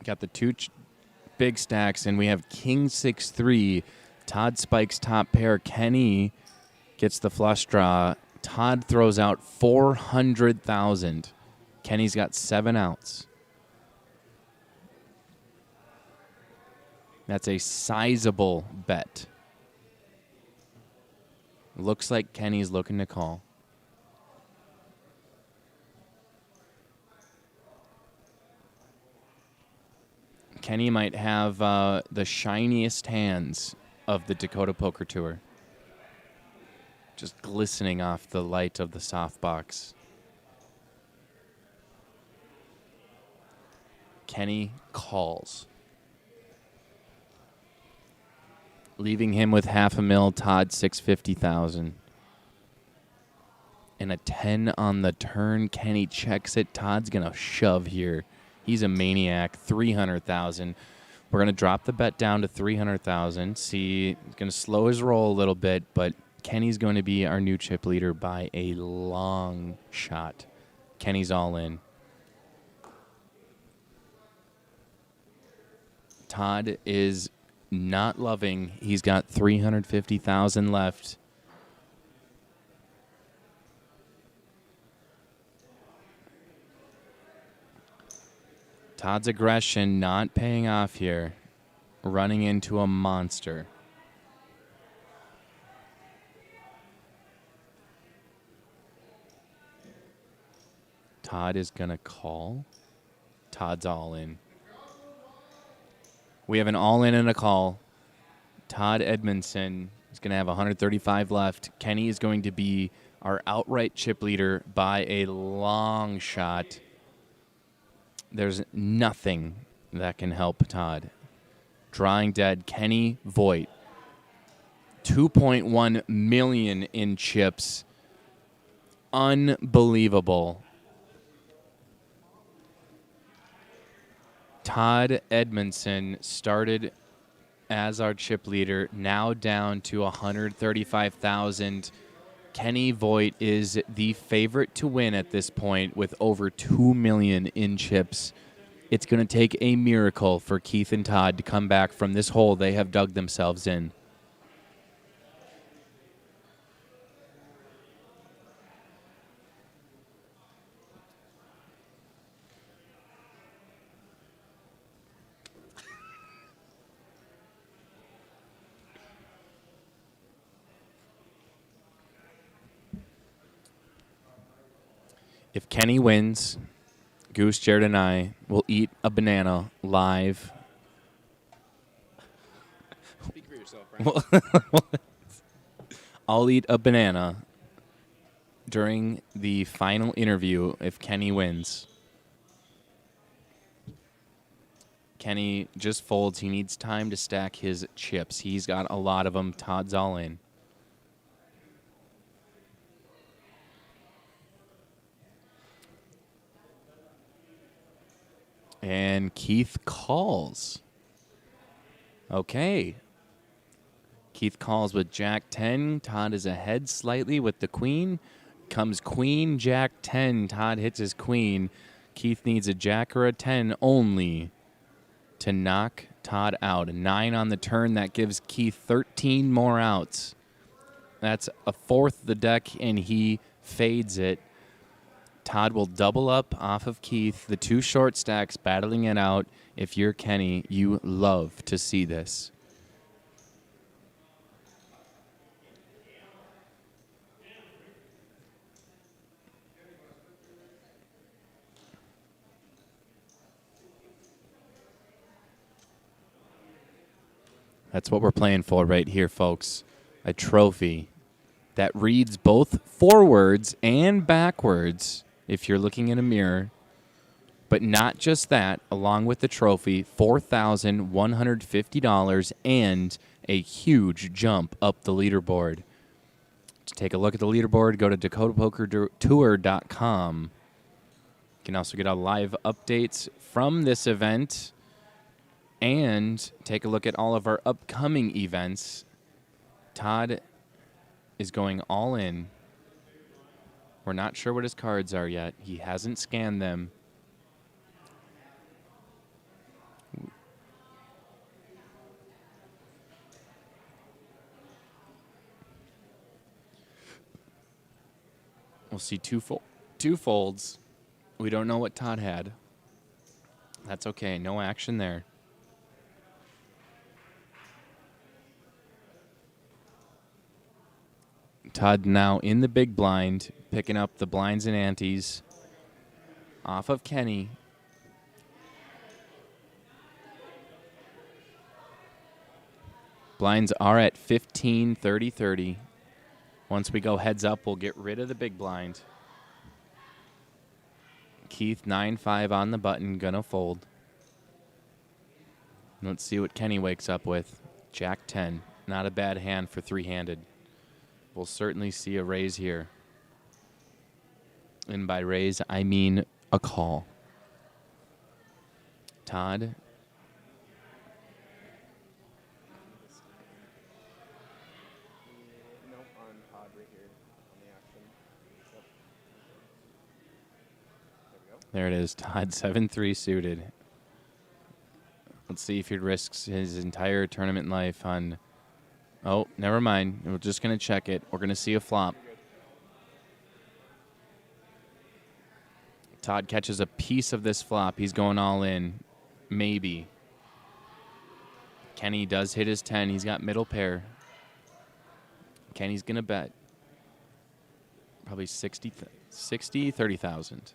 Got the two big stacks, and we have King 6-3. Todd spikes top pair. Kenny gets the flush draw. Todd throws out 400,000. Kenny's got 7 outs. That's a sizable bet. Looks like Kenny's looking to call. Kenny might have the shiniest hands of the Dakota Poker Tour. Just glistening off the light of the softbox. Kenny calls. Leaving him with $500,000, Todd 650,000. And a 10 on the turn. Kenny checks it. Todd's going to shove here. He's a maniac. 300,000. We're going to drop the bet down to 300,000. See, he's going to slow his roll a little bit, but Kenny's going to be our new chip leader by a long shot. Kenny's all in. Todd is not loving. He's got 350,000 left. Todd's aggression not paying off here. Running into a monster. Todd is going to call. Todd's all in. We have an all-in and a call. Todd Edmondson is going to have 135 left. Kenny is going to be our outright chip leader by a long shot. There's nothing that can help Todd. Drawing dead, Kenny Voigt. 2.1 million in chips. Unbelievable. Todd Edmondson started as our chip leader, now down to 135,000. Kenny Voigt is the favorite to win at this point with over 2 million in chips. It's going to take a miracle for Keith and Todd to come back from this hole they have dug themselves in. If Kenny wins, Goose, Jared, and I will eat a banana live. Speak for yourself, Brian. I'll eat a banana during the final interview if Kenny wins. Kenny just folds. He needs time to stack his chips. He's got a lot of them. Todd's all in. And Keith calls. Okay. Keith calls with Jack 10. Todd is ahead slightly with the queen. Comes queen, Jack 10. Todd hits his queen. Keith needs a Jack or a 10 only to knock Todd out. A 9 on the turn. That gives Keith 13 more outs. That's a fourth of the deck, and he fades it. Todd will double up off of Keith. The two short stacks battling it out. If you're Kenny, you love to see this. That's what we're playing for right here, folks. A trophy that reads both forwards and backwards if you're looking in a mirror. But not just that, along with the trophy, $4,150 and a huge jump up the leaderboard. To take a look at the leaderboard, go to dakotapokertour.com. You can also get our live updates from this event. and take a look at all of our upcoming events. Todd is going all in. We're not sure what his cards are yet. He hasn't scanned them. We'll see two folds. We don't know what Todd had. That's okay. No action there. Todd now in the big blind, picking up the blinds and antes off of Kenny. Blinds are at 15, 30, 30. Once we go heads up, we'll get rid of the big blind. Keith 9-5 on the button, gonna fold. Let's see what Kenny wakes up with. Jack 10, not a bad hand for three-handed. We'll certainly see a raise here. And by raise, I mean a call. Todd. Nope, on Todd right here on the action. Yep. There we go. There it is. Todd 7-3 suited. Let's see if he risks his entire tournament life on... Oh, never mind. We're just going to check it. We're going to see a flop. Todd catches a piece of this flop. He's going all in. Maybe. Kenny does hit his 10. He's got middle pair. Kenny's going to bet. Probably 60, 30,000.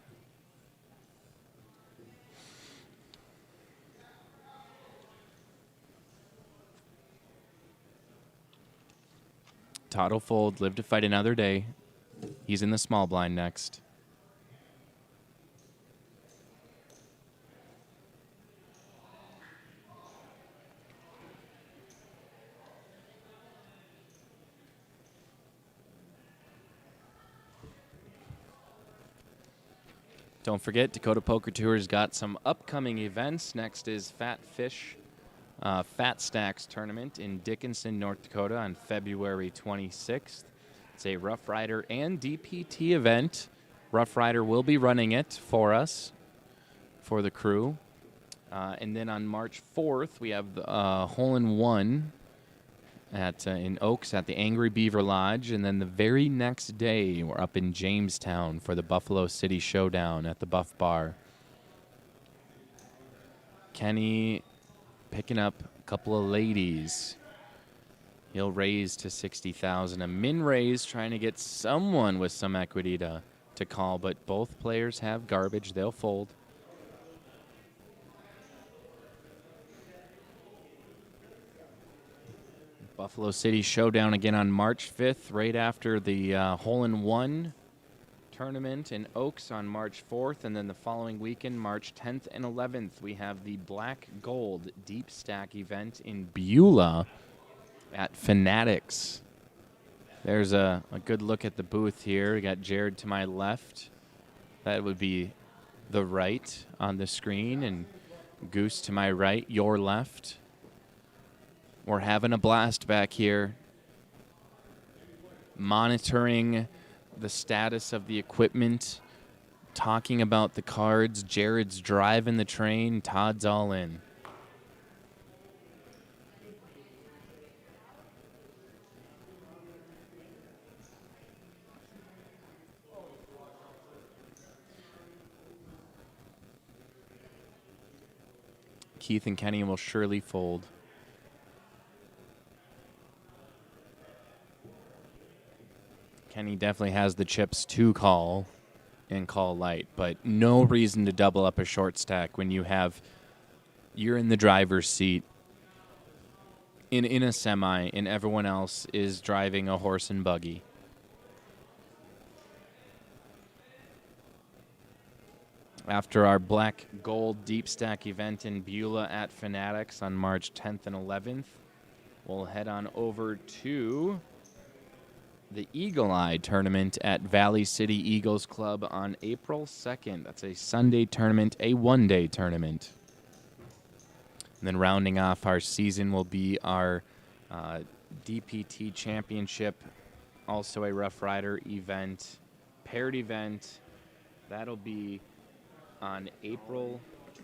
Todd will fold, live to fight another day. He's in the small blind next. Don't forget, Dakota Poker Tour's got some upcoming events. Next is Fat Stacks tournament in Dickinson, North Dakota on February 26th. It's a Rough Rider and DPT event. Rough Rider will be running it for us, for the crew. And then on March 4th, we have the hole-in-one in Oaks at the Angry Beaver Lodge. And then the very next day, we're up in Jamestown for the Buffalo City Showdown at the Buff Bar. Kenny picking up a couple of ladies. He'll raise to 60,000. A min raise, trying to get someone with some equity to call, but both players have garbage. They'll fold. Buffalo City Showdown again on March 5th, right after the hole-in-one tournament in Oaks on March 4th, and then the following weekend, March 10th and 11th, we have the Black Gold Deep Stack event in Beulah at Fanatics. There's a good look at the booth here. We got Jared to my left. That would be the right on the screen, and Goose to my right, your left. We're having a blast back here, monitoring the status of the equipment, talking about the cards. Jared's driving the train. Todd's all in. Keith and Kenny will surely fold. Kenny definitely has the chips to call and call light, but no reason to double up a short stack when you're in the driver's seat in a semi and everyone else is driving a horse and buggy. After our Black Gold Deep Stack event in Beulah at Fanatics on March 10th and 11th, we'll head on over to the Eagle Eye tournament at Valley City Eagles Club on April 2nd. That's a Sunday tournament, a one-day tournament. And then rounding off our season will be our DPT Championship, also a Rough Rider event, paired event. That'll be on April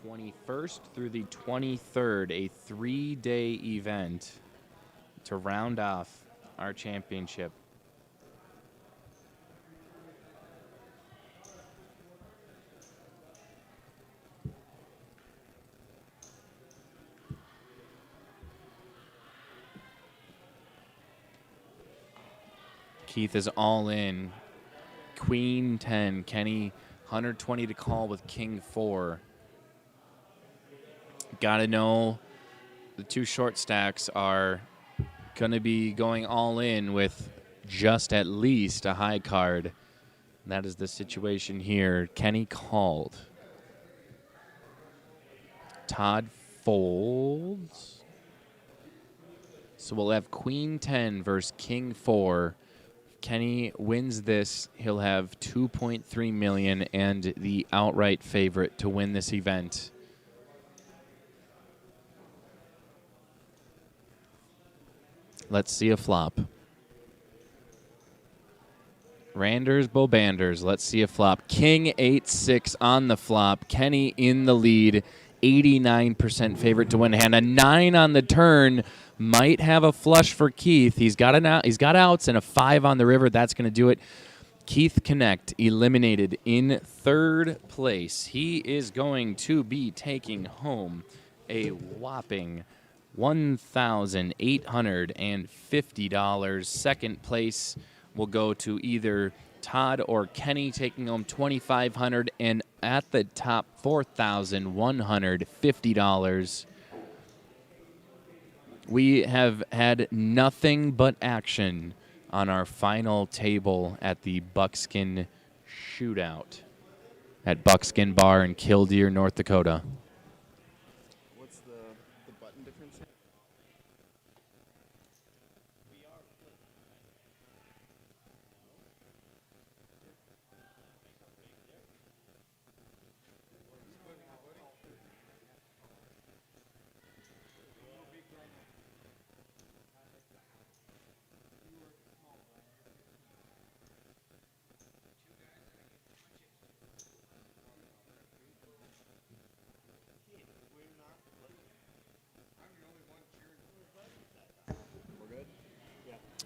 21st through the 23rd, a 3-day event to round off our championship. Keith is all in. Queen 10. Kenny, 120 to call with King 4. Got to know the two short stacks are going to be going all in with just at least a high card. That is the situation here. Kenny called. Todd folds. So we'll have Queen 10 versus King 4. Kenny wins this, he'll have $2.3 million and the outright favorite to win this event. Let's see a flop. Randers, Bobanders. Let's see a flop. King 8-6 on the flop. Kenny in the lead. 89% favorite to win hand. A 9 on the turn. Might have a flush for Keith. He's got outs and a 5 on the river. That's going to do it. Keith Connect eliminated in third place. He is going to be taking home a whopping $1,850. Second place will go to either Todd or Kenny, taking home $2,500, and at the top, $4,150. We have had nothing but action on our final table at the Buckskin Shootout at Buckskin Bar in Killdeer, North Dakota. What's the button difference?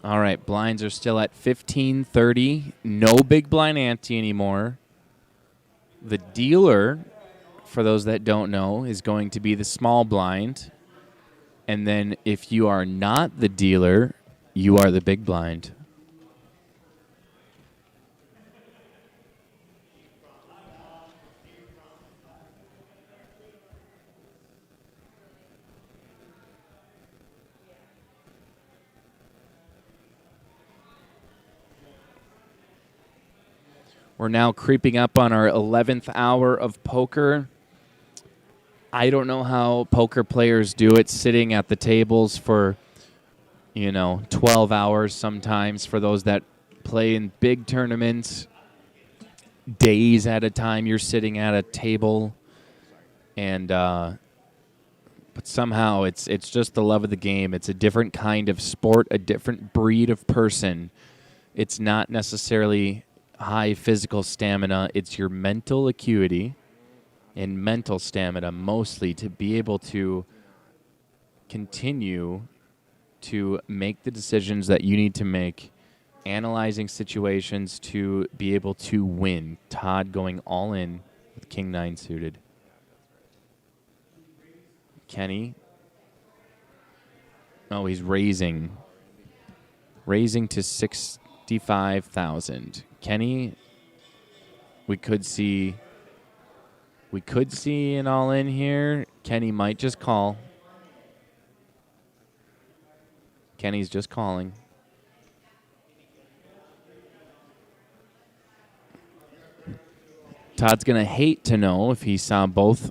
All right, blinds are still at 1530. No big blind ante anymore. The dealer, for those that don't know, is going to be the small blind. And then if you are not the dealer, you are the big blind. We're now creeping up on our 11th hour of poker. I don't know how poker players do it, sitting at the tables for, 12 hours sometimes. For those that play in big tournaments, days at a time, you're sitting at a table. And but somehow it's just the love of the game. It's a different kind of sport, a different breed of person. It's not necessarily high physical stamina. It's your mental acuity and mental stamina mostly to be able to continue to make the decisions that you need to make, analyzing situations to be able to win. Todd going all in with King 9 suited. Kenny. Oh, he's raising to 65,000. Kenny, we could see an all in here. Kenny might just call. Kenny's just calling. Todd's going to hate to know, if he saw both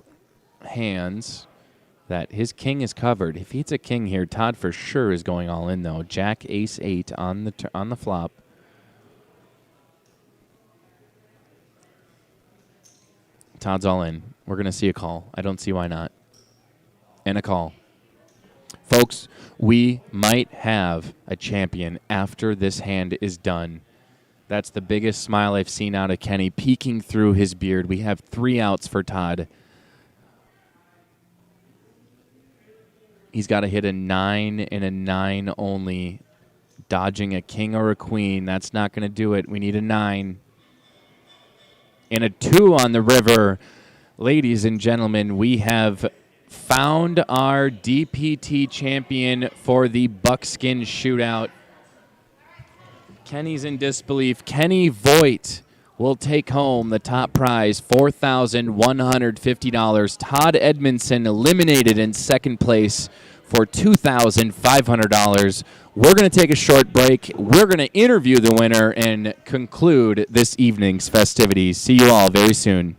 hands, that his king is covered. If he hits a king here, Todd for sure is going all in, though. Jack, ace, 8 on the flop. Todd's all in. We're going to see a call. I don't see why not. and a call. Folks, we might have a champion after this hand is done. That's the biggest smile I've seen out of Kenny, peeking through his beard. We have 3 outs for Todd. He's got to hit a 9 and a 9 only. Dodging a king or a queen. That's not going to do it. We need a 9. And a 2 on the river. Ladies and gentlemen, we have found our DPT champion for the Buckskin Shootout. Kenny's in disbelief. Kenny Voigt will take home the top prize, $4,150. Todd Edmondson eliminated in second place for $2,500. We're going to take a short break. We're going to interview the winner and conclude this evening's festivities. See you all very soon.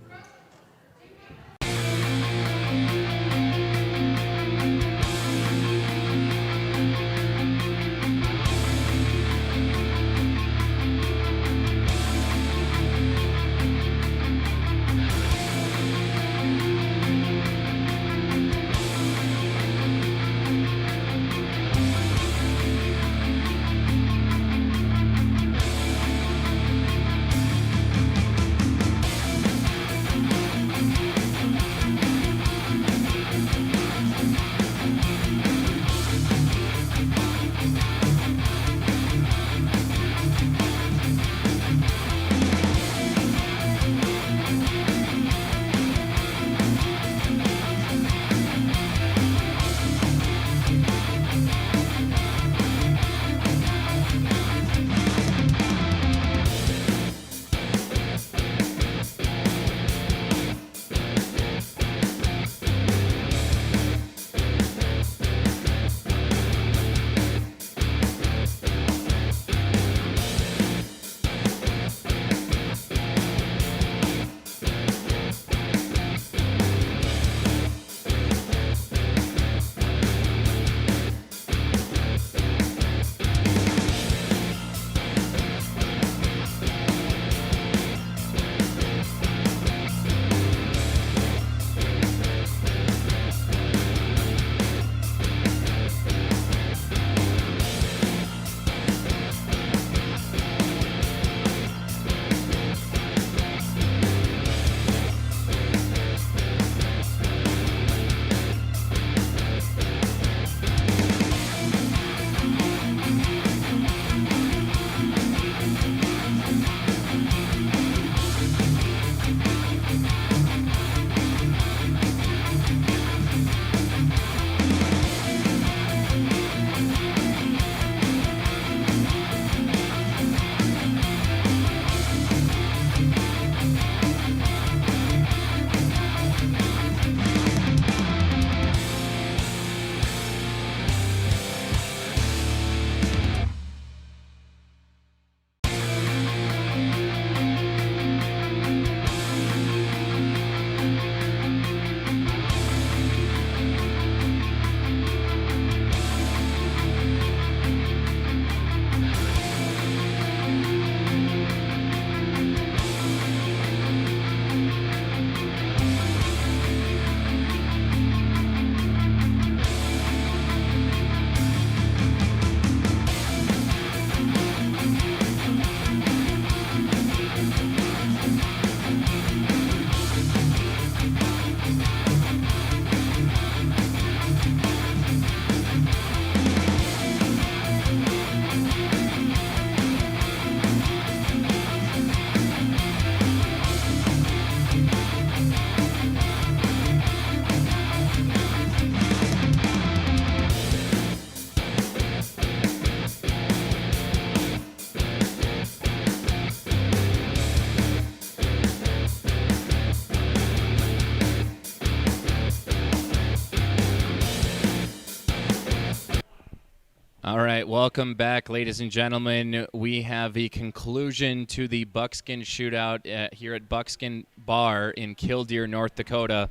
All right, welcome back, ladies and gentlemen. We have the conclusion to the Buckskin Shootout here at Buckskin Bar in Killdeer, North Dakota.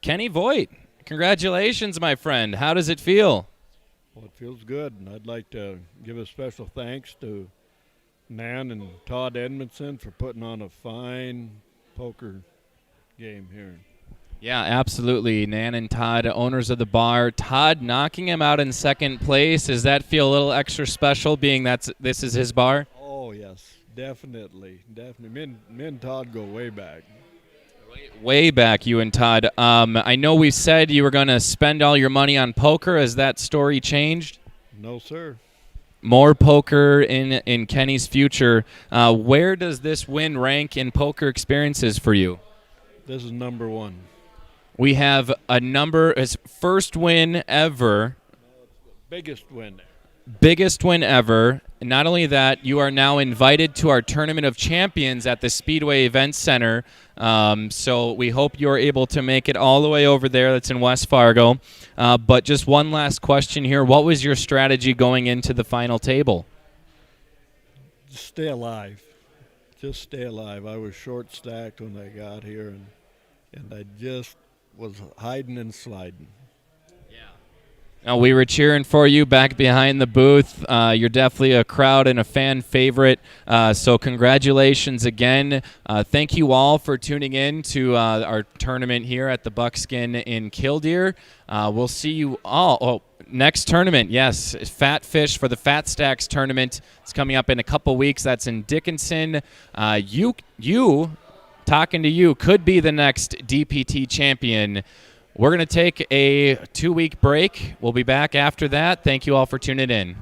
Kenny Voigt, congratulations, my friend. How does it feel? Well, it feels good, and I'd like to give a special thanks to Nan and Todd Edmondson for putting on a fine poker game here. Yeah, absolutely. Nan and Todd, owners of the bar. Todd knocking him out in second place. Does that feel a little extra special, being this is his bar? Oh yes, definitely. Me and Todd go way back. Way back, you and Todd. I know we said you were going to spend all your money on poker. Has that story changed? No sir. More poker in Kenny's future. Where does this win rank in poker experiences for you? This is number 1. We have his first win ever, Biggest win. biggest win ever. Not only that, you are now invited to our Tournament of Champions at the Speedway Event Center. So we hope you're able to make it all the way over there. That's in West Fargo. But just one last question here. What was your strategy going into the final table? Just stay alive. Just stay alive. I was short stacked when I got here, and I just was hiding and sliding. Now, we were cheering for you back behind the booth. You're definitely a crowd and a fan favorite. So congratulations again. Thank you all for tuning in to our tournament here at the Buckskin in Killdeer. We'll see you all. Oh, next tournament, yes, Fat Fish for the Fat Stacks tournament. It's coming up in a couple weeks. That's in Dickinson. You, talking to you, could be the next DPT champion. We're going to take a 2-week break. We'll be back after that. Thank you all for tuning in.